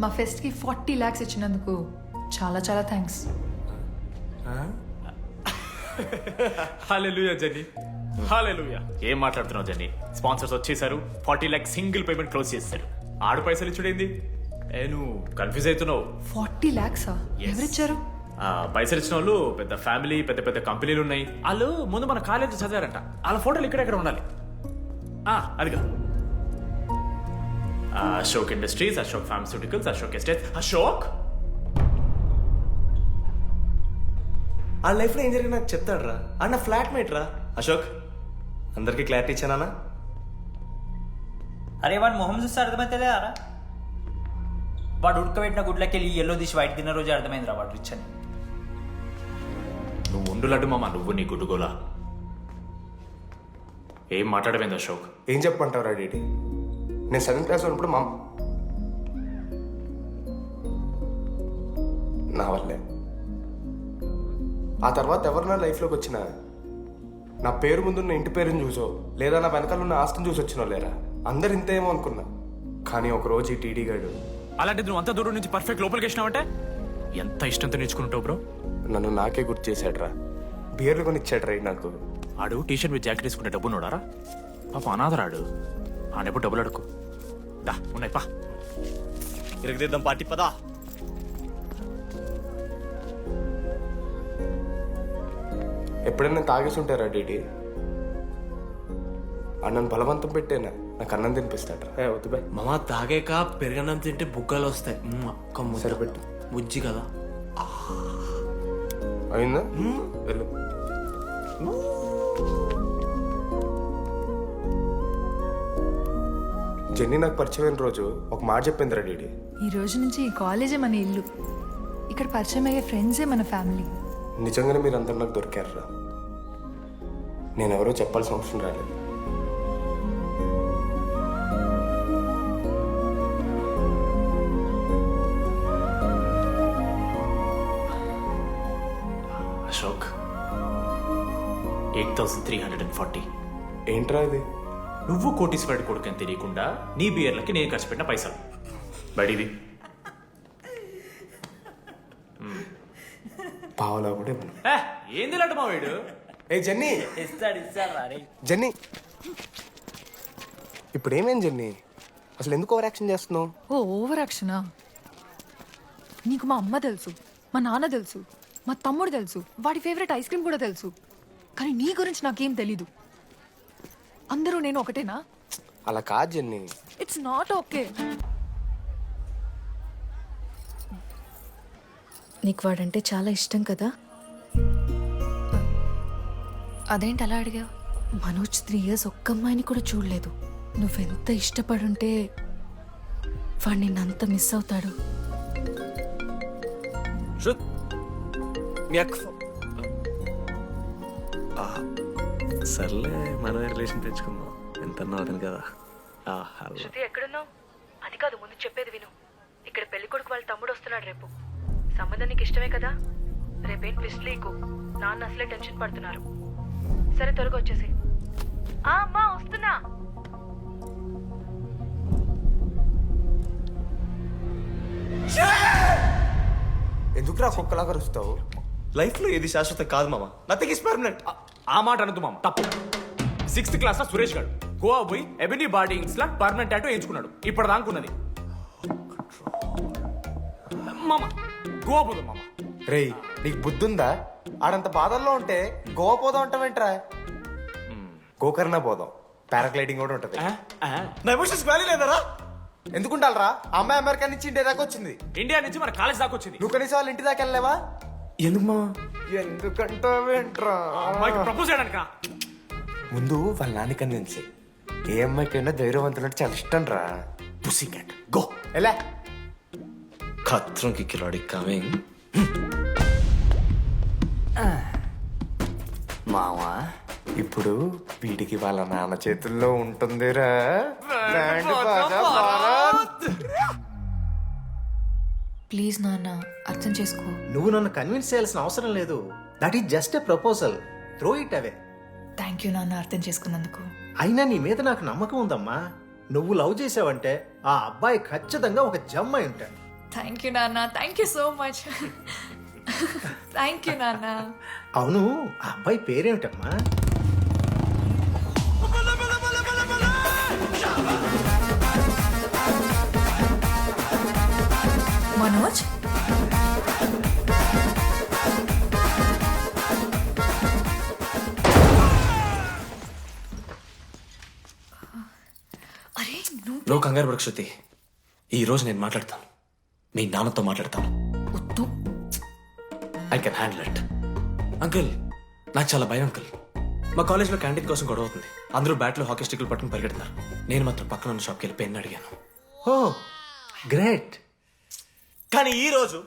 మా ఫెస్ట్కి 40 lakhs ఇచ్చినందుకు చాలా చాలా థ్యాంక్స్. హల్లెలూయా జెన్నీ, హల్లెలూయా. ఏం మాట్లాడుతున్నావు జెన్నీ? స్పాన్సర్స్ వచ్చేసారు, 40 lakhs సింగిల్ పేమెంట్ క్లోజ్ చేస్తారు. ఆడు పైసలు ఇచ్చుడేంది? నువ్వు కన్ఫ్యూజ్ అవుతున్నావు. 40 lakhs ఎవరిచ్చారు? పైసలు ఇచ్చిన వాళ్ళు పెద్ద ఫ్యామిలీ, పెద్ద పెద్ద కంపెనీలు ఉన్నాయి. వాళ్ళు ముందు మన కాలేజ్ చదివారంట, వాళ్ళ ఫోటోలు ఇక్కడెక్కడ ఉండాలి. అదిగా Ashok industries, Ashok pharmaceuticals, Ashok estates. Ashok ఆ లైఫ్లో ఏం జరిగింది నాకు చెప్తాడు రా. అన్న ఫ్లాట్మేట్ రా అశోక్. అందరికీ క్లారిటీ ఇచ్చానా? అరే వాడు మొహం చూస్తే అర్థమైతలేదారా? వాడు ఉడకబెట్టిన గుడ్లకి వెళ్ళి ఎల్లో తీసి వైట్ తిన్న రోజు అర్థమైందిరా వాడు రిచ్ అని. నువ్వు ఉండు లడ్డు మామ, నువ్వు నీ గుడ్డుగోలా. ఏం మాట్లాడమైంది అశోక్? ఏం చెప్పమంటావు రా డీటీ? నేను 7th క్లాస్ ఉన్నప్పుడు నా వల్లే. ఆ తర్వాత ఎవరు నా లైఫ్లోకి వచ్చినా నా పేరు ముందున్న ఇంటి పేరుని చూసో లేదా నా వెనకాల ఉన్న ఆస్తిని చూసి వచ్చినో లేరా, అందరు ఇంతేమో అనుకున్నా. కానీ ఒకరోజు ఈ టీడీ గాడు. అలాంటిది నువ్వు అంత దూరం నుంచి పర్ఫెక్ట్ లోపలికి వచ్చినావంటే ఎంత ఇష్టంతో నేర్చుకుంటావు బ్రో. నన్ను నాకే గుర్తు చేశాడు రా, బియర్లు కొని ఇచ్చాడు రా నాకు. ఆడు టీషర్ట్ మీద జాకెట్ వేసుకుంటే డబ్బు నోడారా? పాప అనాథరాడు, ఆడెప్పుడు డబ్బులు అడుకు. దా ఉన్నాయి పా, ఇరగదిద్దాం పార్టీ పదా. ఎప్పుడైనా తాగేసి ఉంటారా డీటీ? అన్నను బలవంతం పెట్టేనా నాకు అన్నం తినిపిస్తాడు రా. వద్దు బాయ్ మామ, తాగాక పెరగన్నం తింటే బుగ్గలు వస్తాయి. సరిపెట్టు, బుజ్జి కదా. అయిందా? వెళ్ళు. జెన్నీ నాకు పరిచయమైన రోజు ఒక మాట చెప్పింది రా డీడీ. ఈ రోజు నుంచి ఈ కాలేజే మన ఇల్లు, ఇక్కడ పరిచయం అయ్యే ఫ్రెండ్సే మన ఫ్యామిలీ. నిజంగానే మీరు అందరు నాకు దొరికారు రా. నేనెవరో చెప్పాల్సిన అవసరం రాలేదు. అశోక్ 8,340. ఏంట్రా ఇది? నువ్వు కోటీశ్వరుడి కొడుకు అని తెలియకుండా నీ బియర్లకి నేను ఖర్చు పెట్టిన పైసలు బడిది. పావలా కూడా ఇవ్వను. ఏంది లడ్డు మా వీడు? ఏ జెన్నీ, ఇస్తాడు రే. జెన్నీ ఇప్పుడు ఏమేం జెన్నీ? అసలు ఎందుకు ఓవర్ యాక్షన్ చేస్తున్నావు? ఓవర్ యాక్షనా? నీకు మా అమ్మ తెలుసు, మా నాన్న తెలుసు, మా తమ్ముడు తెలుసు, వాడి ఫేవరెట్ ఐస్ క్రీమ్ కూడా తెలుసు. కానీ నీ గురించి నాకేం తెలీదు. అందరూ నేను ఒకటేనా? అలా కాదు జెన్నీ. It's not okay. నీకు వాడంటే చాలా ఇష్టం కదా? అదేంటి అలా అడిగావు? మనోజ్ 3 years ఒక్క అమ్మాయిని కూడా చూడలేదు. నువ్వెంత ఇష్టపడుంటే వాడు నిన్నంత మిస్ అవుతాడు. సర్లే, మనమే రిలేషన్ తెచ్చుకుందాం. ఎంత అతను కదా. శృతి ఎక్కడున్నావు? అది కాదు, ముందు చెప్పేది విను. ఇక్కడ పెళ్లి కొడుకు వాళ్ళ తమ్ముడు వస్తున్నాడు రేపు. సంబంధం నీకు ఇష్టమే కదా? రేపేం ట్విస్ట్ లీకు. నాన్న అసలే టెన్షన్ పడుతున్నారు. సరే త్వరగా వచ్చేసి. అమ్మా వస్తున్నా. ఎందుకురా కుక్కలాగా కరుస్తావు? లైఫ్ లో ఏది శాశ్వతం కాదు మామ. Nothing is permanent. ఆ మాట అనదు మామ, తప్పు. 6th క్లాస్ లో సురేష్ గారు గోవా పోయి ఎబినీ బాడీయింగ్స్ లా పర్మనెంట్ టాటూ ఎంచుకున్నాడు. ఇప్పుడు దానుకున్నది మామ. గోవా పోదాం మామ. రేయ్ నీకు బుద్ధుందా? ఆడంత బాధల్లో ఉంటే గోవా పోదాం అంటావేంట్రా? గోకర్ణ పోదాం, పారాగ్లైడింగ్ కూడా ఉంటది. నా ఎమోషన్స్ వాల్యూ లేదరా? ఎందుకుంటారా? అమ్మాయి అమెరికా నుంచి ఇండియా దాకా వచ్చింది. ఇండియా నుంచి మన కాలేజ్ దాకా వచ్చింది. నువ్వు కనీసం వాళ్ళ ఇంటి దాకా వెళ్ళలేవా? ఎందుకు మామ? ఎందుకంటావేంట్రా? అమ్మాయికి ప్రపోజ్ చేయడానికి. ముందు వాళ్ళ నాన్న కన్విన్స్. ఏ అమ్మాయికైనా ధైర్యవంతులంటే చాలా ఇష్టం రా. పుసి క్యాట్ గో. ఎలా ఖత్రం కి కిలాడి కమింగ్. మావా ఇప్పుడు వీడికి వాళ్ళ నాన్న చేతుల్లో ఉంటుందిరా. ప్లీజ్ నాన్న, అర్థం చేసుకో. నువ్వు నన్ను కన్విన్స్ చేయాల్సిన అవసరం లేదు. That is just a proposal. Throw it away. Thank you నాన్న, అర్థం చేసుకున్నందుకు. అయినా నీ మీద నాకు నమ్మకం ఉందమ్మా. నువ్వు లవ్ చేసావంటే ఆ అబ్బాయి ఖచ్చితంగా ఒక జమ్మాయి ఉంటాడు. థ్యాంక్ యూ నాన్న, thank you so much. Thank you నాన్న. అవును, ఆ అబ్బాయి పేరేమిటమ్మా? మనోజ్. అరే నువ్వు కంగారు పడకు శృతి. ఈ రోజు నేను మాట్లాడతాను, మీ నాన్నతో మాట్లాడతాను. I can handle it. Uncle, నాకు చాలా భయం అంకుల్. మా కాలేజ్లో క్యాంటీన్ కోసం గొడవ అవుతుంది. అందరూ బ్యాట్లు హాకీ స్టిక్లు పట్టుకుని పరిగెడుతున్నారు. నేను మాత్రం పక్కన ఉన్న షాప్కి వెళ్ళి పెన్ అడిగాను. ఓ గ్రేట్. కానీ ఈ రోజు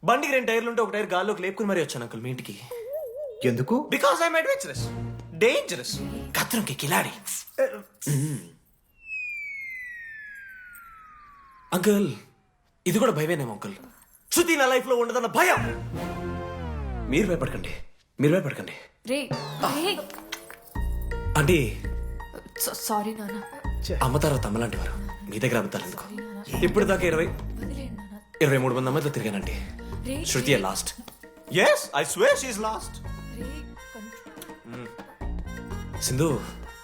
బండికి 2 టైర్లు ఉంటే ఒక టైర్ గాల్లోకి లేపుకుని మరీ వచ్చాను అంకుల్ మీ ఇంటికి. ఎందుకు? బికాస్ ఐఎమ్ అడ్వెంచరస్, డేంజరస్, ఖత్రంకి కిలాడి. అంకుల్, ఇది కూడా భయమేనేమో అంకుల్. శృతి నా లైఫ్ లో ఉండదన్న భయం. మీరు భయపడకండి, మీరు భయపడకండి. రే అంటే సారీ నాన్న. అమ్మ తర్వాత అమ్మలాంటి వారు, మీ దగ్గర అబద్ధాలు ఎందుకు? ఇప్పుడు దాకా 23 మంది అమ్మాయితో తిరిగానండి. Shruti last. Yes, I swear she is last. Sindhu,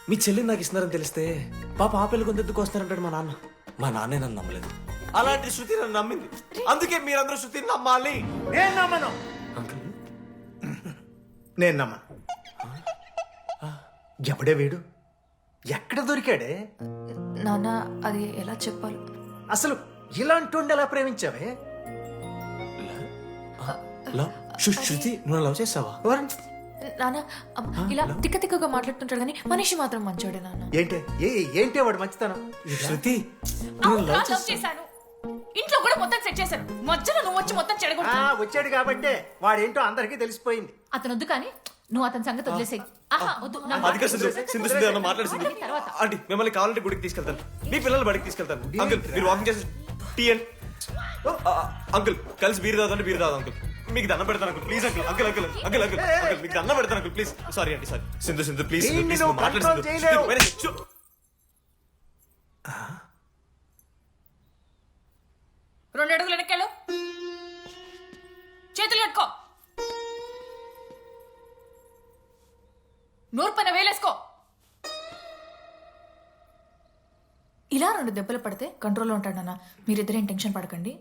మీ చెల్లిని నాకు ఇస్తున్నారని తెలిస్తే పాప ఆ పెళ్లి కొంతెత్తుకు వస్తారంటాడు మా నాన్న. మా నాన్నే నన్ను నమ్మలేదు. అలాంటి శృతి నన్ను నమ్మింది. అందుకే మీరందరూ శృతిని నమ్మాలి. నేను నమ్మను. నేను నమ్మను. ఎవడే వీడు? ఎక్కడ దొరికాడే? నాన్న, అది ఎలా చెప్పాలి? అసలు ఇలాంటి ఎలా ప్రేమించావే? శృతి, నువ్వు లవ్ చేసావా? నాన్న, ఇలా తిక్క తిక్కగా మాట్లాడుతుంటాడు కానీ మనిషి మాత్రం మంచోడే నాన్న. ఏంటి వాడు మంచితనం? శృతి, లవ్ చేశాను. ఇంట్లో కూడా మొత్తం సెట్ చేశాను. మధ్యలో నువ్వు వచ్చి మొత్తం చెడగొట్టు. వచ్చాడు కాబట్టి వాడేంటో అందరికీ తెలిసిపోయింది. అతను వద్దు కానీ నువ్వు అతని సంగతి వదిలేసేయి. అదిగా సింధు, సింధు సింధు ఏమన్నా మాట్లాడుతుంది. ఆంటీ, మిమ్మల్ని కావాలంటే గుడికి తీసుకెళ్తాను, మీ పిల్లలు బడికి తీసుకెళ్తాను. అంకుల్, మీరు వాకింగ్ చేసి టీ అండ్ అంకుల్ కలిసి బీరు తాగుతాంటే బీరు తాగుతాం అంకుల్. మీకు దండం పెడతాను uncle, please uncle. Uncle uncle uncle uncle uncle మీకు దండం పెడతాను uncle, please. Sorry aunty, sorry. Sindhu Sindhu please please మాట్లాడు. 2 అడుగులు వెనక్కెళ్ళు. చేతులు కట్టుకో. నూరు పైన వేలేసుకో. ఇలా 2 దెబ్బలు పడితే కంట్రోల్లో ఉంటాడు నాన్న. మీరిద్దరేం టెన్షన్ పడకండి,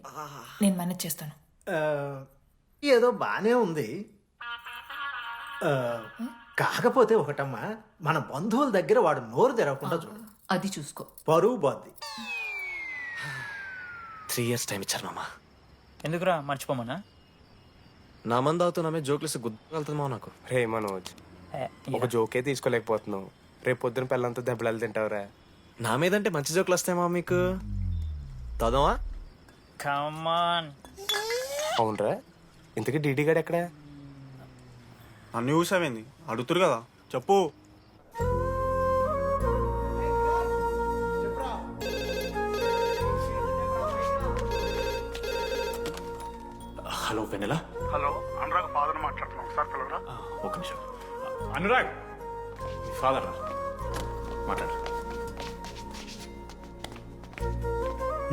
నేను మేనేజ్ చేస్తాను. ఏదో బానే ఉంది. కాకపోతే ఒకటమ్మా, మన బంధువుల దగ్గర వాడు నోరు తెరవకుండా చూడు. అది చూసుకో, పరువు బాద్ది. 3 years టైం ఇచ్చారు మామ. ఎందుకురా మర్చిపోమన్నా? నా మంది అవుతూ నామే జోక్లేసి గుర్తుకెళ్తుందా నాకు? రే మనోజ్, ఒక జోకే తీసుకోలేకపోతున్నావు. రేపు పొద్దున పిల్లలతో దెబ్బలు తింటావురా. నా మీదంటే మంచి జోకులు వస్తాయమా మీకు? తోదమా? కమాన్. అవునరా, ఇంతకీ డీడీ గారు ఎక్కడా? అన్ని చూసావేంది? అడుగుతురు కదా, చెప్పు. హలో వెన్నెల. హలో అనురాగ్ ఫాదర్ మాట్లాడుతున్నాం ఒకసారి పిలవరా. ఒక నిమిషం. అనురాగ్ మీ ఫాదర్ మాట్లాడు.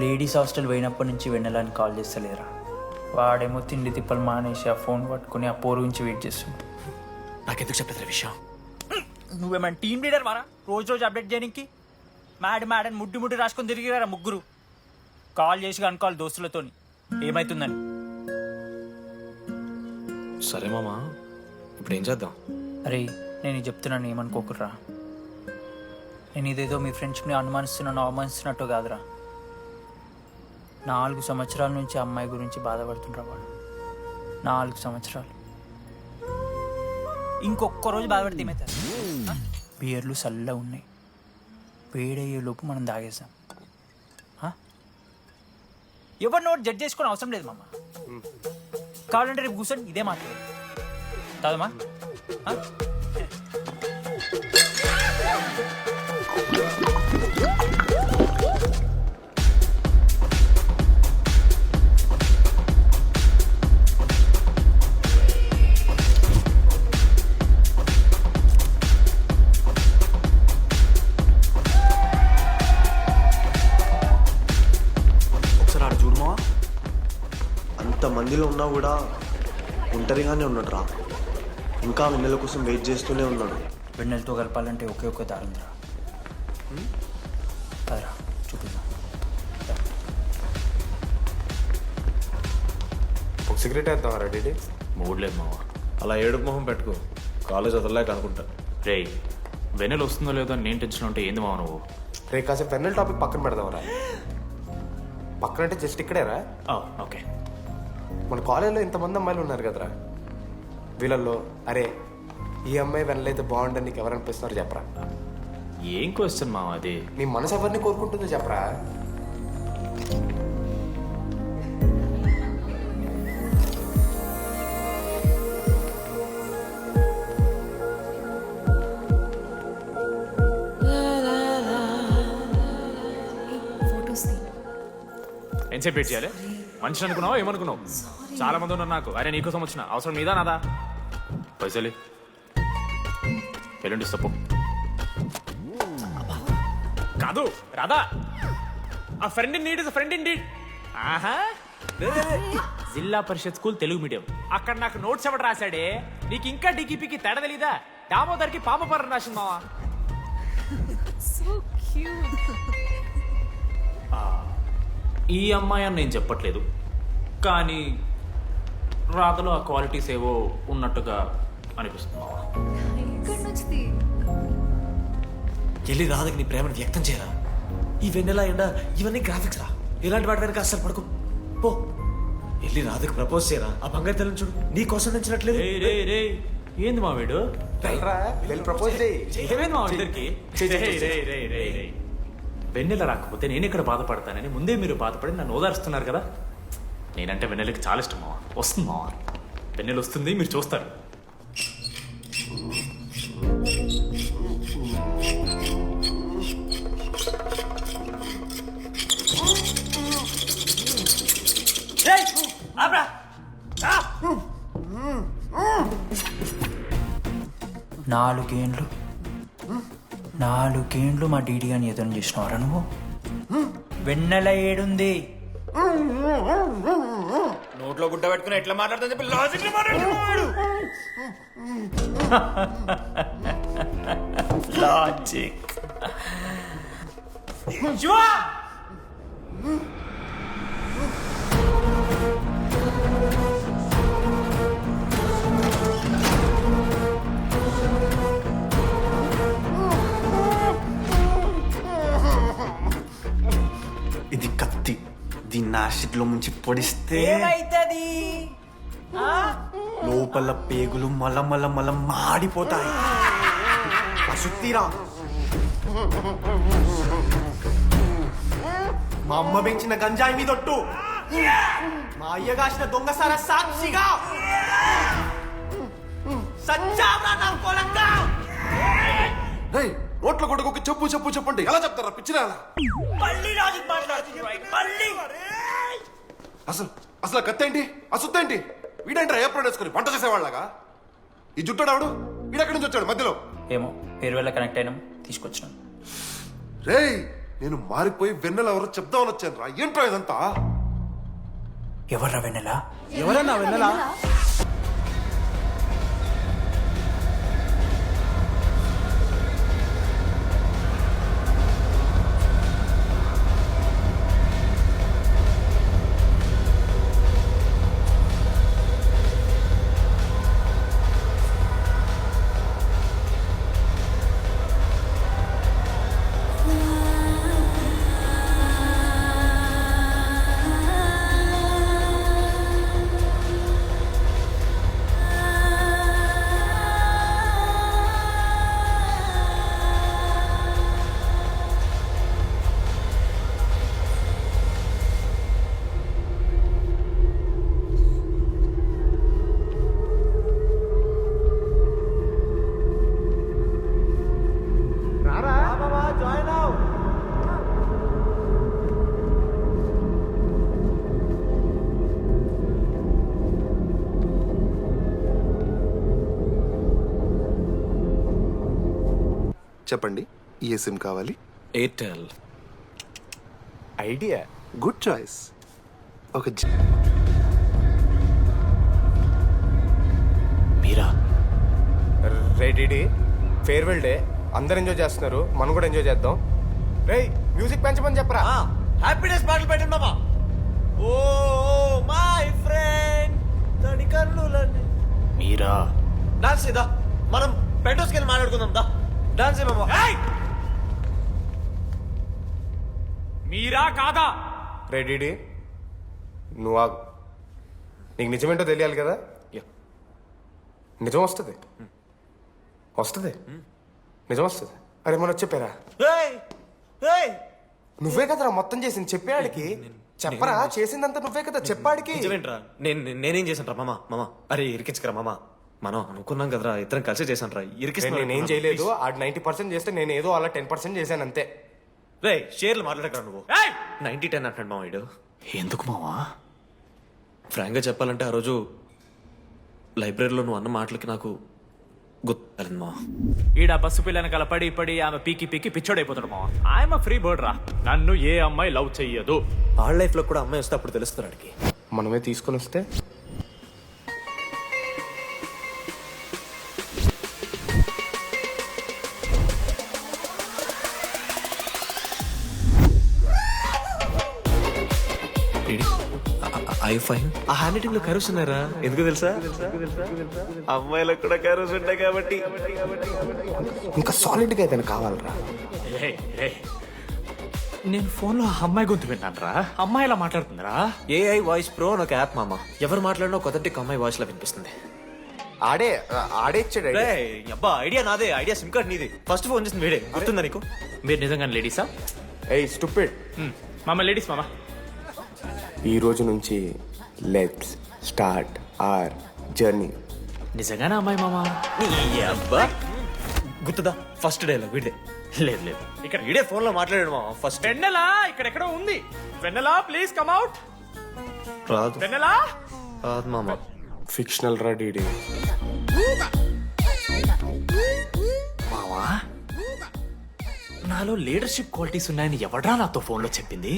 లేడీస్ హాస్టల్ పోయినప్పటి నుంచి వెన్నెలని కాల్ చేస్తలేరా. వాడేమో తిండి తిప్పలు మానేసి ఆ ఫోన్ పట్టుకుని ఆ పోరు గురించి వెయిట్ చేస్తున్నాడు. నాకెందుకు చెప్పలేదు విషయం? నువ్వేమైనా టీమ్ లీడర్ వారా రోజు రోజు అప్డేట్ చేయడానికి? మ్యాడ్ ముడ్డి రాసుకొని తిరిగిరారా ముగ్గురు. కాల్ చేసి అనుకోవాలి దోస్తులతోని ఏమైతుందని. సరే మామా, ఇప్పుడు ఏం చేద్దాం? అరే నేను ఇది చెప్తున్నాను ఏమనుకోకుర్రా. నేను ఇదేదో మీ ఫ్రెండ్స్ని అనుమానిస్తున్నాను అవమానిస్తున్నట్టు కాదురా. 4 సంవత్సరాల నుంచి అమ్మాయి గురించి బాధపడుతుండ్రా వాడు. 4 సంవత్సరాలు. ఇంకొక్క రోజు బాధపడితే ఏమవుతుంది? బియర్లు చల్లగా ఉన్నాయి, వేడయ్యేలోపు మనం తాగేసాం. ఎవరు నోట్ జడ్జ్ చేసుకుని అవసరం లేదు మామ. కావాలంటే రేపు కూర్చొని ఇదే మాట్లాడదు కాదమ్మా. అంతమందిలో ఉన్నా కూడా ఒంటరిగానే ఉన్నాడు రా. ఇంకా వెన్నెల కోసం వెయిట్ చేస్తూనే ఉన్నాడు. వెన్నెలతో కలపాలంటే ఒకే ఒక్క దారుందిరా. అదరా చూపిద్దాం. ఒక సిగరెట్ వేద్దాం రెడీ. మూడ్లేదు మావా. అలా ఏడుపు మొహం పెట్టుకో, కాలేజ్ వదలలేక అనుకుంటా. రే వెన్నెల వస్తుందో లేదో అని నేను టెన్షన్ ఉంటే ఏంది మావ నువ్వు? రే కాసేపు వెన్నెల టాపిక్ పక్కన పెడదాంరా. పక్కన అంటే జస్ట్ ఇక్కడేరా. ఓకే. మన కాలేజీలో ఇంతమంది అమ్మాయిలు ఉన్నారు కదరా, వీళ్ళల్లో అరే ఈ అమ్మాయి వెనలైతే బాగుండని నీకు ఎవరు అనిపిస్తున్నారు చెప్పరా? ఏం క్వశ్చన్ మావా అది? నీ మనసు ఎవరిని కోరుకుంటుందో చెప్పరా? ఎంతసేపు వెయిట్ చేయాలి? మనిషి అనుకున్నావా ఏమనుకున్నావు? చాలా మంది ఉన్నారు నాకు. అరే నీకోసం వచ్చిన అవసరం మీదా నాదా? పైసలే ఎల్లుండి తప్పు కాదు రాదా. ఆ friend in need is friend in need. ఆహా, జిల్లా పరిషత్ స్కూల్ తెలుగు మీడియం. అక్కడ నాకు నోట్స్ ఎవడు రాశాడే? నీకు ఇంకా డికిపికి తేడా తెలీదా? దామోదర్కి పాపపర్రం రాసింది మావా. ఈ అమ్మాయి అని నేను చెప్పట్లేదు, కానీ రాతలో ఆ క్వాలిటీస్ ఏవో ఉన్నట్టుగా అనిపిస్తుంది. వెళ్ళి రాధకి నీ ప్రేమను వ్యక్తం చేయరా. ఈ వెన్నెల ఎండ ఇవన్నీ గ్రాఫిక్స్ రా. ఇలాంటి వాటి వెనక అస్సలు పడుకో. పో వెళ్ళి రాధకి ప్రపోజ్ చేయరా. ఆ బంగారు తెల్లని చూడు నీ కోసం నచ్చినట్లేదు. ఏంది మా వీడు? ఏమైంది మా ఇద్దరికి? వెన్నెల రాకపోతే నేను ఇక్కడ బాధపడతానని ముందే మీరు బాధపడి నన్ను ఓదారుస్తున్నారు కదా. నేనంటే వెన్నెలకి చాలా ఇష్టం మావా. వస్తుంది మావా, వెన్నెల వస్తుంది, మీరు చూస్తారు. నాలుగేండ్లు మా డీడీ అని ఎదురు చేసినవారా నువ్వు? వెన్నెల ఏడుంది? నోట్లో గుడ్డ పెట్టుకుని ఎట్లా మాట్లాడుతుంది చెప్పి లాజిక్ మాట్లాడుతున్నాడు. లాజిక్ ఇది కత్తి, దీన్ని యాసిడ్లో ముంచి పొడిస్తే ఏమైతది? లోపల పేగులు మల మాడిపోతాయి. అశుద్ధిరా. మా అమ్మ పెంచిన గంజాయి మీదొట్టు, మా అయ్య కాసిన దొంగసార సాక్షిగా సచ్చావరా నా కొలంగా. నోట్ల కొడుకు చెప్పు చెప్పు చెప్పండి ఎలా చెప్తారా పిచ్చిరా? మళ్ళీ లాజిక్ మాట్లాడుతుంది. అసలు అసలు కత్తేంటి అసుత్తేంటి వీడేంట్రా ఏప్రిల్ వేసుకుని వంట చేసేవాళ్ళగా ఈ జుట్టాడు వీడెక్కడి నుంచి వచ్చాడు మధ్యలో ఏమో పేరు వల్ల కనెక్ట్ అయినాం తీసుకొచ్చినాం. రేయ్ నేను మారిపోయి వెన్నెల ఎవరో చెప్దామని వచ్చాను రా. ఏంట్రా ఇదంతా? ఎవర్రా వెన్నెలా? ఎవరన్నా వెన్నెలా? చెప్పండి ఏ సిమ్ కావాలి? ఎయిర్టెల్. Idea, good choice. ఒక మీరా? రెడీ ఫేర్వెల్ డే అందరు ఎంజాయ్ చేస్తున్నారు, మనం కూడా ఎంజాయ్ చేద్దాం. రేయ్ మ్యూజిక్ పెంచమని చెప్పరా. హ్యాపీనెస్ పాటలు పెట్టండి మామా. ఓ మై ఫ్రెండ్ తడి కన్నులన్నీ. మీరా? డాన్స్ ఇదా, మనం పెంటోస్కి వెళ్ళి మాట్లాడుకుందాం దా. డాన్స్ ఏమో. మీరా కాదా? రెడీ నువ్వు ఆగు. నీకు నిజమేంటో తెలియాలి కదా. నిజం వస్తుంది వస్తుంది నిజం వస్తుంది. అరే మనం చెప్పారా? నువ్వే కదరా మొత్తం చేసింది, చెప్పాడికి చెప్పరా. చేసిందంతా నువ్వే కదా, చెప్పాడికి. నిజమేంట్రా? నేనేం చేశాను రా మామా? మామా అరే ఇరికించకరా మామా. మనం అనుకున్నాం కదరా, ఇద్దరం కలిసి చేశాను రా. నేనేం చేయలేదు. ఆడు 90% చేస్తే నేను ఏదో అలా 10% చేశాను అంతే. రే షేర్లు మాట్లాడకరా నువ్వు. 90-10 అంటాడు మామ వీడు. ఎందుకు మావా? ఫ్రాంక్గా చెప్పాలంటే ఆ రోజు లైబ్రరీలో నువ్వు అన్న మాటలకి నాకు గుర్తు మా. ఈడ బస్సు పిల్లని కలపడి పడి ఆమె పీకి పీకి పిచ్చోడైపోతాడు మా. ఆయమ ఫ్రీ బర్డ్ రా. నన్ను ఏ అమ్మాయి లవ్ చెయ్యదు. వాళ్ళ లైఫ్ లో కూడా అమ్మాయి వస్తే అప్పుడు తెలుస్తుంది వాడికి. మనమే తీసుకొని వస్తే ఆ హ్యాండ్ రైటింగ్ లో కరోస్ ఉన్నారా? ఎందుకు తెలుసా? అమ్మాయిలకు కూడా కరోస్ ఉంటాయి కాబట్టి. ఇంకా సాలిడ్ గా ఏదైనా కావాలరా. నేను ఫోన్ లో అమ్మాయి గొంతు విన్నాను రా. అమ్మాయి ఇలా మాట్లాడుతుందిరా. AI వాయిస్ ప్రో అని ఒక యాప్ మామ. ఎవరు మాట్లాడినా ఒక అమ్మాయి వాయిస్ లో వినిపిస్తుంది. ఆడే ఇచ్చాడు. అబ్బా ఐడియా నాదే. ఐడియా సిమ్ కార్డ్ నీది. ఫస్ట్ ఫోన్ చేసింది వీడే. గుర్తుందా నీకు? మీరు నిజంగానే లేడీసా? ఏయ్ స్టూపిడ్. మామ లేడీస్ మామ. ఈ రోజు నుంచి లెట్స్ స్టార్ట్ అవర్ జర్నీ. నిజంగానే అమ్మాయి మామా? అబ్బా గుర్తుదా? ఫస్ట్ డే వీడే. లేదు లేదు, ఇక్కడ వీడే ఫోన్ లో మాట్లాడాడు మామ. ఫస్ట్ వెన్నెలా ఇక్కడెక్కడో ఉంది. వెన్నెలా ప్లీజ్ కమ్ అవుట్. రాదు. వెన్నెలా రాదు మామ. ఫిక్షనల్ రా డీడీ. మావా నాలో లీడర్షిప్ క్వాలిటీస్ ఉన్నాయని ఎవడ్రా నాతో ఫోన్ లో చెప్పింది?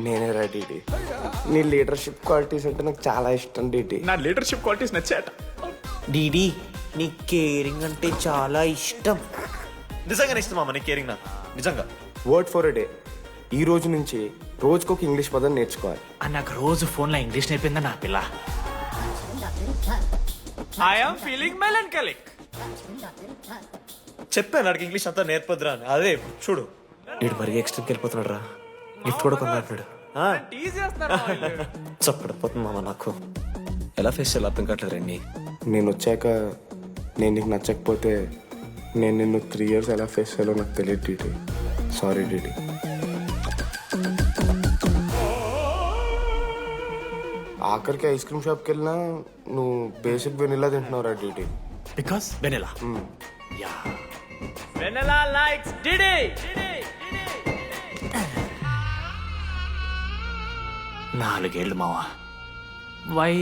నేనే రా డీడీ. నీ లీడర్షిప్ క్వాలిటీస్ అంటే నాకు చాలా ఇష్టం డీడీ. నా లీడర్షిప్ క్వాలిటీస్ నచ్చాట. డీడీ నీ కేరింగ్ అంటే చాలా ఇష్టం. నిజంగా ఇష్టం మామ నీ కేరింగ్ నాకు. నిజంగా. Word for a day. ఈ రోజు నుంచి రోజుకొక ఇంగ్లీష్ పదం నేర్చుకోవాలి. నాకు రోజు ఫోన్ లో ఇంగ్లీష్ నేర్పిందా నా పిల్ల. I am feeling melancholic. చెప్పాను నాకు ఇంగ్లీష్ అంతా నేర్పొద్దురా అని. అదే చూడు వీడు మరీ ఎక్స్ట్రీమ్కి వెళ్ళిపోతున్నాడు రా. గిఫ్ట్ కూడా కొన్నాడు. చప్పడిపోతుంది మామ నాకు. ఎలా ఫేస్ చేయాలి అర్థం కావట్లేదు రండి. నేను వచ్చాక నేను నీకు నచ్చకపోతే నేను నిన్ను 3 years ఎలా ఫేస్ చేయాలో నాకు తెలియదు డీడీ. Sorry DD. ఆఖరికి ఐస్ క్రీమ్ షాప్కి వెళ్ళినా నువ్వు బేసిక్ వెనిలా తింటున్నావు రా DD. Because vanilla. Yeah vanilla likes DD. 4 ఏళ్ళు మావా. Why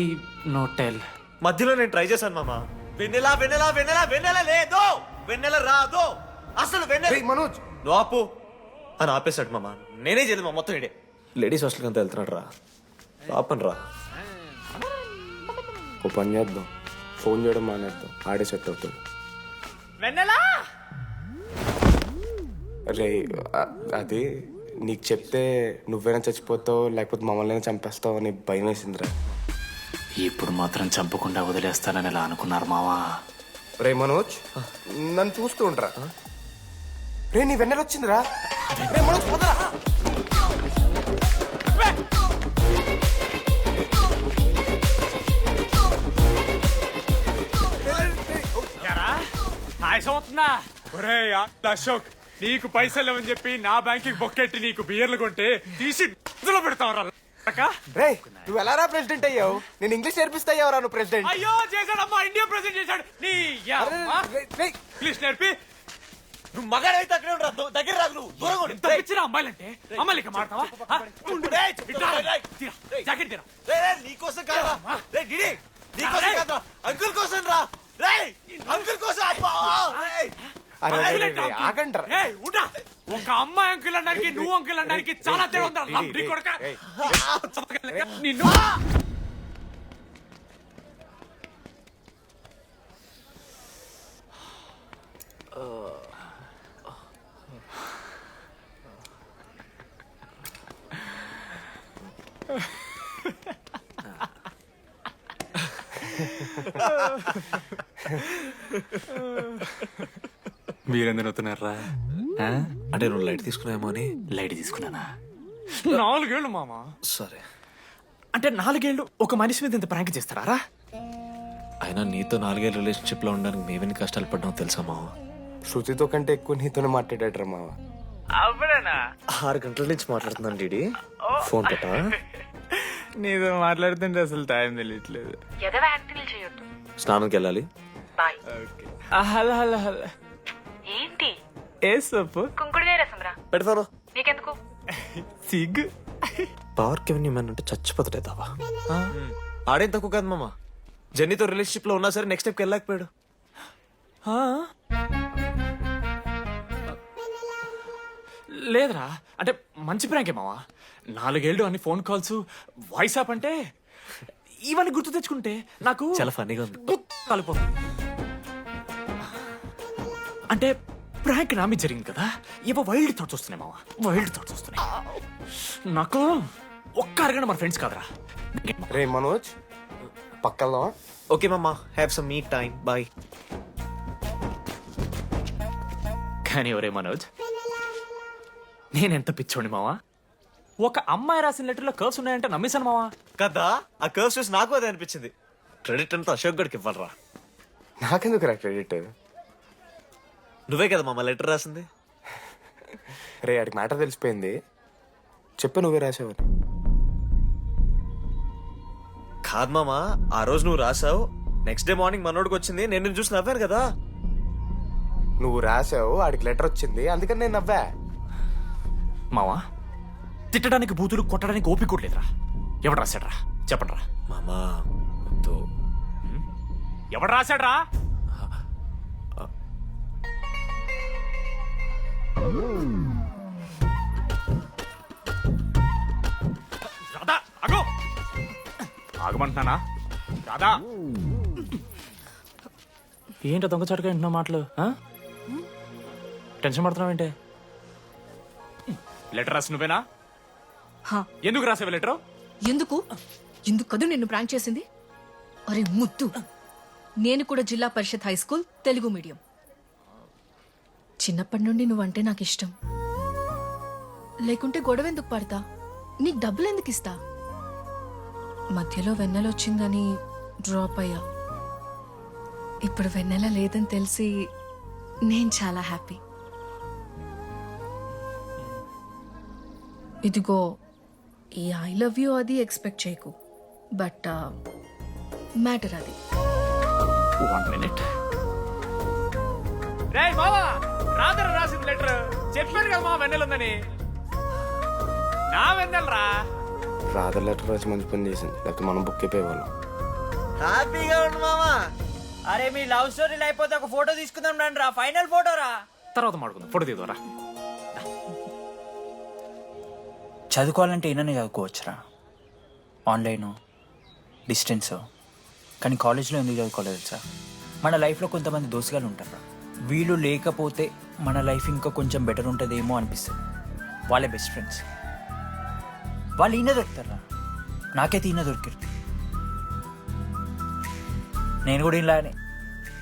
no tell? మధ్యలో నేను ట్రై చేశాను మామ. వెన్నెలా వెన్నెలా వెన్నెలా వెన్నెల లేదు, వెన్నెల రాదు, అసలు వెన్నెల. మనోజ్ నువ్వు ఆపు అని ఆపేశాడు మామ. నేనే చేయలేదు మా మొత్తం ఇడే. లేడీస్ హాస్టల్కి అంతా వెళ్తున్నాడు రా. ఆపను రా. ఓ పని చేద్దాం, ఫోన్ చేయడం మానేద్దాం, ఆడే సెట్ అవుతాడు. వెన్నెలా రే అది నీకు చెప్తే నువ్వైనా చచ్చిపోతావు లేకపోతే మమ్మల్ని చంపేస్తావు అని భయం వేసిందిరా. ఇప్పుడు మాత్రం చంపకుండా వదిలేస్తానని ఎలా అనుకున్నారు మావా? రే మనోజ్ నన్ను చూస్తూ ఉంటారా? రే నీ వెన్నెల వచ్చిందిరా. రే మనోజ్ పోదా. అశోక్, నీకు పైసలు లేవని చెప్పి నా బ్యాంకింగ్ బొక్కెట్టి నీకు బియర్లు కొంటే తీసి పెడతావరా? రే నువ్వు ఎలా రా ప్రెసిడెంట్ అయ్యావు? నేను ఇంగ్లీష్ నేర్పిస్తా అయ్యావరా నువ్వు ప్రెసిడెంట్? అయ్యో చేశాడమ్మా, ఇండియా ప్రెసిడెంట్ చేశాడు. ఇంగ్లీష్ నేర్పి నువ్వు మగాడైతే అక్కడే ఉండరా, దగ్గర రాదు. నువ్వు దూరంగా ఉండు. ఎంత పిచ్చిరా అమ్మాయిలంటే? అమ్మాయిలకి మాడతావా? జాకెట్ తీరా. నీకోసం కాదా? రే డిడి, నీకోసం కాదా, అంకుల్ కోసం రా. రే అంకుల్ కోసం. ఒక అమ్మాయి అంకుల్ అనడానికి నువ్వు అంకుల్ అనడానికి చాలా తేడా ఉందా? నిన్ను మీరెందుకు అవుతున్నారా? అంటే నువ్వు లైట్ తీసుకున్నామో అని. లైట్ తీసుకున్నానా? 4 ఏళ్ళు మామా. సరే, అంటే 4 ఏళ్ళు ఒక మనిషి మీద ఇంత ప్రాంక్ చేస్తారా? అయినా నీతో 4 ఏళ్ళ రిలేషన్షిప్ లో ఉండడానికి మేమెన్ని కష్టాలు పడ్డామో తెలుసా మావ? శృతితో కంటే ఎక్కువ నీతోనే మాట్లాడాడు మావ. అవునా? 6 గంటల నుంచి మాట్లాడుతున్నాను డీడీ. ఫోన్ పెట్టా. నీతో మాట్లాడుతుంటే అసలు టైం తెలియట్లేదు. స్నానంకి వెళ్ళాలి. Hello hello hello. ఏంటి ఏ సొప్పు? కుంకుడుగాయ రసం రా. పెడతాను. నీకెందుకు? సిగ్గు. పవర్కి ఏమన్నా ఏమన్నా చచ్చిపోతాడే దావా. ఆడేం తక్కువ కాదు మామ. జెన్నీతో రిలేషన్షిప్ లో ఉన్నా సరే నెక్స్ట్ స్టెప్కి వెళ్ళలేకపోయాడు. లేదురా, అంటే మంచి ప్రాంకే మావా. 4 ఏళ్ళు అన్ని ఫోన్ కాల్స్, వాయిస్ యాప్ అంటే ఇవన్నీ గుర్తు తెచ్చుకుంటే నాకు చాలా ఫన్నీగా ఉంది. కలిపోతుంది. అంటే ప్రాంక్ నా మీద జరిగింది కదా, ఇవో వైల్డ్ థాట్స్ వస్తున్నాయి మావా, వైల్డ్ థాట్స్ వస్తున్నాయి. నాకు ఒక్క అరగంట మన ఫ్రెండ్స్ కాదరా. రే మనోజ్ పక్కన. ఓకే మామ, have some me time. Bye. కానీ ఒరే మనోజ్, నేనెంత పిచ్చోండి మావా. ఒక అమ్మాయి రాసిన లెటర్లో కర్వ్స్ ఉన్నాయంటే నమ్మేశాను మావా. కదా, ఆ కర్వ్స్ చూసి నాకు అదే అనిపించింది. క్రెడిట్ అంతా అశోక్ గడికి ఇవ్వాలరా. నాకెందుకు రా క్రెడిట్? నువ్వే కదా మామ లెటర్ రాసింది. రే ఆడికి మ్యాటర్ తెలిసిపోయింది. చెప్పు నువ్వే రాసావు. కాదు మామ, ఆ రోజు నువ్వు రాసావు, నెక్స్ట్ డే మార్నింగ్ మనోడికి వచ్చింది, నేను నిన్ను చూసి నవ్వాను కదా. నువ్వు రాసావు, ఆడికి లెటర్ వచ్చింది, అందుకని నేను నవ్వా. మావా, తిట్టడానికి బూతులు కొట్టడానికి ఓపిక కూడా లేదురా. ఎవడు రాశాడ్రా చెప్పండి రా. మామా ఎవడు రాశాడ్రా? రాధా ఆగు. ఆగమంటున్నానా? రాధా ఏంటో దొంగచాటుగా వింటున్నావు మాటలు? టెన్షన్ పడుతున్నావు ఏంటే? లెటర్ రాసి నువ్వేనా? ఎందుకు రాసావు లెటర్? ఎందుకు కదూ నిన్ను ప్రాంక్ చేసింది? అరే ముద్దు, నేను కూడా జిల్లా Parishad high school Telugu medium. చిన్నప్పటి నుండి నువ్వంటే నాకు ఇష్టం. లేకుంటే గొడవ ఎందుకు పడతా? నీకు డబ్బులు ఎందుకు ఇస్తా? మధ్యలో వెన్నెల వచ్చిందని డ్రాప్ అయ్యా. ఇప్పుడు వెన్నెల లేదని తెలిసి నేను చాలా హ్యాపీ. ఇదిగో ఈ ఐ లవ్ యూ అది ఎక్స్పెక్ట్ చేయకు, బట్ మ్యాటర్ అది. 1 minute. రేయ్ మావా, రాధర రాసిన లెటర్ చెప్పాను కదా మా వెన్నెల ఉందని. నా వెన్నెలరా, రాధర్ లెటర్ వచ్చి మంచి పని చేసింది, లేకపోతే మనం బుక్ అయిపోయేవాళ్ళం. హ్యాపీగా ఉండు మామా. అరే మీ లవ్ స్టోరీలు అయిపోతే ఒక ఫోటో తీసుకుందాం రండి రా, ఫైనల్ ఫోటో రా. తర్వాత మాడుకుందాం, ఫోటో తీద్దాం రా. చదువుకోవాలంటే ఏననే చదువుకోవచ్చురా, ఆన్లైన్ డిస్టెన్స్. కానీ కాలేజ్లో ఎందుకు చదువుకోలేదు సార్? మన లైఫ్లో కొంతమంది దోస్తుగాలు ఉంటారు, వీళ్ళు లేకపోతే మన లైఫ్ ఇంకా కొంచెం బెటర్ ఉంటుందేమో అనిపిస్తుంది. వాళ్ళే బెస్ట్ ఫ్రెండ్స్. వాళ్ళు ఈయన దొరుకుతారా, నాకైతే ఈయన దొరికారు. నేను కూడా ఇలానే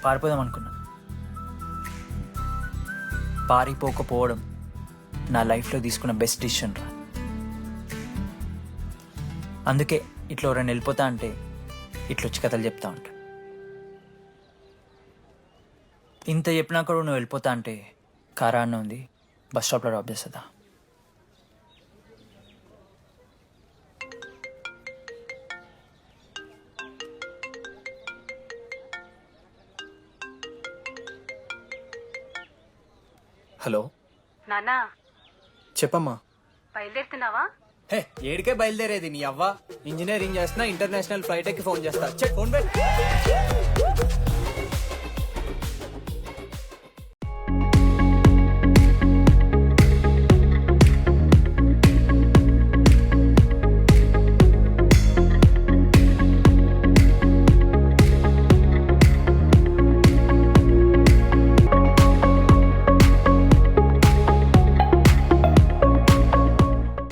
పారిపోదాం అనుకున్నా. పారిపోకపోవడం నా లైఫ్లో తీసుకున్న బెస్ట్ డిసిషన్ రా. అందుకే ఇట్లా ఎవరైనా వెళ్ళిపోతా అంటే ఇట్లొచ్చి కథలు చెప్తా ఉంటా. ఇంత చెప్పినా కూడా నువ్వు వెళ్ళిపోతా అంటే కారా అన్న ఉంది, బస్ స్టాప్లో డ్రాప్ చేస్తుందా? హలో నానా చెప్పమ్మా. బయలుదేరుతున్నావా? హే, ఏడికే బయలుదేరేది నీ అవ్వ. ఇంజనీరింగ్ చేస్తున్నా, ఇంటర్నేషనల్ ఫ్లైట్ ఎక్కి ఫోన్ చేస్తా. చెక్ ఫోన్ పెట్.